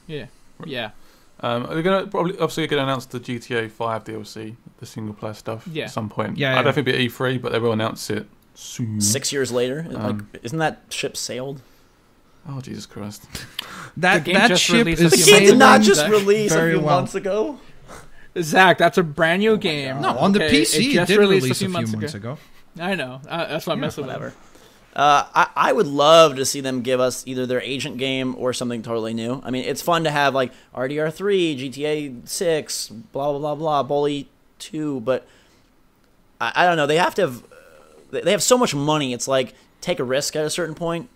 Yeah. Yeah. They're going to obviously going to announce the GTA 5 DLC, the single player stuff, at some point. Yeah, I don't think it'll be at E3, but they will announce it soon. 6 years later? Isn't that ship sailed? Oh, Jesus Christ. That ship is the game did not just release a few months ago. Zach, that's a brand new game. No, on the PC it did release a few months ago. I know. That's why I'm messing with it. I would love to see them give us either their Agent game or something totally new. I mean, it's fun to have like RDR3, GTA 6, blah, blah, blah, blah, Bully 2, but I don't know. They have so much money. It's like take a risk at a certain point.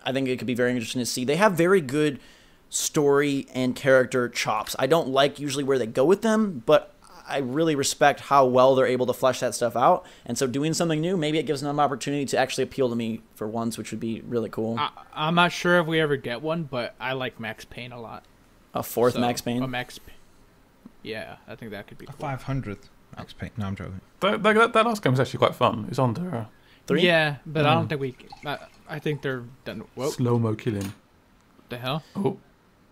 I think it could be very interesting to see. They have very good story and character chops. I don't like usually where they go with them, but I really respect how well they're able to flesh that stuff out. And so doing something new, maybe it gives them an opportunity to actually appeal to me for once, which would be really cool. I'm not sure if we ever get one, but I like Max Payne a lot. A fourth Max Payne? Yeah, I think that could be cool. 500th Max Payne. No, I'm joking. That last game was actually quite fun. It's on there. 3? Yeah, but I don't think we... I think they're done. Whoa. Slow-mo killing. What the hell? Oh.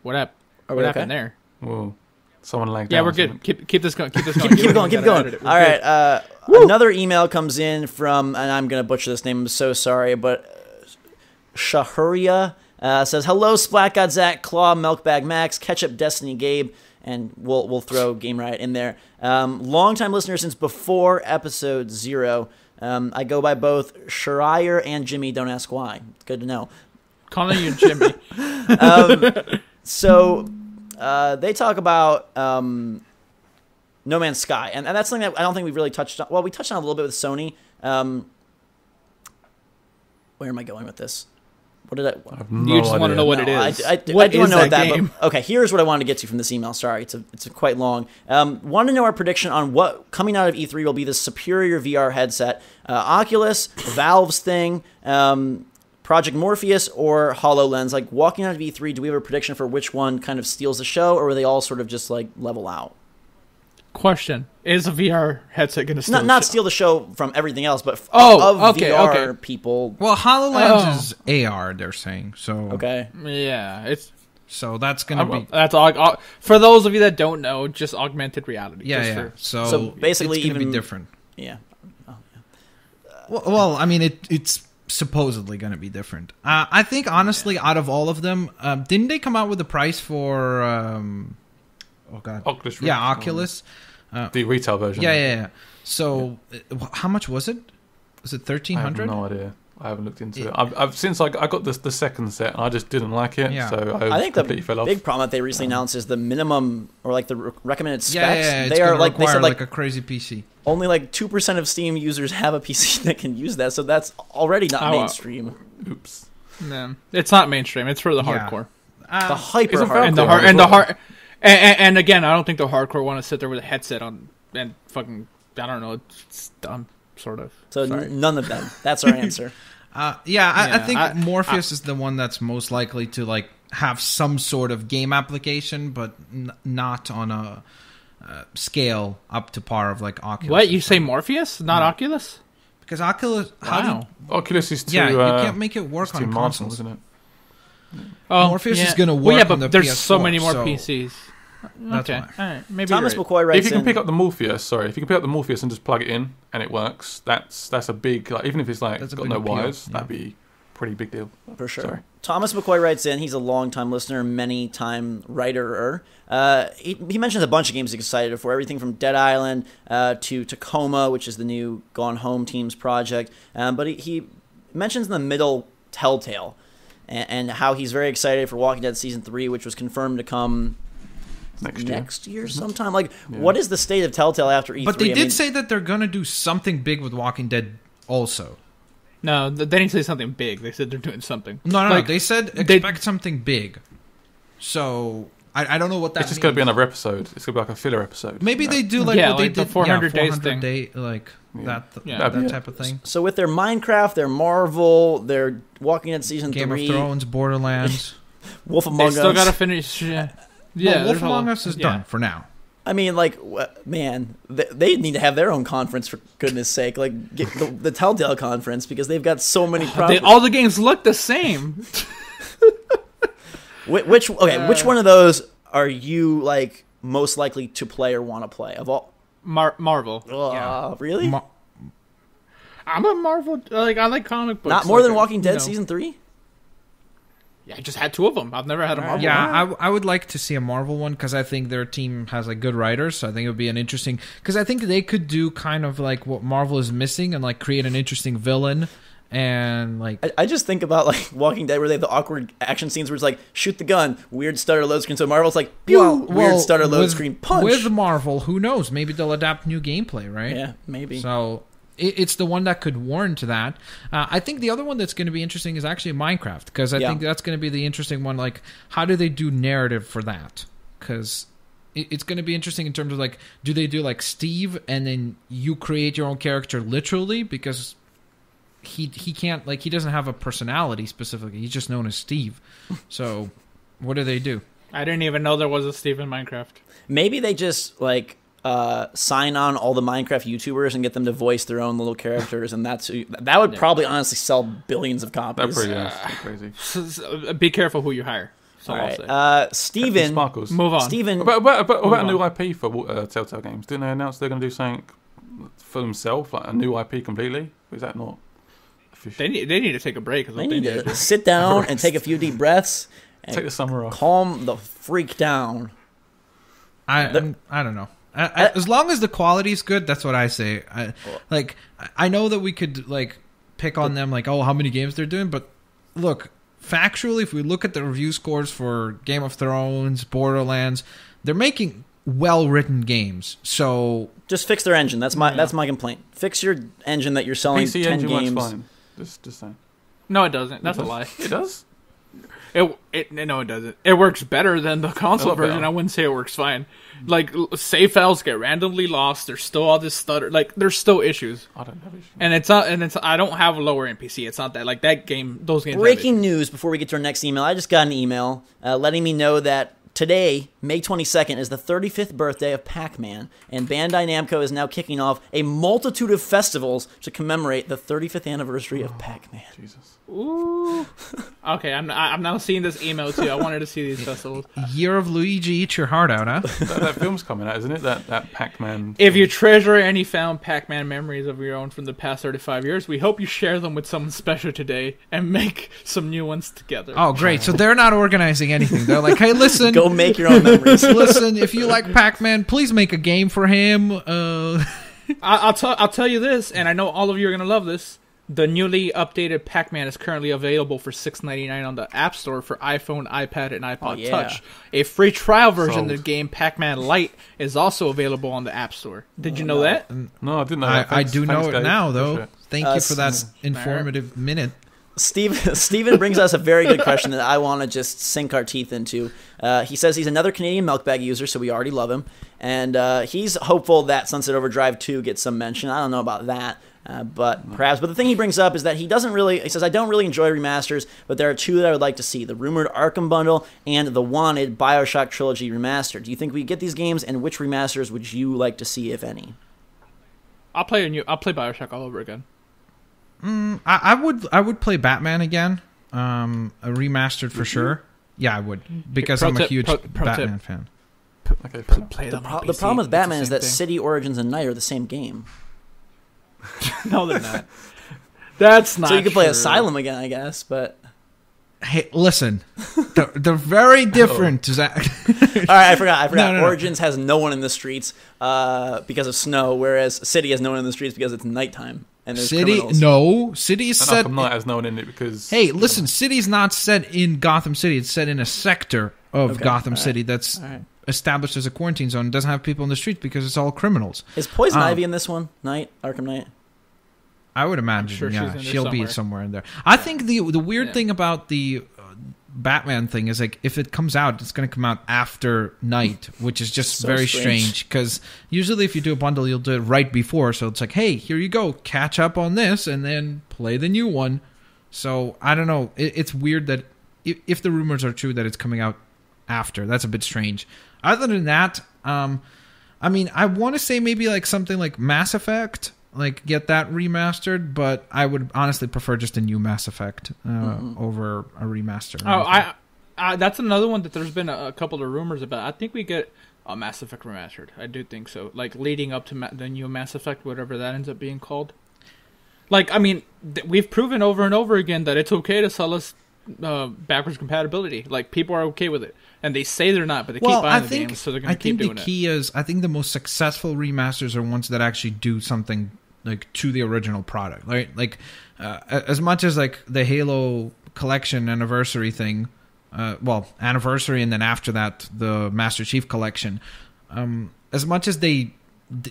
What happened there? Whoa. Someone lagged down. Yeah, we're good. Keep this going. Keep going. All right. Another email comes in from, and I'm going to butcher this name. I'm so sorry, but Shahuria says, hello, Splat God, Zach, Claw, Milkbag Max, Ketchup, Destiny, Gabe, and we'll throw Game Riot in there. Long-time listener since before episode 0. I go by both Sharier and Jimmy. Don't ask why. It's good to know. Calling you Jimmy. So they talk about No Man's Sky, and that's something that I don't think we've really touched on. Well, we touched on a little bit with Sony. Where am I going with this? What did I have no you just want to know what it is. I do want to know what that game? But, okay, here's what I wanted to get to from this email. Sorry, it's quite long. Want to know our prediction on what coming out of E3 will be the superior VR headset. Oculus, Valve's thing, Project Morpheus, or HoloLens. Like, walking out of E3, do we have a prediction for which one kind of steals the show, or are they all sort of just, like, level out? Question. Is a VR headset going to steal not steal the show from everything else, but VR people. Well, HoloLens is AR, they're saying. So okay. Yeah, so that's going to be... That's for those of you that don't know, just augmented reality. Yeah. So basically it's going to be different. Yeah. Well, I mean, it's supposedly going to be different. I think, honestly, out of all of them, didn't they come out with a price for... Oculus. Yeah, Oculus. The retail version. Yeah. So, how much was it? Was it 1,300? I have no idea. I haven't looked into it. I've since I got the second set, and I just didn't like it. Yeah. So I think completely fell off. Big problem that they recently announced is the minimum or like the recommended specs. Yeah, they are like they said like a crazy PC. Only like 2% of Steam users have a PC that can use that, so that's already not mainstream. Oops. No, it's not mainstream. It's for the hardcore. The hyper hardcore. And the hard. And again, I don't think the hardcore want to sit there with a headset on and fucking, I don't know, it's dumb, sort of. So none of them. That's our answer. I think Morpheus is the one that's most likely to like have some sort of game application, but not on a scale up to par of like Oculus. What, you say Morpheus, not Oculus? Because Oculus... Oculus is too... Yeah, you can't make it work on consoles, isn't it? Morpheus is going to work on the PS4. There's so many more PCs. Okay, all right. Maybe Thomas McCoy writes if you can pick up the Morpheus, and just plug it in and it works, that's a big, like, even if it's like got no wires, that'd be a pretty big deal. For sure. Sorry. Thomas McCoy writes in, he's a long-time listener, many-time writer. He mentions a bunch of games he's excited for, everything from Dead Island to Tacoma, which is the new Gone Home Team's project. But he mentions in the middle Telltale and how he's very excited for Walking Dead Season 3, which was confirmed to come... Next year sometime. Like, what is the state of Telltale after E3? But they did say that they're going to do something big with Walking Dead also. No, they didn't say something big. They said they're doing something. No. They said expect something big. So I don't know what that. It's just means. going to be another episode. It's going to be like a filler episode. Maybe they do like what they did, the 400 days thing, that type of thing. So with their Minecraft, their Marvel, their Walking Dead season Game 3, of Thrones, Borderlands, Wolf Among Us. They still got to finish. Wolf Among Us is done for now. I mean, like, man, they need to have their own conference, for goodness sake. Like, get the Telltale conference, because they've got so many properties. All the games look the same. Which one of those are you, like, most likely to play or want to play? Of all? Marvel. Really? I'm a Marvel, I like comic books. Not more than Walking Dead Season 3? Yeah, I just had 2 of them. I've never had a Marvel one. I would like to see a Marvel one, because I think their team has like good writers, so I think it would be an interesting... Because I think they could do kind of like what Marvel is missing and like create an interesting villain. And like I just think about like Walking Dead, where they have the awkward action scenes where it's like shoot the gun, weird stutter load screen. So Marvel's like weird stutter load screen punch. With Marvel, who knows? Maybe they'll adapt new gameplay, right? Yeah, maybe. So it's the one that could warrant to that. I think the other one that's going to be interesting is actually Minecraft, because I think that's going to be the interesting one. Like, how do they do narrative for that? Because it's going to be interesting in terms of like, do they do like Steve and then you create your own character literally, because he can't, like, he doesn't have a personality specifically. He's just known as Steve. So what do they do? I didn't even know there was a Steve in Minecraft. Maybe they just like sign on all the Minecraft YouTubers and get them to voice their own little characters, and that would probably honestly sell billions of copies. That's pretty crazy. Be careful who you hire. All right, Steven, move on. Steven, about a new IP for Telltale Games? Didn't they announce they're going to do something for themselves, like a new IP completely? Is that not? They need to take a break. They need to sit down and take a few deep breaths. And take the summer off. Calm the freak down. I don't know. As long as the quality is good, that's what I say. I know that we could like pick on them, like, oh, how many games they're doing, but look, factually, if we look at the review scores for Game of Thrones, Borderlands, they're making well-written games. So just fix their engine. That's my complaint. Fix your engine that you're selling. PC 10 engine games. works fine. Just saying. No, it doesn't. That's a lie. It does. No, it doesn't. It works better than the console version. Better. I wouldn't say it works fine. Like, save files get randomly lost. There's still all this stutter. Like, there's still issues. I don't have issues. And it's not. And it's. I don't have a lower end PC. It's not that. Like that game. Those games. Breaking news before we get to our next email. I just got an email letting me know that today, May 22nd, is the 35th birthday of Pac-Man, and Bandai Namco is now kicking off a multitude of festivals to commemorate the 35th anniversary of Pac-Man. Jesus. Ooh. Okay, I'm now seeing this email too. I wanted to see these festivals. Year of Luigi, eat your heart out, huh? that film's coming out, isn't it? That Pac-Man. If you treasure any found Pac-Man memories of your own from the past 35 years, we hope you share them with someone special today and make some new ones together. Oh, great. So they're not organizing anything. They're like, hey, listen. Go make your own memories. Listen, if you like Pac-Man, please make a game for him. I'll tell you this, and I know all of you are going to love this. The newly updated Pac-Man is currently available for $6.99 on the App Store for iPhone, iPad, and iPod Touch. A free trial version of the game Pac-Man Lite is also available on the App Store. Did you know that? No, I didn't know that. I do know it guys. now, though. Thank you for that informative minute. Steven brings us a very good question that I want to just sink our teeth into. He says he's another Canadian milk bag user, so we already love him. And he's hopeful that Sunset Overdrive 2 gets some mention. I don't know about that. But perhaps. But the thing he brings up is that he says, I don't really enjoy remasters, but there are 2 that I would like to see. The rumored Arkham bundle and the wanted BioShock Trilogy remaster. Do you think we get these games, and which remasters would you like to see, if any? I'll play BioShock all over again. I would play Batman again. A remastered for sure. Yeah, I would, because I'm a huge Batman fan. Okay, the problem with Batman is that City, Origins, and Night are the same game. No, they're not. That's not. So you could play true. Asylum again, I guess, but. Hey, listen, they're very different. All right, I forgot. No. Origins has no one in the streets because of snow, whereas City has no one in the streets because it's nighttime and there's criminals. City is set. Arkham Knight has no one in it because. Hey, listen, City's not set in Gotham City. It's set in a sector of Gotham City that's established as a quarantine zone. It doesn't have people in the streets because it's all criminals. Is Poison Ivy in this one? Arkham Knight? I would imagine, sure she'll be somewhere in there. I think the weird thing about the Batman thing is like, if it comes out, it's going to come out after night, which is just So very strange. strange. Because usually if you do a bundle, you'll do it right before. So it's like, hey, here you go, catch up on this, and then play the new one. So I don't know. It's weird that if the rumors are true that it's coming out after, that's a bit strange. Other than that, I mean, I want to say maybe like something like Mass Effect, like get that remastered, but I would honestly prefer just a new Mass Effect over a remaster. I that's another one that there's been a couple of rumors about. I think we get a Mass Effect remastered. I do think so. Like leading up to the new Mass Effect, whatever that ends up being called. Like, I mean, we've proven over and over again that it's okay to sell us backwards compatibility. Like, people are okay with it. And they say they're not, but they keep buying the games, so they're going to keep doing it. I think the key is, I think the most successful remasters are ones that actually do something like to the original product, right? Like, as much as like the Halo Collection anniversary thing, anniversary, and then after that the Master Chief Collection, as much as they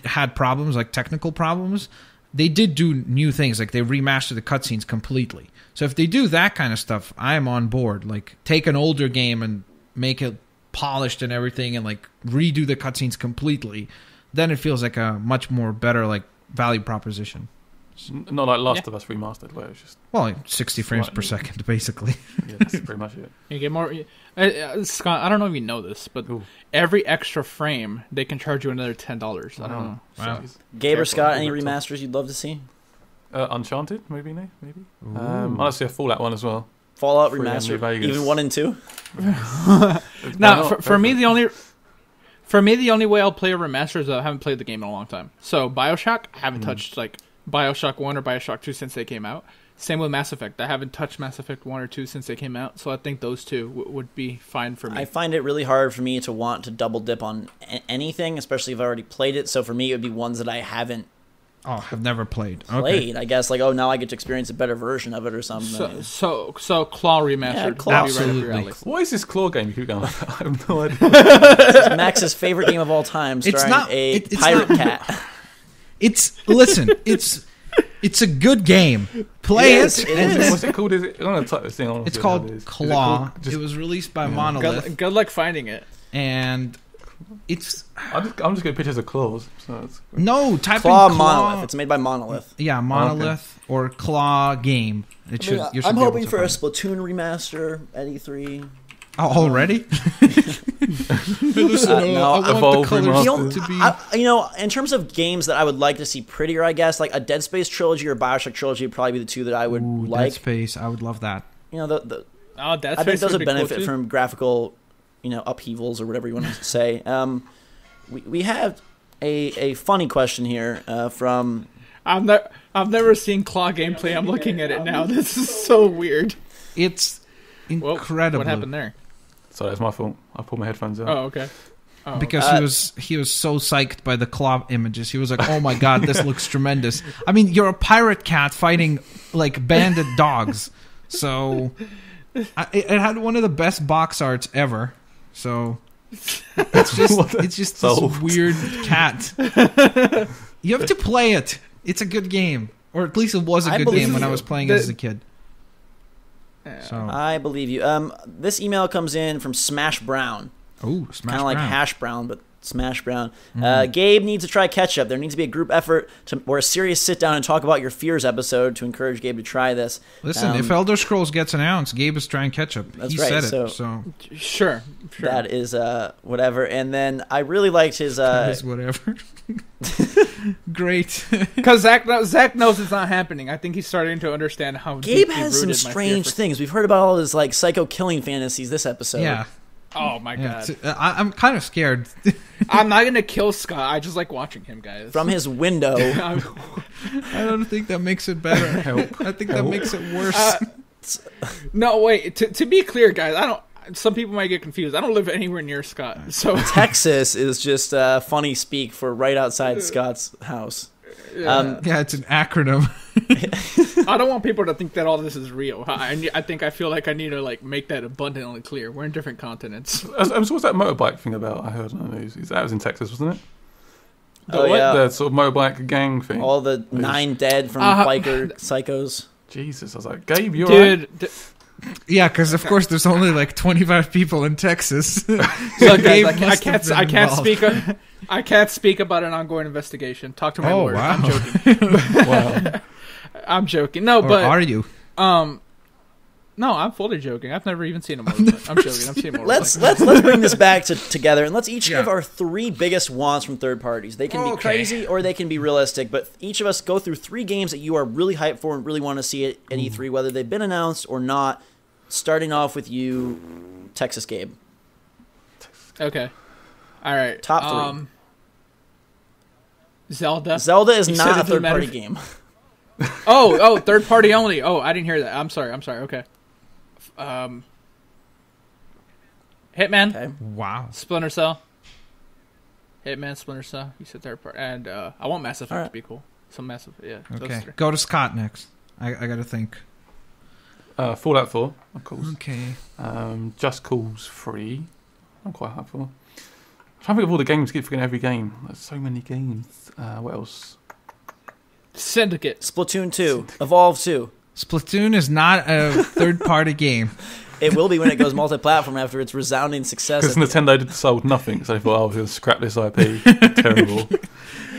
had problems, like technical problems, they did do new things. Like they remastered the cutscenes completely. So if they do that kind of stuff, I am on board. Like take an older game and make it polished and everything, and like redo the cutscenes completely, then it feels like a much more better like value proposition. Not like Last of Us remastered, where it's just 60 frames per second, basically. Yeah, that's pretty much it. You get more. Scott, I don't know if you know this, but every extra frame they can charge you another $10. I don't know. Wow. Gabe or Scott, any remasters you'd love to see? Uncharted, maybe. Honestly, a Fallout one as well. Fallout Free remastered, even 1 and 2. Now, for me, the only way I'll play a remaster is I haven't played the game in a long time. So BioShock, I haven't touched like BioShock 1 or BioShock 2 since they came out. Same with Mass Effect. I haven't touched Mass Effect 1 or 2 since they came out. So I think those two would be fine for me. I find it really hard for me to want to double dip on anything, especially if I've already played it. So for me, it would be ones that I haven't I've never played. Okay. I guess, like, now I get to experience a better version of it or something. So Claw remastered. Yeah, Claw. Absolutely. What is this Claw game you keep going? I have no idea. It's Max's favorite game of all time, starring it's pirate cat. It's a good game. Play it. What's it called? I'm gonna type this thing on. It's called Claw. It was released by Monolith. Good luck finding it. And it's. I'm just getting pictures of claws. So type Claw in Claw. Monolith. It's made by Monolith. Yeah, Monolith or Claw game. It should. You should I'm be able hoping to for a find it. Splatoon remaster at E3. Oh, already? No, I want the colors to be. In terms of games that I would like to see prettier, I guess, like a Dead Space trilogy or BioShock trilogy would probably be the two that I would like. Dead Space, I would love that. I Dead think those would be benefit cool from graphical, upheavals or whatever you want to say. We have a funny question here from. I've never seen Claw gameplay. I'm looking at it now. This is so weird. It's incredible. What happened there? Sorry, that's my fault. I pulled my headphones out. Oh, okay. Because he was so psyched by the Claw images. He was like, "Oh my god, this looks tremendous." I mean, you're a pirate cat fighting like bandit dogs. So it had one of the best box arts ever. So it's just this weird cat. You have to play it. It's a good game, or at least it was a good game when I was playing it as a kid. So. I believe you. This email comes in from Smash Brown. Oh, Smash Brown. Kind of like Hash Brown, but Smash Brown. Gabe needs to try ketchup. There needs to be a group effort or a serious sit down and talk about your fears episode to encourage Gabe to try this. Listen, if Elder Scrolls gets announced, Gabe is trying ketchup. That's he right. said it. So sure. That is whatever. And then I really liked his. That is whatever. Great. Because Zach knows it's not happening. I think he's starting to understand how Gabe has some strange things. We've heard about all his like psycho killing fantasies this episode. Yeah. Oh my god. I'm kind of scared. I'm not gonna kill Scott. I just like watching him, guys. From his window. I don't think that makes it better. I think that makes it worse. No, wait. To be clear, guys, I don't. Some people might get confused. I don't live anywhere near Scott. So Texas is just funny speak for right outside Scott's house. Yeah, it's an acronym. I don't want people to think that all this is real. I feel like I need to like make that abundantly clear. We're in different continents. So what's that motorbike thing about? I heard on the news. That was in Texas, wasn't it? Yeah. The sort of motorbike gang thing. All the 9 dead from biker psychos. Jesus, I was like, Gabe, you're dude. right. Yeah, because of course there's only like 25 people in Texas. Look, guys, I can't speak about an ongoing investigation. Talk to my lawyer. Wow. I'm joking. Wow. I'm joking. No, Or but are you? no, I'm fully joking. I've never even seen a movie. I'm joking. I've seen more. Let's bring this back together, and let's each give our 3 biggest wants from third parties. They can be crazy or they can be realistic, but each of us go through 3 games that you are really hyped for and really want to see at E3, whether they've been announced or not. Starting off with you, Texas Gabe. Okay. All right. Top 3. Zelda. Zelda is not a third-party game. Oh, third party only. Oh, I didn't hear that. I'm sorry. Okay. Hitman. Okay. Wow. Splinter Cell. Hitman, Splinter Cell. You said third party, and I want Mass Effect to be cool. Some Mass Effect, yeah. Okay. Go to Scott next. I gotta think. Fallout 4, of course. Okay. Just Cause 3. I'm quite hyped for. I'm trying to think of all the games to get for every game. There's so many games. What else? Syndicate. Splatoon 2. Evolve 2. Splatoon is not a third-party game. It will be when it goes multi-platform after its resounding success. Because Nintendo sold nothing, so they thought, we're going to scrap this IP. Terrible.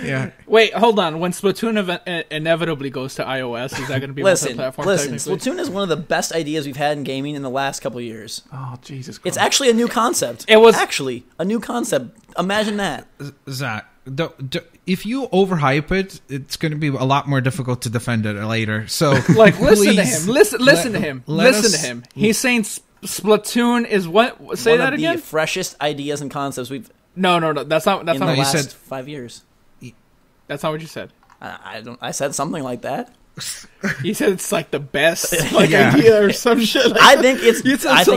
Yeah. Wait, hold on. When Splatoon inevitably goes to iOS, is that going to be multi-platform? Listen, Splatoon is one of the best ideas we've had in gaming in the last couple of years. Oh, Jesus Christ. It's actually a new concept. It was actually a new concept. Imagine that. Zach, if you overhype it, it's going to be a lot more difficult to defend it later. So, like, listen to him. Listen to him. Listen to him. He's saying Splatoon is what? Say that again. One of the freshest ideas and concepts we've. No. That's not. That's in not the what last 5 years. That's not what you said. I said something like that. You said it's like the best idea or some shit. Like I think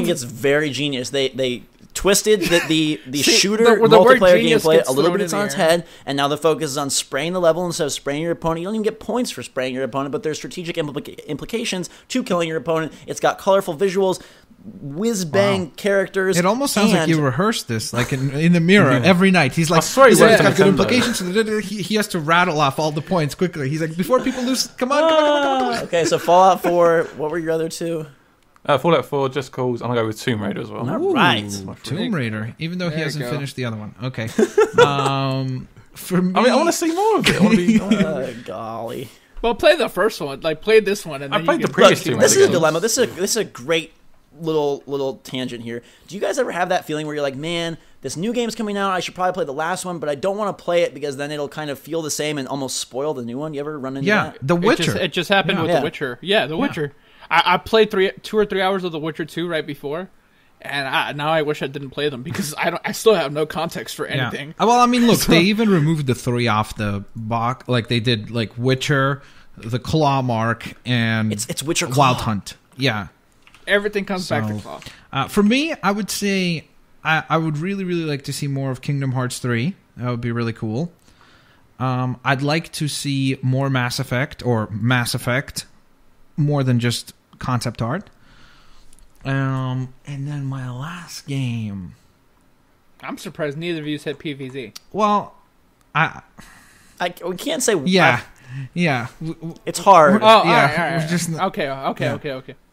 it's very genius. They twisted the shooter multiplayer gameplay a little bit on its head, and now the focus is on spraying the level instead of spraying your opponent. You don't even get points for spraying your opponent, but there's strategic implications to killing your opponent. It's got colorful visuals, whiz-bang characters. It almost sounds like you rehearsed this, like in the mirror every night. He's like, it's got good implications. He has to rattle off all the points quickly. He's like, before people lose, come on. Okay, so Fallout 4, what were your other 2? Fallout 4, Just Cause. I'm going to go with Tomb Raider as well. All right. Tomb Raider, even though he hasn't finished the other one. Okay. For me... I want to see more of it. I want to be... golly. Well, play the first one. Like, play this one. And then I played the previous two. This is a dilemma. This is a great little tangent here. Do you guys ever have that feeling where you're like, man, this new game's coming out, I should probably play the last one, but I don't want to play it because then it'll kind of feel the same and almost spoil the new one? You ever run into that? The Witcher. It just happened with The Witcher. Yeah, The Witcher. I played 2 or 3 hours of The Witcher 2 right before, and now I wish I didn't play them because I still have no context for anything. Yeah. Well, I mean, look, they even removed the 3 off the box. Like they did, like Witcher, the Claw Mark, and it's Witcher Claw. Wild Hunt. Yeah, everything comes back to Claw. For me, I would say I would really, really like to see more of Kingdom Hearts 3. That would be really cool. I'd like to see more Mass Effect, more than just concept art. And then my last game. I'm surprised neither of you said PvZ. Well, we can't say. Yeah. It's hard. All right. Okay.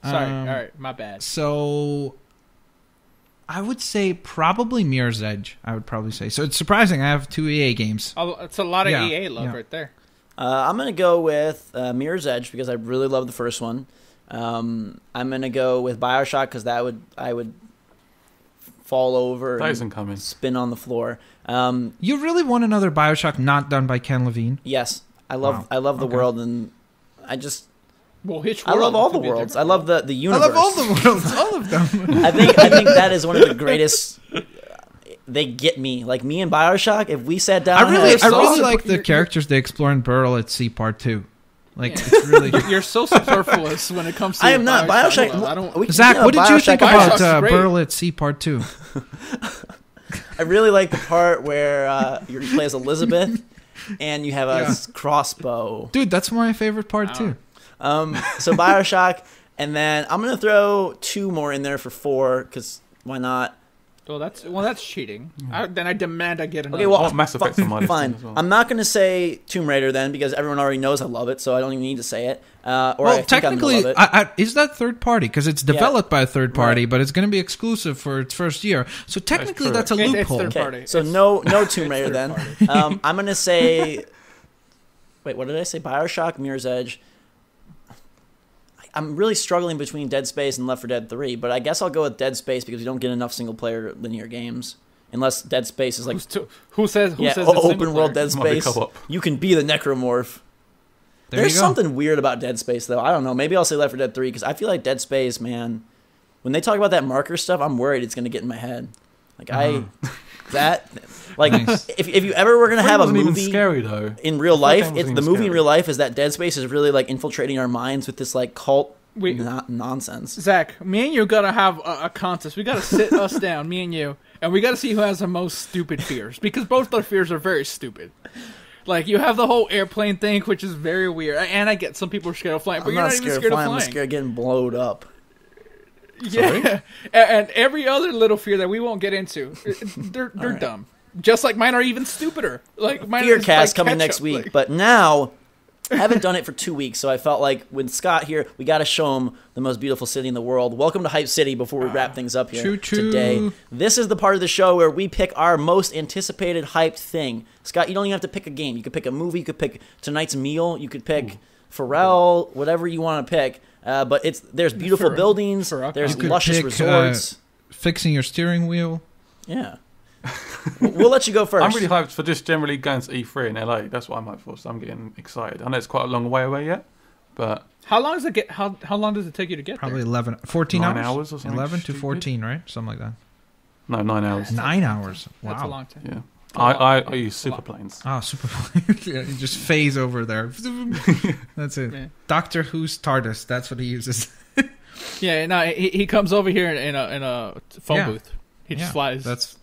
Sorry. All right, my bad. So, I would say probably Mirror's Edge. I would probably say. So it's surprising. I have 2 EA games. Oh, it's a lot of EA love right there. I'm going to go with Mirror's Edge because I really love the first one. I'm going to go with BioShock because I would fall over and spin on the floor. You really want another BioShock not done by Ken Levine? Yes. I love the world, and I just... I love all the worlds. I love the universe. I love all the worlds, all of them. I think that is one of the greatest... They get me. Like, me and BioShock, if we sat down... I really like the characters they explore in Burl at Sea Part 2. Like, it's really... You're so superfluous when it comes to... I am not. BioShock... Zach, what did you think about Burl at Sea Part 2? I really like the part where you play as Elizabeth, and you have a crossbow. Dude, that's my favorite part, too. So BioShock, and then I'm going to throw 2 more in there for 4, because why not? That's cheating. Then I demand I get another. Okay, well, Mass Effect's on my list fine. as well. I'm not going to say Tomb Raider then because everyone already knows I love it, so I don't even need to say it. Technically, is that third party? Because it's developed by a third party, but it's going to be exclusive for its first year. So technically, that's a loophole. It's third party. So no Tomb Raider then. I'm going to say... Wait, what did I say? BioShock, Mirror's Edge. I'm really struggling between Dead Space and Left 4 Dead 3, but I guess I'll go with Dead Space because we don't get enough single-player linear games. Unless Dead Space is like... Who says open world Dead Space. You can be the necromorph. There's something weird about Dead Space, though. I don't know. Maybe I'll say Left 4 Dead 3 because I feel like Dead Space, man, when they talk about that marker stuff, I'm worried it's going to get in my head. Like, nice. if you ever were going to have a movie scary, though. In real life, the movie in real life is that Dead Space is really like infiltrating our minds with this like cult nonsense. Zach, me and you got to have a contest. We got to sit us down, me and you, and we got to see who has the most stupid fears because both our fears are very stupid. Like, you have the whole airplane thing, which is very weird. And I get some people are scared of flying, but you're not even scared of flying. I'm scared of getting blowed up. Yeah. And every other little fear that we won't get into, they're dumb. Just like mine are even stupider. Like mine Fearcast coming next week. But now, I haven't done it for 2 weeks, so I felt like with Scott here, we got to show him the most beautiful city in the world. Welcome to Hype City before we wrap things up here today. This is the part of the show where we pick our most anticipated hyped thing. Scott, you don't even have to pick a game. You could pick a movie. You could pick tonight's meal. You could pick Pharell, whatever you want to pick. But there's beautiful buildings. There's luscious resorts. Fixing your steering wheel. Yeah. We'll let you go first. I'm really hyped for just generally going to E3 in LA. That's what I'm hyped for. So I'm getting excited. I know it's quite a long way away yet, but how long does it get? How long does it take you to get Probably there? 14 9 hours or something. 11 to 14, right? Something like that. No, 9 hours. 9 hours. Wow, that's a long time. Yeah. I use super planes. Oh, super planes. Yeah, you just phase over there. That's it. Yeah. Doctor Who's TARDIS. That's what he uses. Yeah, no, he comes over here in a phone booth. He just flies. That's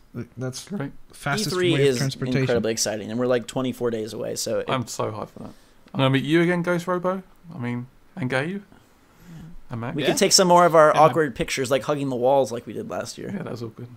great. Fastest E3 way of is transportation. incredibly exciting, and we're like 24 days away. So I'm so hyped for that. I'm gonna meet you again, GhostRobo. And Gabe. And Mac. We can take some more of our awkward pictures, like hugging the walls, like we did last year. Yeah, that was all good.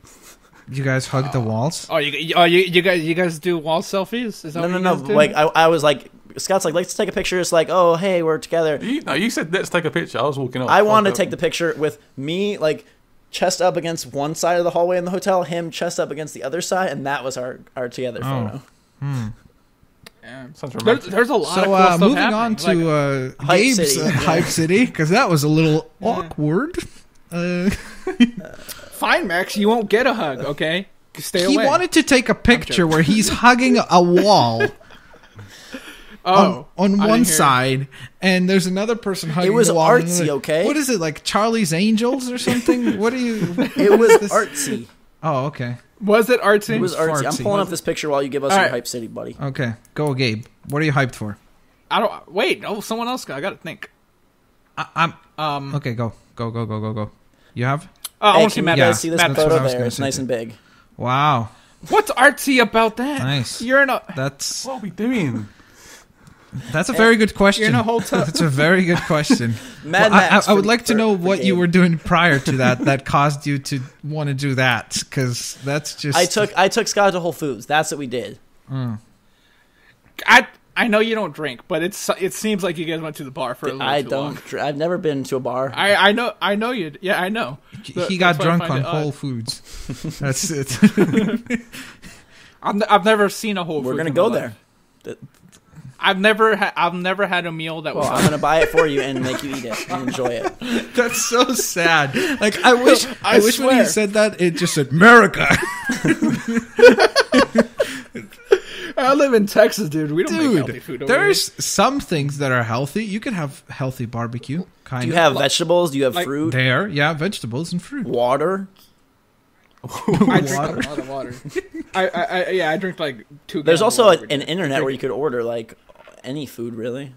You guys hug the walls? Oh, you guys do wall selfies? Is that No. Like I was like, Scott's like, let's take a picture. It's like, oh, hey, we're together. You said let's take a picture. I was walking off. I wanted to take the picture with me, like chest up against one side of the hallway in the hotel, him chest up against the other side, and that was our together photo. Yeah. Sounds romantic. There's a lot of cool stuff moving happening. on to Gabe's Hype City, because that was a little awkward. Fine, Max, you won't get a hug, okay? Stay away. He wanted to take a picture where he's hugging a wall on one side, and there's another person hugging the wall. It was artsy, okay? What is it, like Charlie's Angels or something? What do you... It was artsy. Oh, okay. Was it artsy? It was artsy. I'm pulling up this picture while you give us your Hype City, buddy. Okay, go, Gabe. What are you hyped for? Wait. Oh, someone else. I gotta think. Okay, go. You have? I want to see Matt. You guys see this photo there? It's nice and big. Wow. What's artsy about that? Nice. What are we doing? That's a very good question. You're in a hotel. That's a very good question. I would like to know what you were doing prior to that caused you to want to do that, because that's just... I took Scott to Whole Foods. That's what we did. I know you don't drink, but it seems like you guys went to the bar for a little too long. I've never been to a bar. I know you. Yeah, I know. He got drunk on Whole Foods. That's it. I've never seen a Whole Foods. We're gonna go there. I've never had a meal that was... I'm going to buy it for you and make you eat it and enjoy it. That's so sad. Like, I wish when he said that, it just said, America. I live in Texas, dude. We don't make healthy food over there's some things that are healthy. You can have healthy barbecue, kind of. Do you have vegetables? Do you have fruit? Vegetables and fruit. Water? I drink a lot of water. I drink like 2 gallons. There's also an internet where you could order like any food, really.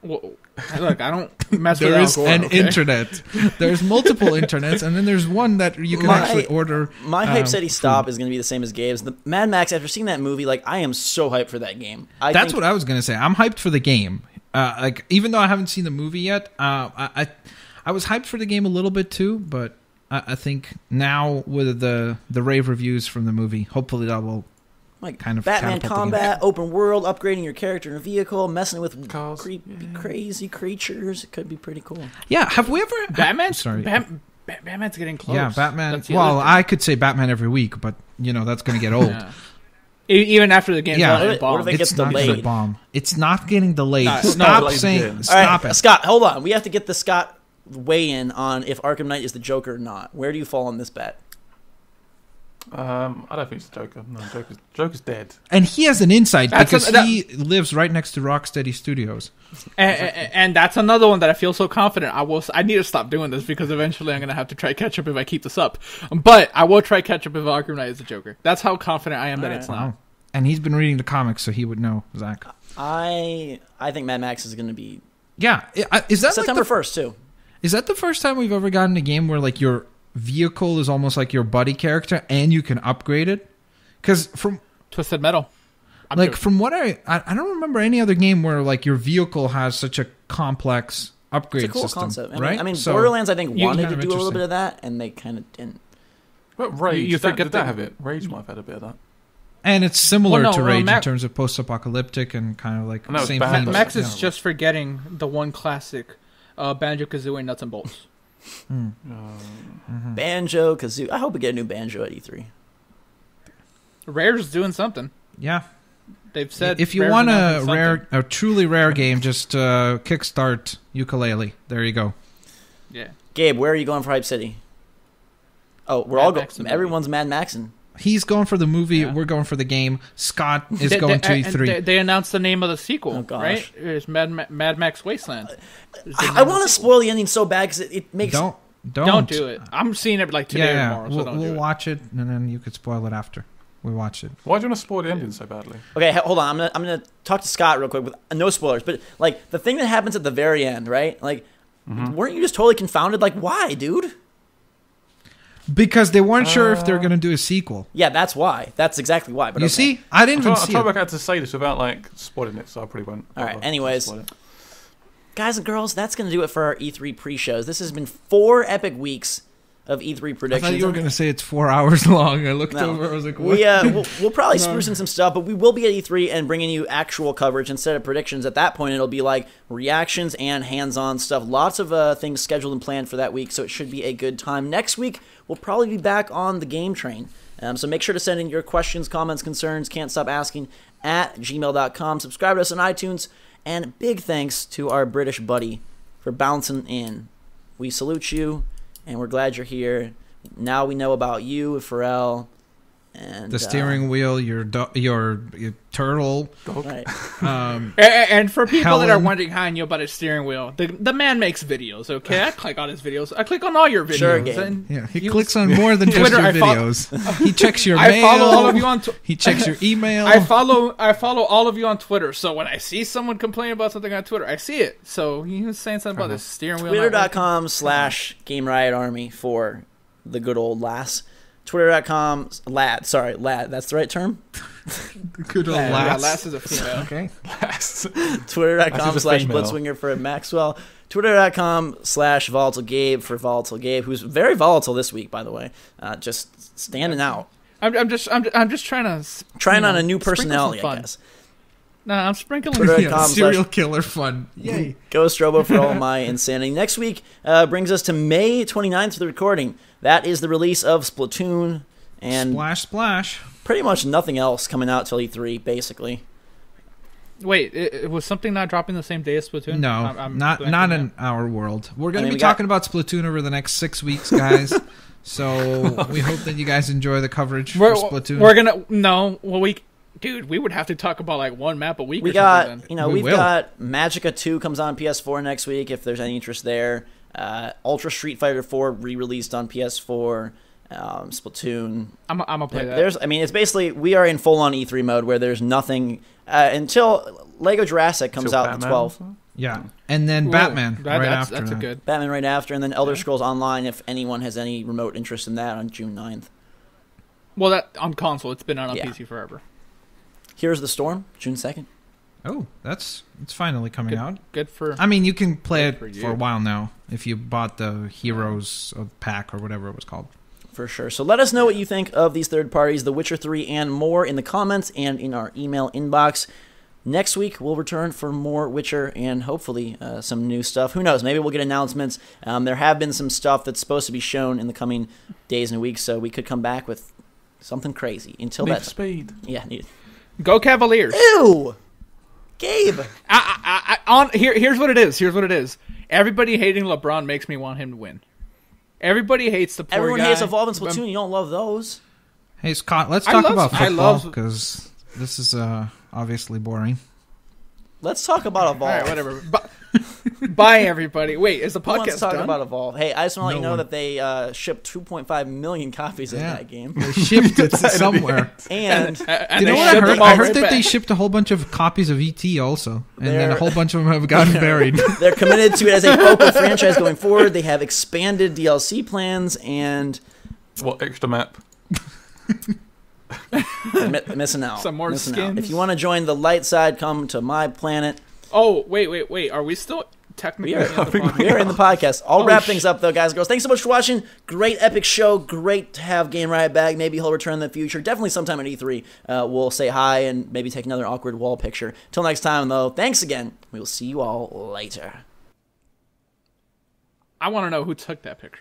Well, look, I don't mess with There is an okay? internet. There's multiple internets, and then there's one that you can actually order. My Hype City stop is going to be the same as Gabe's. The Mad Max, after seeing that movie, like, I am so hyped for that game. That's what I was going to say. I'm hyped for the game. Like, even though I haven't seen the movie yet, I was hyped for the game a little bit too, but I think now with the rave reviews from the movie, hopefully that will kind of Batman combat, open world, upgrading your character in a vehicle, messing with cars, crazy creatures. It could be pretty cool. Yeah, have we ever... Batman's getting close. Yeah, Batman... Well, I could say Batman every week, but, that's going to get old. Yeah. Even after the game, what if it gets delayed? It's not getting delayed. Stop saying... Stop it. Scott, hold on. We have to get the Scott weigh-in on if Arkham Knight is the Joker or not. Where do you fall on this bet? I don't think it's the Joker. No, Joker's dead. And he has an insight because he lives right next to Rocksteady Studios. And that's another one that I feel so confident. I need to stop doing this because eventually I'm going to have to try catch up if I keep this up. But I will try catch up if Arkham Knight is the Joker. That's how confident I am that it's not. And he's been reading the comics, so he would know, Zach. I think Mad Max is going to be... Yeah. Is that September 1st, too. Is that the first time we've ever gotten a game where your vehicle is almost like your buddy character and you can upgrade it? Because from Twisted Metal, from what I don't remember any other game where your vehicle has such a complex upgrade system. It's a cool system, concept, right? I mean, Borderlands I think wanted to do a little bit of that, and they kind of didn't. But Rage, did that have it? Rage might have had a bit of that. And it's similar to Rage in terms of post-apocalyptic and kind of same thing. Max is just forgetting the one classic, Banjo-Kazooie Nuts and Bolts. Banjo-Kazooie. I hope we get a new Banjo at E3. Rare's doing something. Yeah. They've said if you want a truly rare game, just kickstart Yooka-Laylee. There you go. Yeah. Gabe, where are you going for Hype City? Oh, we're all going. Everyone's Mad Maxing. He's going for the movie. Yeah. We're going for the game. Scott is going to E3. They announced the name of the sequel, right? It's Mad Max Wasteland. I want to spoil the ending so bad because it makes... Don't do it. I'm seeing it today or tomorrow. So we'll watch it, and then you could spoil it after we watch it. Why do you want to spoil the ending so badly? Okay, hold on. I'm gonna talk to Scott real quick with no spoilers. But the thing that happens at the very end, right? Weren't you just totally confounded? Why, dude? Because they weren't sure if they're going to do a sequel. Yeah, that's why. That's exactly why. But you see, I didn't even see it. I tried to say this without spoiling it, so I probably won't. All right. Anyways, guys and girls, that's going to do it for our E3 pre-shows. This has been 4 epic weeks of E3 predictions. I thought you were going to say it's 4 hours long. I looked over. I was like, what? We'll probably spruce in some stuff, but we will be at E3 and bringing you actual coverage instead of predictions. At that point, it'll be reactions and hands-on stuff. Lots of things scheduled and planned for that week, so it should be a good time. Next week, we'll probably be back on the game train. So make sure to send in your questions, comments, concerns, can't stop asking, at gmail.com. Subscribe to us on iTunes. And big thanks to our British buddy for bouncing in. We salute you, and we're glad you're here. Now we know about you, Pharell. And the steering wheel, your turtle. Right. And for people that are wondering how I knew about his steering wheel, the man makes videos, okay? I click on his videos. I click on all your videos. Sure, he clicks on more than just your videos. He checks your mail. I follow all of you on he checks your email. I follow all of you on Twitter. So when I see someone complain about something on Twitter, I see it. So he was saying something about this steering wheel. Twitter.com/GameRiotArmy for the good old lass. Twitter.com lad. Sorry, lad. That's the right term? The good old lass. Yeah, lass is a female. Okay. Twitter.com/Blitzwinger for Maxwell. Twitter.com/VolatileGabe for Volatile Gabe, who's very volatile this week, by the way. Just standing out. I'm just trying to on a new personality, I guess. No, I'm sprinkling serial killer fun. Yay. GhostRobo for all my insanity. Next week brings us to May 29th for the recording. That is the release of Splatoon. And splash. Pretty much nothing else coming out till E3, basically. Wait, it was something not dropping the same day as Splatoon? No, not in our world. We're going to be talking about Splatoon over the next 6 weeks, guys. So we hope that you guys enjoy the coverage for Splatoon. Dude, we would have to talk about one map a week. We've got Magicka 2 comes on PS4 next week if there's any interest there. Ultra Street Fighter 4 re-released on PS4. Splatoon. I'm gonna play that. It's basically we are in full on E3 mode where there's nothing until Lego Jurassic comes out on the 12th. Yeah, and then Batman after. That's a good Batman right after, and then Elder Scrolls Online if anyone has any remote interest in that on June 9th. Well, that on console, it's been out on PC forever. Here's the Storm, June 2nd. Oh, it's finally coming out. Good for. I mean, you can play it for for a while now if you bought the Heroes of Pack or whatever it was called. For sure. So let us know what you think of these third parties, The Witcher 3 and more, in the comments and in our email inbox. Next week, we'll return for more Witcher and hopefully some new stuff. Who knows? Maybe we'll get announcements. There have been some stuff that's supposed to be shown in the coming days and weeks, so we could come back with something crazy. Until Need that for speed. Yeah. Go Cavaliers. Ew! Gabe! Here's what it is. Everybody hating LeBron makes me want him to win. Everybody hates the poor Everyone guy. hates Evolve and Splatoon. You don't love those. Hey, Scott, let's talk about football because this is obviously boring. Let's talk about Evolve. All right, whatever. Bye, everybody. Wait, is the podcast Let's talk done? about Evolve. Hey, I just want to let you know that they shipped 2.5 million copies of that game. They shipped it somewhere. And you know what I heard? I heard that they shipped a whole bunch of copies of ET also. And then a whole bunch of them have gotten buried. They're committed to it as a focal franchise going forward. They have expanded DLC plans and... What extra map? Missing out. Some more skins. If you want to join the light side, come to my planet. Oh, wait. Are we still technically in the podcast? We are in the podcast. I'll wrap things up, though, guys and girls. Thanks so much for watching. Great, epic show. Great to have GameRiot back. Maybe he'll return in the future. Definitely sometime at E3. We'll say hi and maybe take another awkward wall picture. Till next time, though, thanks again. We will see you all later. I want to know who took that picture.